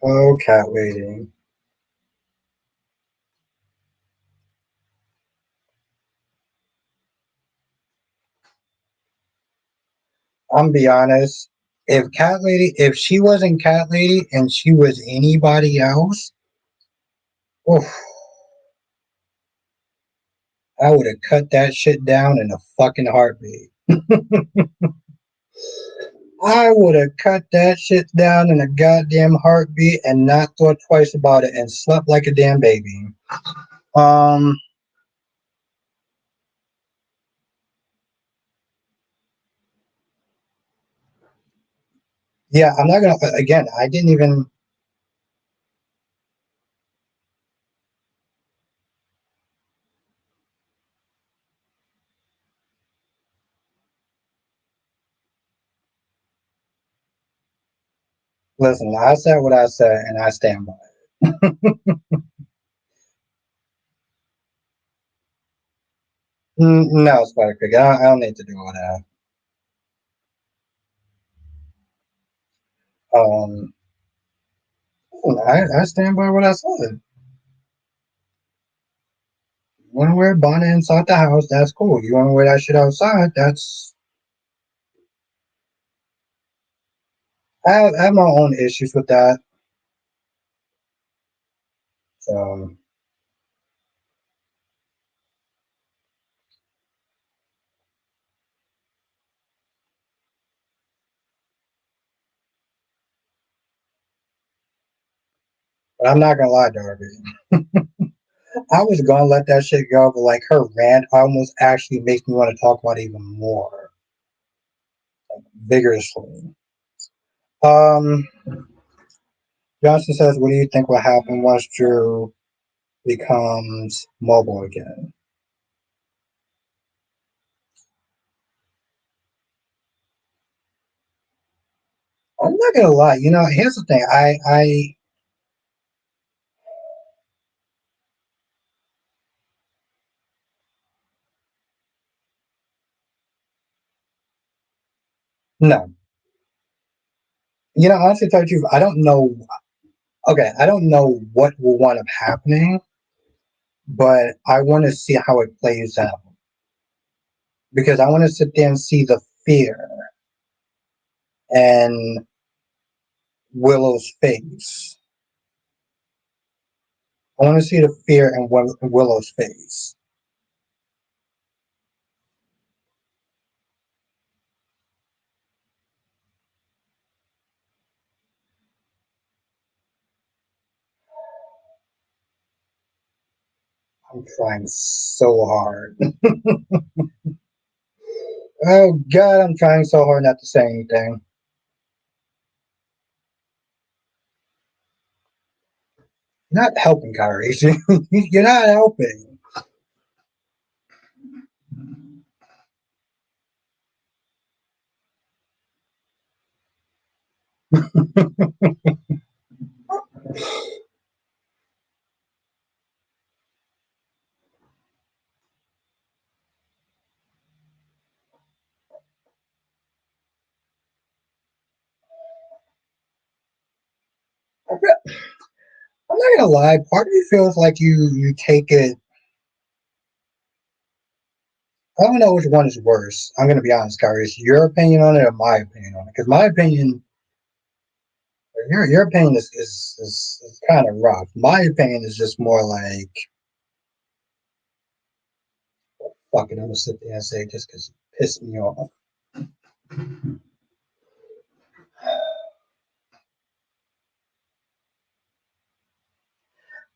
Oh, cat lady. I'm be honest. If she wasn't Cat Lady and she was anybody else, oof, I would have cut that shit down in a fucking heartbeat. I would have cut that shit down in a goddamn heartbeat and not thought twice about it and slept like a damn baby. Um, yeah, I'm not gonna. Again, I didn't even listen. I said what I said, and I stand by it. No, Spider Pig. I don't need to do all that. Um, I stand by what I said. You want to wear a bonnet inside the house? That's cool. You want to wear that shit outside? I have my own issues with that. So, but I'm not gonna lie, Darby. I was gonna let that shit go, but like her rant almost actually makes me want to talk about it even more vigorously. Um, Johnson says, "What do you think will happen once Drew becomes mobile again?" I'm not gonna lie. Here's the thing. I no. Honestly, to tell you the truth, I don't know. Okay, I don't know what will wind up happening, but I want to see how it plays out because I want to sit there and see the fear and Willow's face. I want to see the fear in Willow's face. I'm trying so hard. Oh God, I'm trying so hard not to say anything. You're not helping, Kyrie. You're not helping. I'm not gonna lie. Part of me feels like you take it. I don't know which one is worse. I'm gonna be honest, Kyrie. Is your opinion on it or my opinion on it? Because my opinion, your opinion is kind of rough. My opinion is just more like, fuck it. I'm gonna sit there and say just because you pissed me off.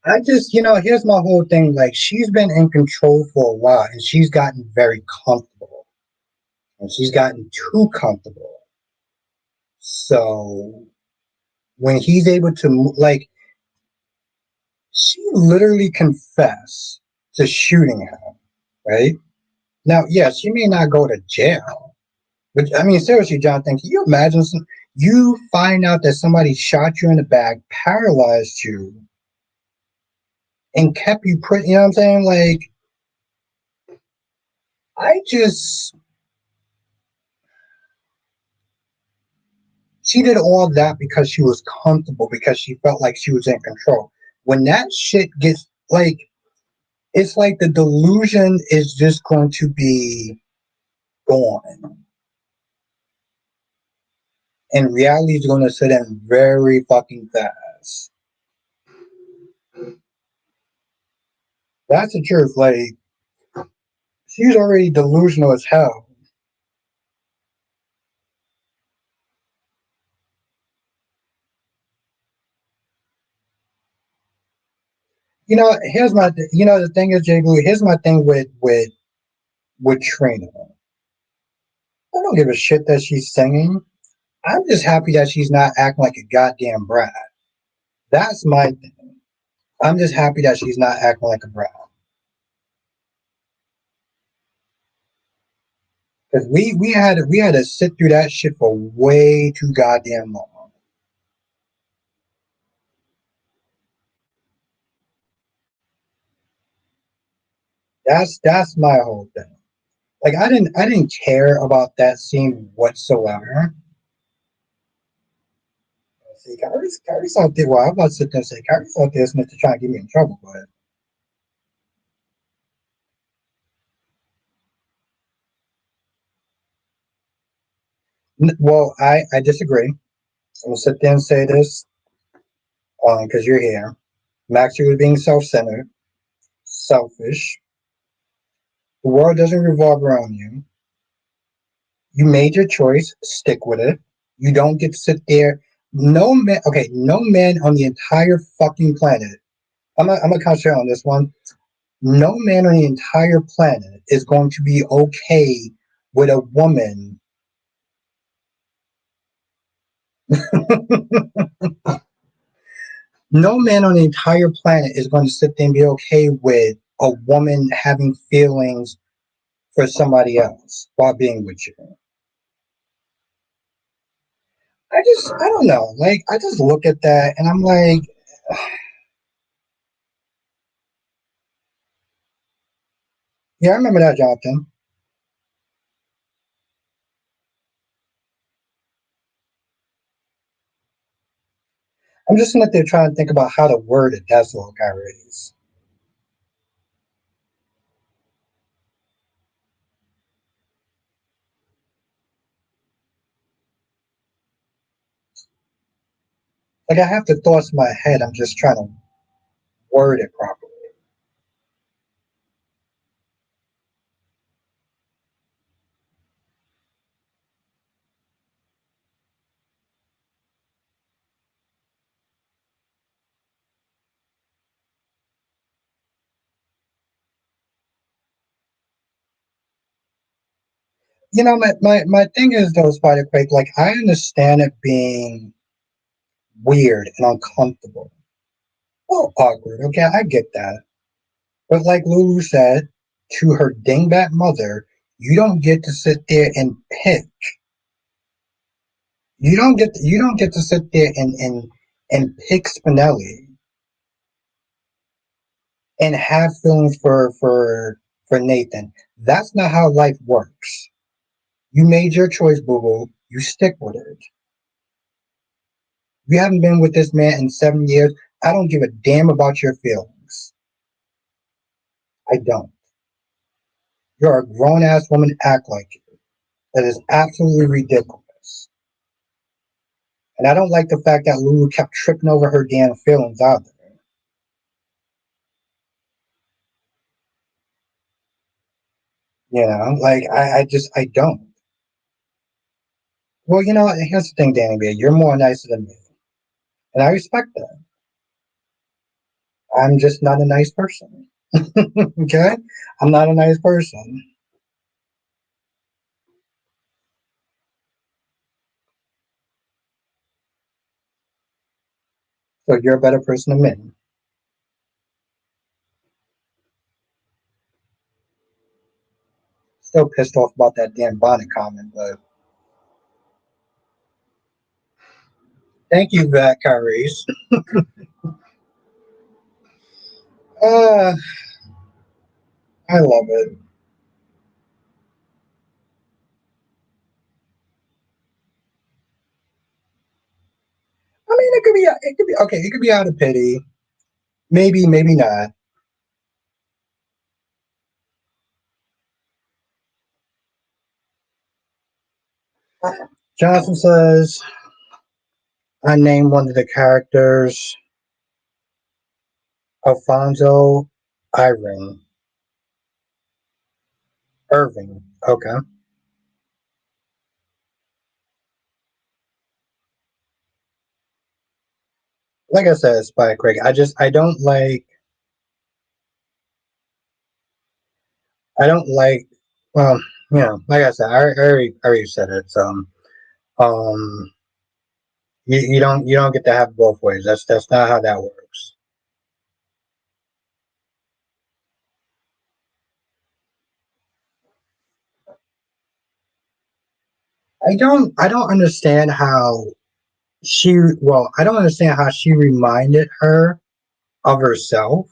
I just, here's my whole thing. Like, she's been in control for a while, and she's gotten very comfortable, and she's gotten too comfortable. So when he's able to, like, she literally confessed to shooting him, right? Now, yes, she may not go to jail, but I mean, seriously, Jonathan, can you imagine you find out that somebody shot you in the back, paralyzed you, and kept you you know what I'm saying? Like, I just, she did all that because she was comfortable, because she felt like she was in control. When that shit gets, like, it's like the delusion is just going to be gone. And reality is going to set in very fucking fast. That's the truth. Like, she's already delusional as hell. Here's the thing is, Jay Blue, here's my thing with Trina. I don't give a shit that she's singing. I'm just happy that she's not acting like a goddamn brat. That's my thing. I'm just happy that she's not acting like a brat. Because we had to sit through that shit for way too goddamn long. That's my whole thing. Like, I didn't care about that scene whatsoever. See, Kyrie's out there. Well, I'm about to sit there and say Kyrie's out there to try and get me in trouble, but well, I disagree. I'm gonna sit there and say this because you're here. Maxie was being self-centered, selfish. The world doesn't revolve around you. You made your choice. Stick with it. You don't get to sit there. No man. Okay, no man on the entire fucking planet. I'm gonna concentrate on this one. No man on the entire planet is going to be okay with a woman. No man on the entire planet is going to sit there and be okay with a woman having feelings for somebody else while being with you. I don't know. Like, I just look at that and I'm like, yeah, I remember that, Jonathan. I'm just sitting there trying to think about how to word it. That's all, Kyrie. Like, I have the thoughts in my head. I'm just trying to word it properly. My thing is, though, Spider Quake, like, I understand it being weird and uncomfortable. Oh, awkward. Okay, I get that. But like Lulu said to her dingbat mother, you don't get to sit there and pick You don't get to sit there and pick Spinelli and have feelings for Nathan. That's not how life works. You made your choice, boo boo. You stick with it. You haven't been with this man in 7 years. I don't give a damn about your feelings. I don't. You're a grown ass woman. Act like it. That is absolutely ridiculous. And I don't like the fact that Lulu kept tripping over her damn feelings either. Like I don't. Well, here's the thing, Danny B. You're more nicer than me, and I respect that. I'm just not a nice person. Okay, I'm not a nice person. So you're a better person than me. Still pissed off about that damn bonnet comment, but thank you for that, Kyrie. Uh, I love it. I mean, it could be okay. It could be out of pity. Maybe, maybe not. Johnson says, I named one of the characters Alfonso Irving. Irving. Okay. Like I said, Spike Craig. I don't like, well, like I said, I already said it. So, um, you don't get to have both ways. That's not how that works. I don't understand how I don't understand how she reminded her of herself.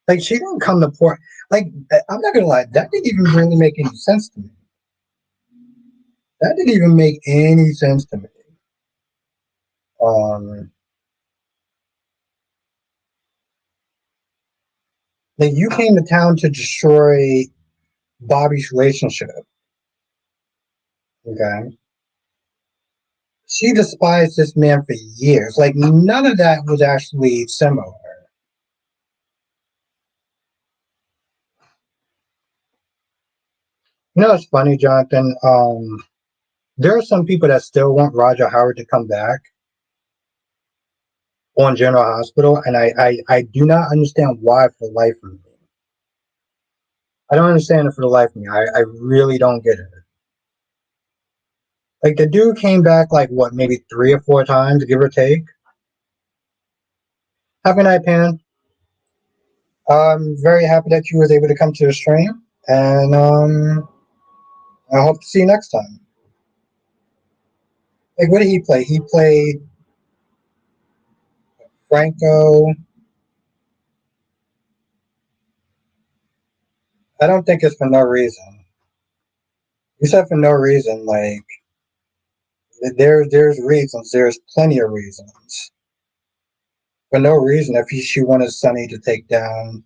Like she didn't come to port. Like I'm not gonna lie, that didn't even really make any sense to me. That didn't even make any sense to me. Um, like you came to town to destroy Bobby's relationship. Okay, she despised this man for years. Like none of that was actually similar. It's funny, Jonathan. There are some people that still want Roger Howard to come back on General Hospital, and I do not understand why for the life of me. I don't understand it for the life of me. I really don't get it. Like the dude came back like what, maybe 3 or 4 times, give or take. Have a good night, Pan. I'm very happy that you was able to come to the stream, and I hope to see you next time. Like, what did he play? He played Franco. I don't think it's for no reason. You said for no reason. Like, there's reasons. There's plenty of reasons. For no reason, if she wanted Sonny to take down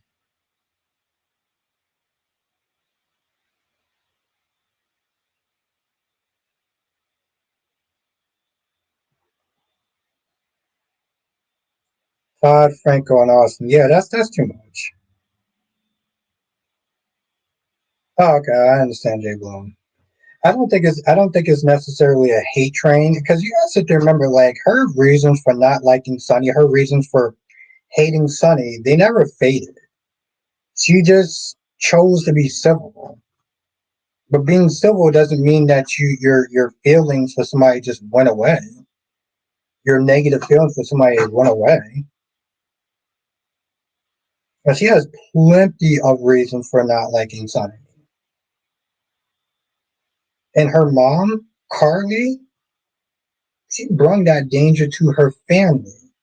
Todd, Franco, and Austin. Yeah, that's too much. Oh, okay, I understand, Jay Bloom. I don't think it's necessarily a hate train because you guys have to remember, like her reasons for not liking Sonny, her reasons for hating Sonny, they never faded. She just chose to be civil. But being civil doesn't mean that your feelings for somebody just went away. Your negative feelings for somebody went away. And she has plenty of reasons for not liking Sonny. And her mom, Carly. She brought that danger to her family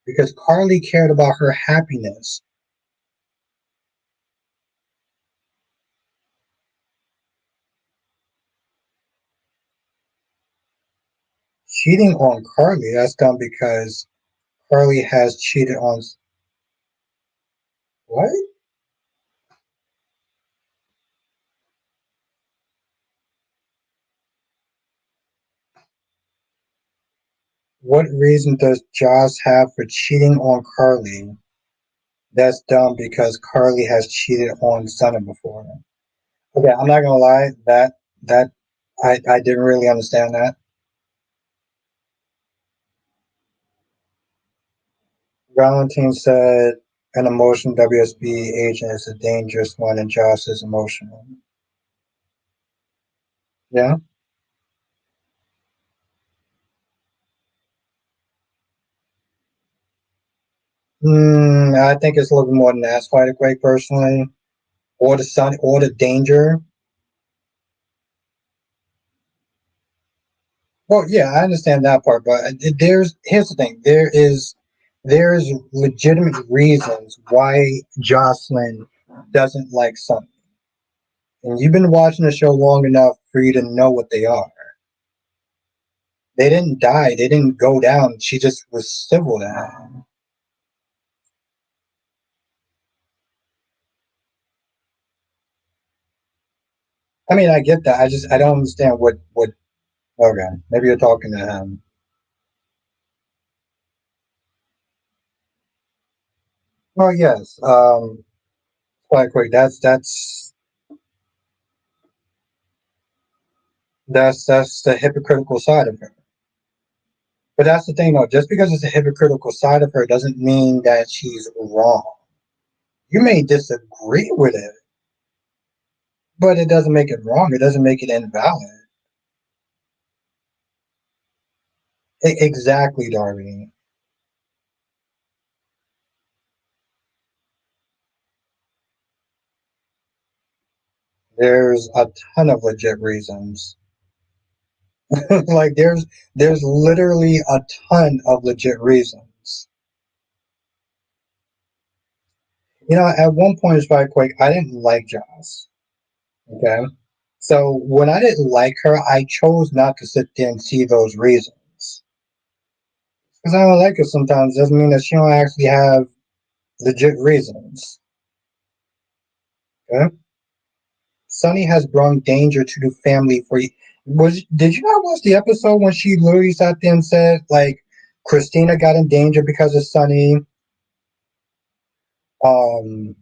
because Carly cared about her happiness. Cheating on Carly, that's done because Carly has cheated on what? What reason does Joss have for cheating on Carly? That's dumb because Carly has cheated on Sonny before. Okay, I'm not gonna lie, that I didn't really understand that. Valentine said an emotional WSB agent is a dangerous one and Joss is emotional. Yeah? I think it's a little bit more than that, Spider Quake personally. Or the sun or the danger. Well, yeah, I understand that part, but here's the thing. There is legitimate reasons why Josslyn doesn't like Sunny. And you've been watching the show long enough for you to know what they are. They didn't die. They didn't go down. She just was civil to him. I mean, I get that. I don't understand what. Okay, maybe you're talking to him. Well, yes. Quite quick. That's the hypocritical side of her. But that's the thing, though. Just because it's a hypocritical side of her doesn't mean that she's wrong. You may disagree with it, but it doesn't make it wrong. It doesn't make it invalid. Exactly, Darby. There's a ton of legit reasons. Like there's literally a ton of legit reasons. At one point, it's right quick. I didn't like Joss. Okay, so when I didn't like her, I chose not to sit there and see those reasons. Because I don't like her sometimes doesn't mean that she don't actually have legit reasons. Okay, Sunny has brought danger to the family for you. Did you not watch the episode when she literally sat there and said like Christina got in danger because of Sunny? Um,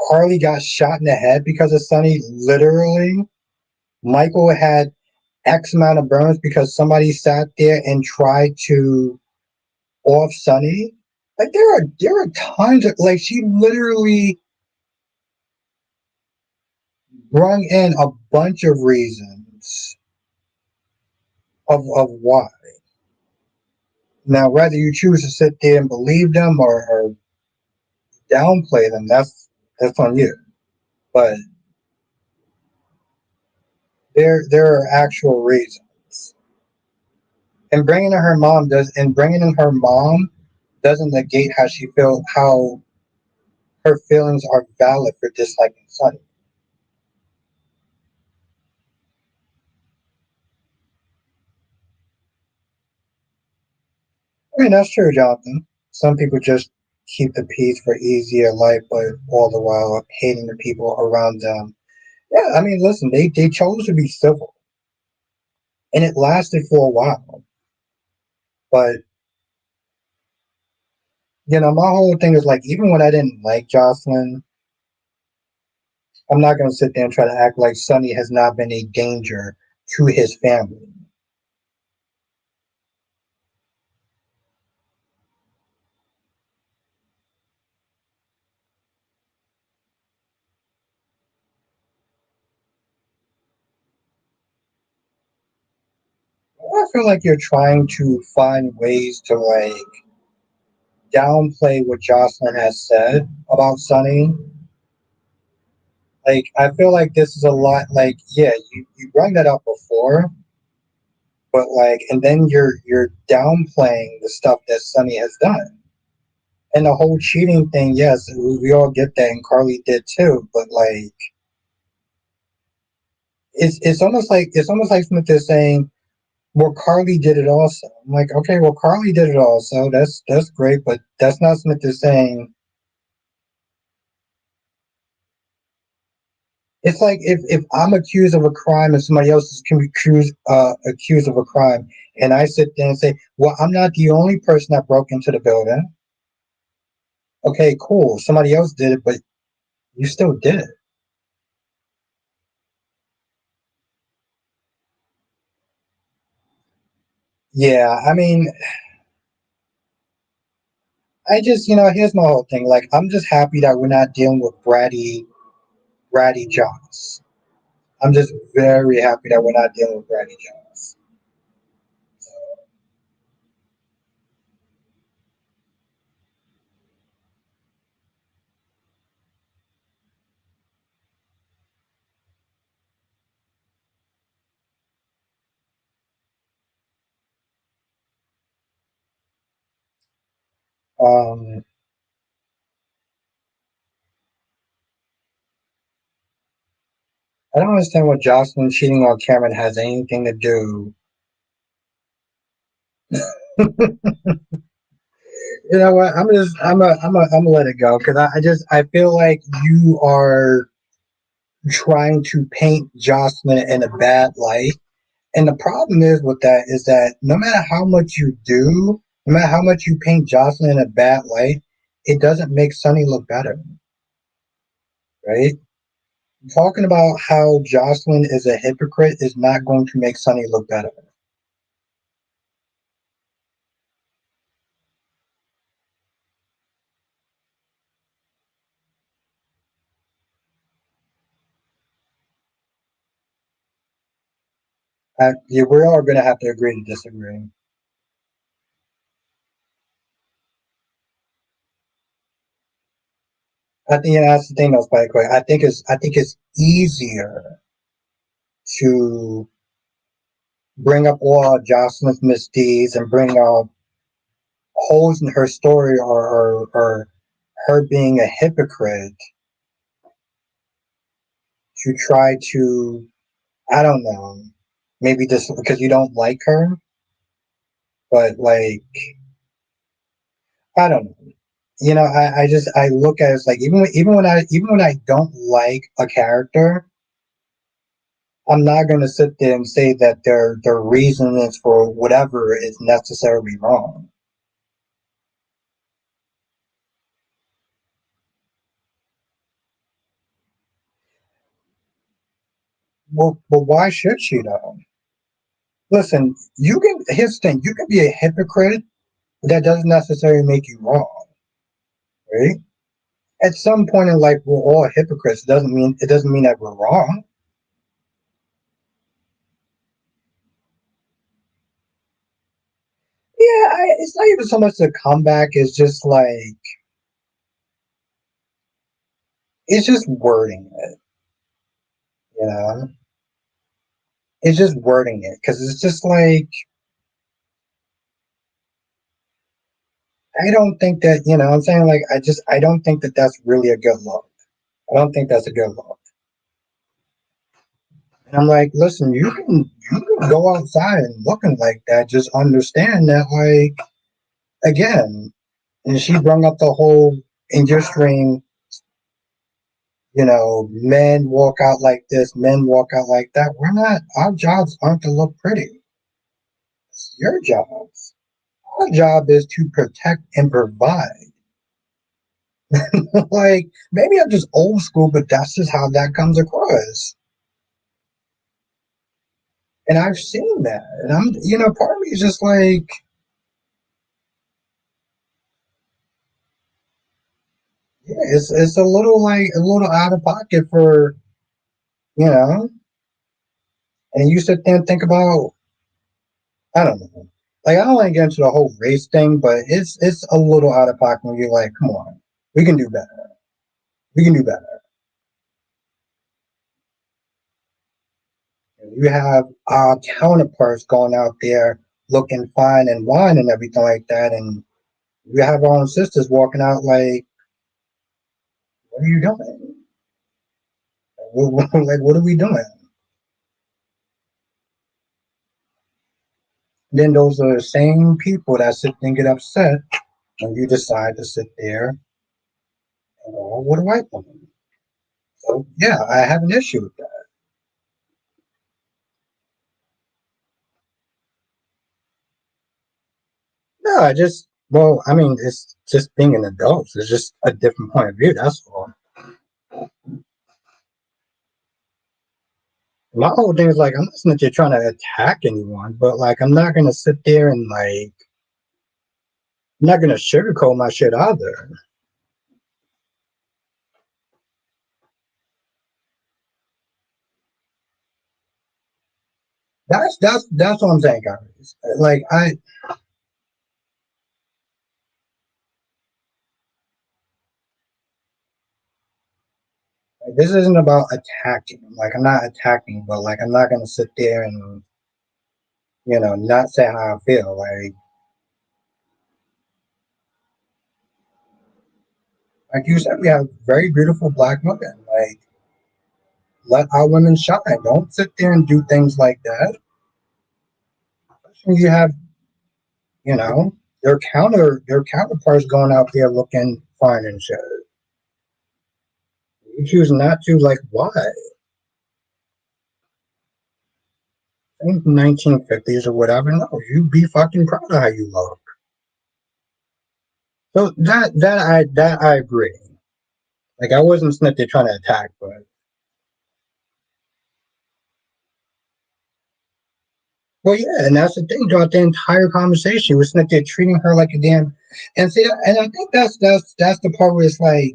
Carly got shot in the head because of Sunny. Literally, Michael had X amount of burns because somebody sat there and tried to off Sunny. Like there are tons of like she literally brung in a bunch of reasons of why. Now, whether you choose to sit there and believe them or downplay them, that's on you. But there are actual reasons. Bringing in her mom doesn't negate how her feelings are valid for disliking Sunny. I mean, that's true, Jonathan. Some people just keep the peace for easier life, but all the while hating the people around them. Yeah, I mean, listen, they chose to be civil, and it lasted for a while. But my whole thing is like, even when I didn't like Josslyn, I'm not gonna sit there and try to act like Sonny has not been a danger to his family. I feel like you're trying to find ways to like downplay what Jocelyn has said about Sonny. Like I feel like this is a lot like yeah, you brought that up before, but like, and then you're downplaying the stuff that Sunny has done. And the whole cheating thing, yes, we all get that, and Carly did too. But like, it's almost like Smith is saying, "Well, Carly did it also." I'm like, okay, well, Carly did it also. That's great, but that's not Smith is saying. It's like if I'm accused of a crime and somebody else is accused of a crime, and I sit there and say, "Well, I'm not the only person that broke into the building." Okay, cool. Somebody else did it, but you still did it. Yeah, I mean, I just, here's my whole thing. Like, I'm just happy that we're not dealing with bratty Johns. I'm just very happy that we're not dealing with bratty Johns. Um, I don't understand what Josslyn cheating on Cameron has anything to do. You know what? I'm gonna let it go because I feel like you are trying to paint Jocelyn in a bad light. And the problem is with that is that no matter how much you do, no matter how much you paint Jocelyn in a bad light, it doesn't make Sunny look better, right? Talking about how Jocelyn is a hypocrite is not going to make Sunny look better. Yeah, we are going to have to agree to disagree. I think that's the thing, though, Spike. Right? I think it's easier to bring up all of Jocelyn's misdeeds and bring up holes in her story or her being a hypocrite to try to, I don't know, maybe just because you don't like her, but like, I don't know. I look at it as like even when I don't like a character, I'm not gonna sit there and say that their reasons for whatever is necessarily wrong. Well, but why should she though? Listen, here's the thing, you can be a hypocrite, but that doesn't necessarily make you wrong, right? At some point in life we're all hypocrites. It doesn't mean that we're wrong. Yeah, it's not even so much the comeback, it's just like it's just wording it, you know? It's just wording it because it's just like I don't think that, I'm saying, like, I don't think that that's really a good look. I don't think that's a good look. And I'm like, listen, you can go outside and looking like that. Just understand that, like, again, and she brought up the whole in your stream, men walk out like this, men walk out like that. We're not, our jobs aren't to look pretty. It's your jobs. Our job is to protect and provide. Like, maybe I'm just old school, but that's just how that comes across. And I've seen that. And part of me is just like, yeah, it's a little like a little out of pocket for, you know, and you sit there and think about, I don't know. Like, I don't want to get into the whole race thing, but it's a little out of pocket when you're like, come on, we can do better. We can do better. You have our counterparts going out there looking fine and wine and everything like that, and we have our own sisters walking out like, "What are you doing? Like, what are we doing?" Then those are the same people that sit and get upset when you decide to sit there and go, "What a white woman." So yeah, I have an issue with that. No, I mean, it's just being an adult. It's just a different point of view. That's all. My whole thing is like, I'm not saying that you're trying to attack anyone, but like, I'm not gonna sit there and like, I'm not gonna sugarcoat my shit either. That's what I'm saying, guys. Like, this isn't about attacking. Like, I'm not attacking, but like, I'm not gonna sit there and not say how I feel. Like you said, we have very beautiful black women. Like, let our women shine. Don't sit there and do things like that. Especially you have, you know, their counterparts going out there looking fine and shit. You choose not to, like, why? In 1950s or whatever. No, you be fucking proud of how you look. So that I agree. Like, I wasn't sitting there trying to attack, but well, yeah, and that's the thing throughout the entire conversation. Was sitting there treating her like a damn, and see, and I think that's the part where it's like,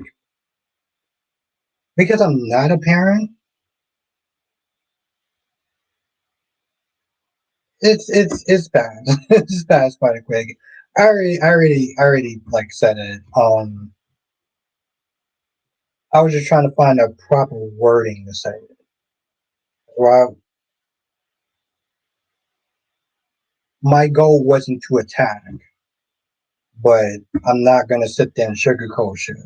because I'm not a parent, it's bad. It's bad. It's quite quick. I already like said it. I was just trying to find a proper wording to say it. Well, my goal wasn't to attack, but I'm not gonna sit there and sugarcoat shit.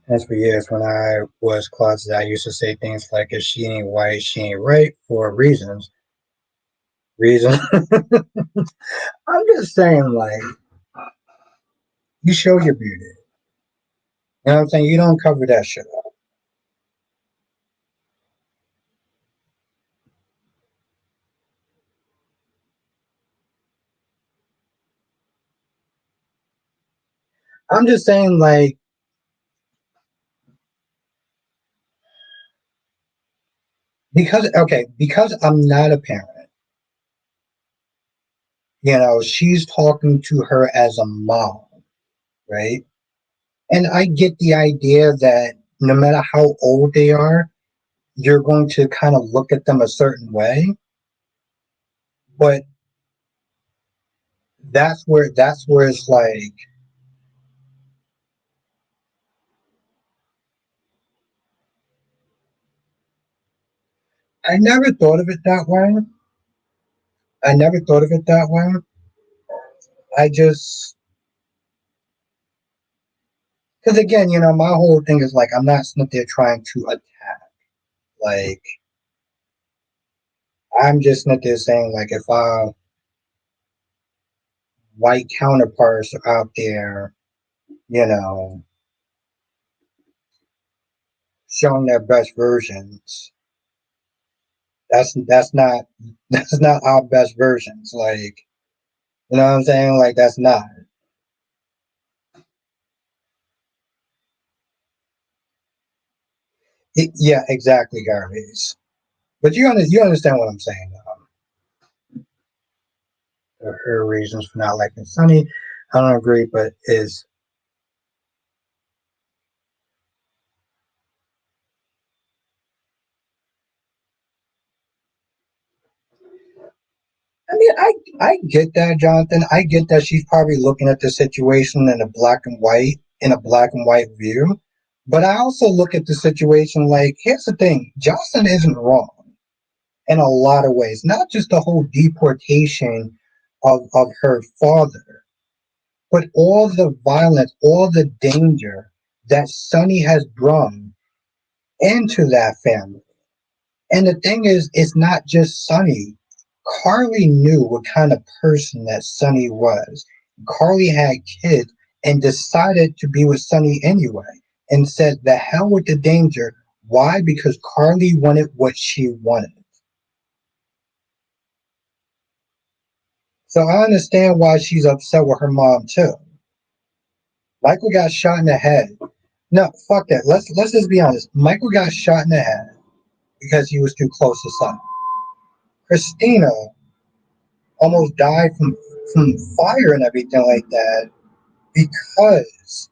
As for years, when I was closeted, I used to say things like, "If she ain't white, she ain't right," for reasons. Reason. I'm just saying, like, you show your beauty. You know what I'm saying? You don't cover that shit up. I'm just saying, like, because I'm not a parent. She's talking to her as a mom, right? And I get the idea that no matter how old they are, you're going to kind of look at them a certain way. But that's where it's like, I never thought of it that way. I never thought of it that way. I just because again, my whole thing is like, I'm not sitting there trying to attack. Like, I'm just sitting there saying, like, if our white counterparts are out there, you know, showing their best versions, that's not that's not our best versions. Like, you know what I'm saying? Like, that's not. Yeah, exactly, Garvey's. But you understand what I'm saying. Her reasons for not liking Sunny, I don't agree, but is I mean, I get that, Jonathan. I get that she's probably looking at the situation in a black and white. in a black and white view. But I also look at the situation like, here's the thing: Josslyn isn't wrong in a lot of ways. Not just the whole deportation of her father, but all the violence, all the danger that Sonny has brought into that family. And the thing is, it's not just Sonny. Carly knew what kind of person that Sonny was. Carly had kids and decided to be with Sonny anyway and said, the hell with the danger. Why? Because Carly wanted what she wanted. So I understand why she's upset with her mom too. Michael got shot in the head. No, fuck that. Let's just be honest. Michael got shot in the head because he was too close to Sonny. Christina almost died from fire and everything like that because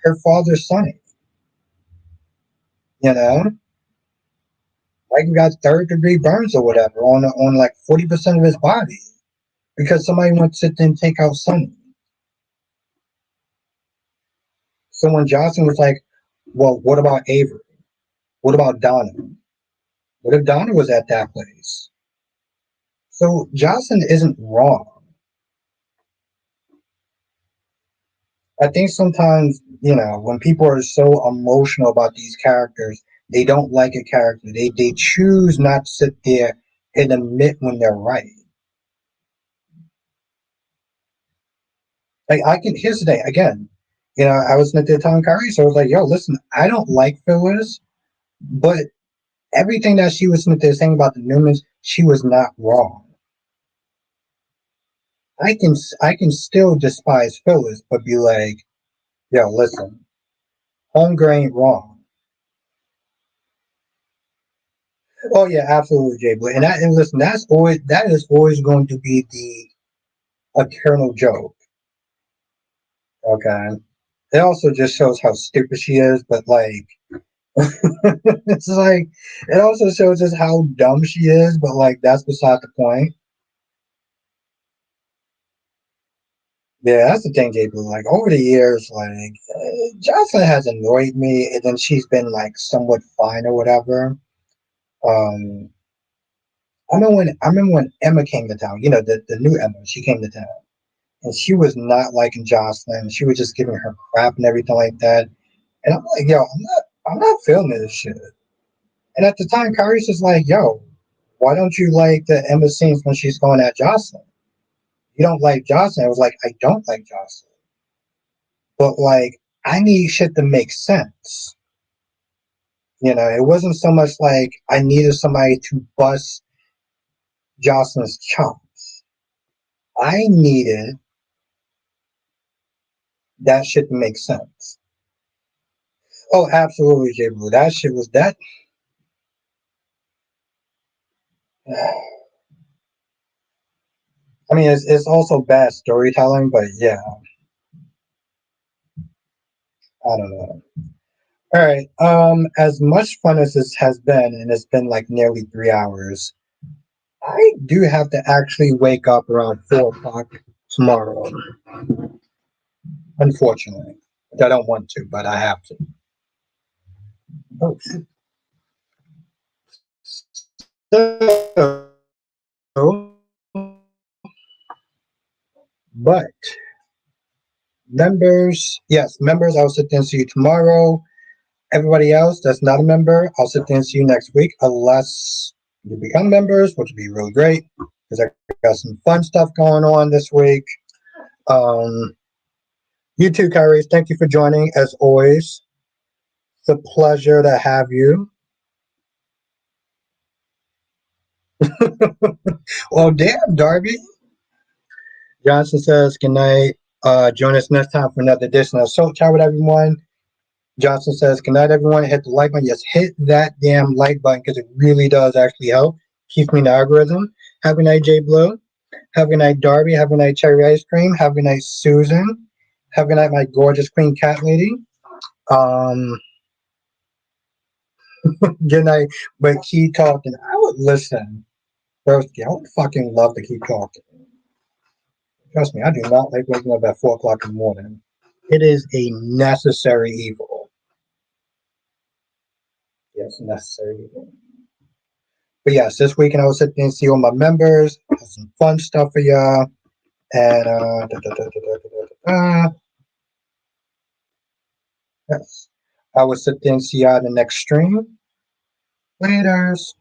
her father's Sonny. You know, Michael got third degree burns or whatever on like 40% of his body because somebody went to sit there and take out Sonny. So when Johnson was like, well, what about Avery? What about Donna? What if Donna was at that place? So Johnson isn't wrong. I think sometimes, when people are so emotional about these characters, they don't like a character. They choose not to sit there and admit when they're right. Like here's the thing, again, I was at the telling Kyrie, so I was like, yo, listen, I don't like fillers, but everything that she was there saying about the Newmans, she was not wrong. I can still despise fillers, but be like, yo, listen, Homegirl ain't wrong. Oh yeah, absolutely, Jay. And listen, that is always going to be the eternal joke. Okay. It also just shows how stupid she is, but like it's like it also shows us how dumb she is, but like that's beside the point. Yeah, that's the thing, Jay Blue. Like over the years, like Josslyn has annoyed me, and then she's been like somewhat fine or whatever. Um, I remember when Emma came to town. The new Emma. She came to town, and she was not liking Josslyn. She was just giving her crap and everything like that. And I'm like, yo, I'm not feeling this shit. And at the time, Kyrie's just like, yo, why don't you like the Emma scenes when she's going at Josslyn? You don't like Josslyn. I was like, I don't like Josslyn. But like, I need shit to make sense. It wasn't so much like I needed somebody to bust Josslyn's chops. I needed that shit to make sense. Oh, absolutely, J. Blue. That shit was that. I mean, it's also bad storytelling, but yeah, I don't know. All right. As much fun as this has been, and it's been like nearly 3 hours, I do have to actually wake up around 4 o'clock tomorrow. Unfortunately, I don't want to, but I have to. Oh, so, but members, yes, members, I'll sit there and see you tomorrow. Everybody else that's not a member, I'll sit there and see you next week, unless you become members, which would be really great because I got some fun stuff going on this week. Um, you too, Kyrie. Thank you for joining. As always, it's a pleasure to have you. Well, damn, Darby. Johnson says, good night. Join us next time for another edition of Soul Chat with everyone. Johnson says, good night, everyone. Hit the like button. Yes, hit that damn like button because it really does actually help. Keeps me in the algorithm. Have a good night, Jay Blue. Have a good night, Darby. Have a good night, Cherry Ice Cream. Have a good night, Susan. Have a good night, my gorgeous queen cat lady. Um, good night. But keep talking. I would listen. Broski, I would fucking love to keep talking. Trust me, I do not like waking up at 4 o'clock in the morning. It is a necessary evil. Yes, necessary evil. But yes, this weekend I was sitting and see all my members, have some fun stuff for y'all, and yes, I will sit there and see y'all in the next stream. Laters.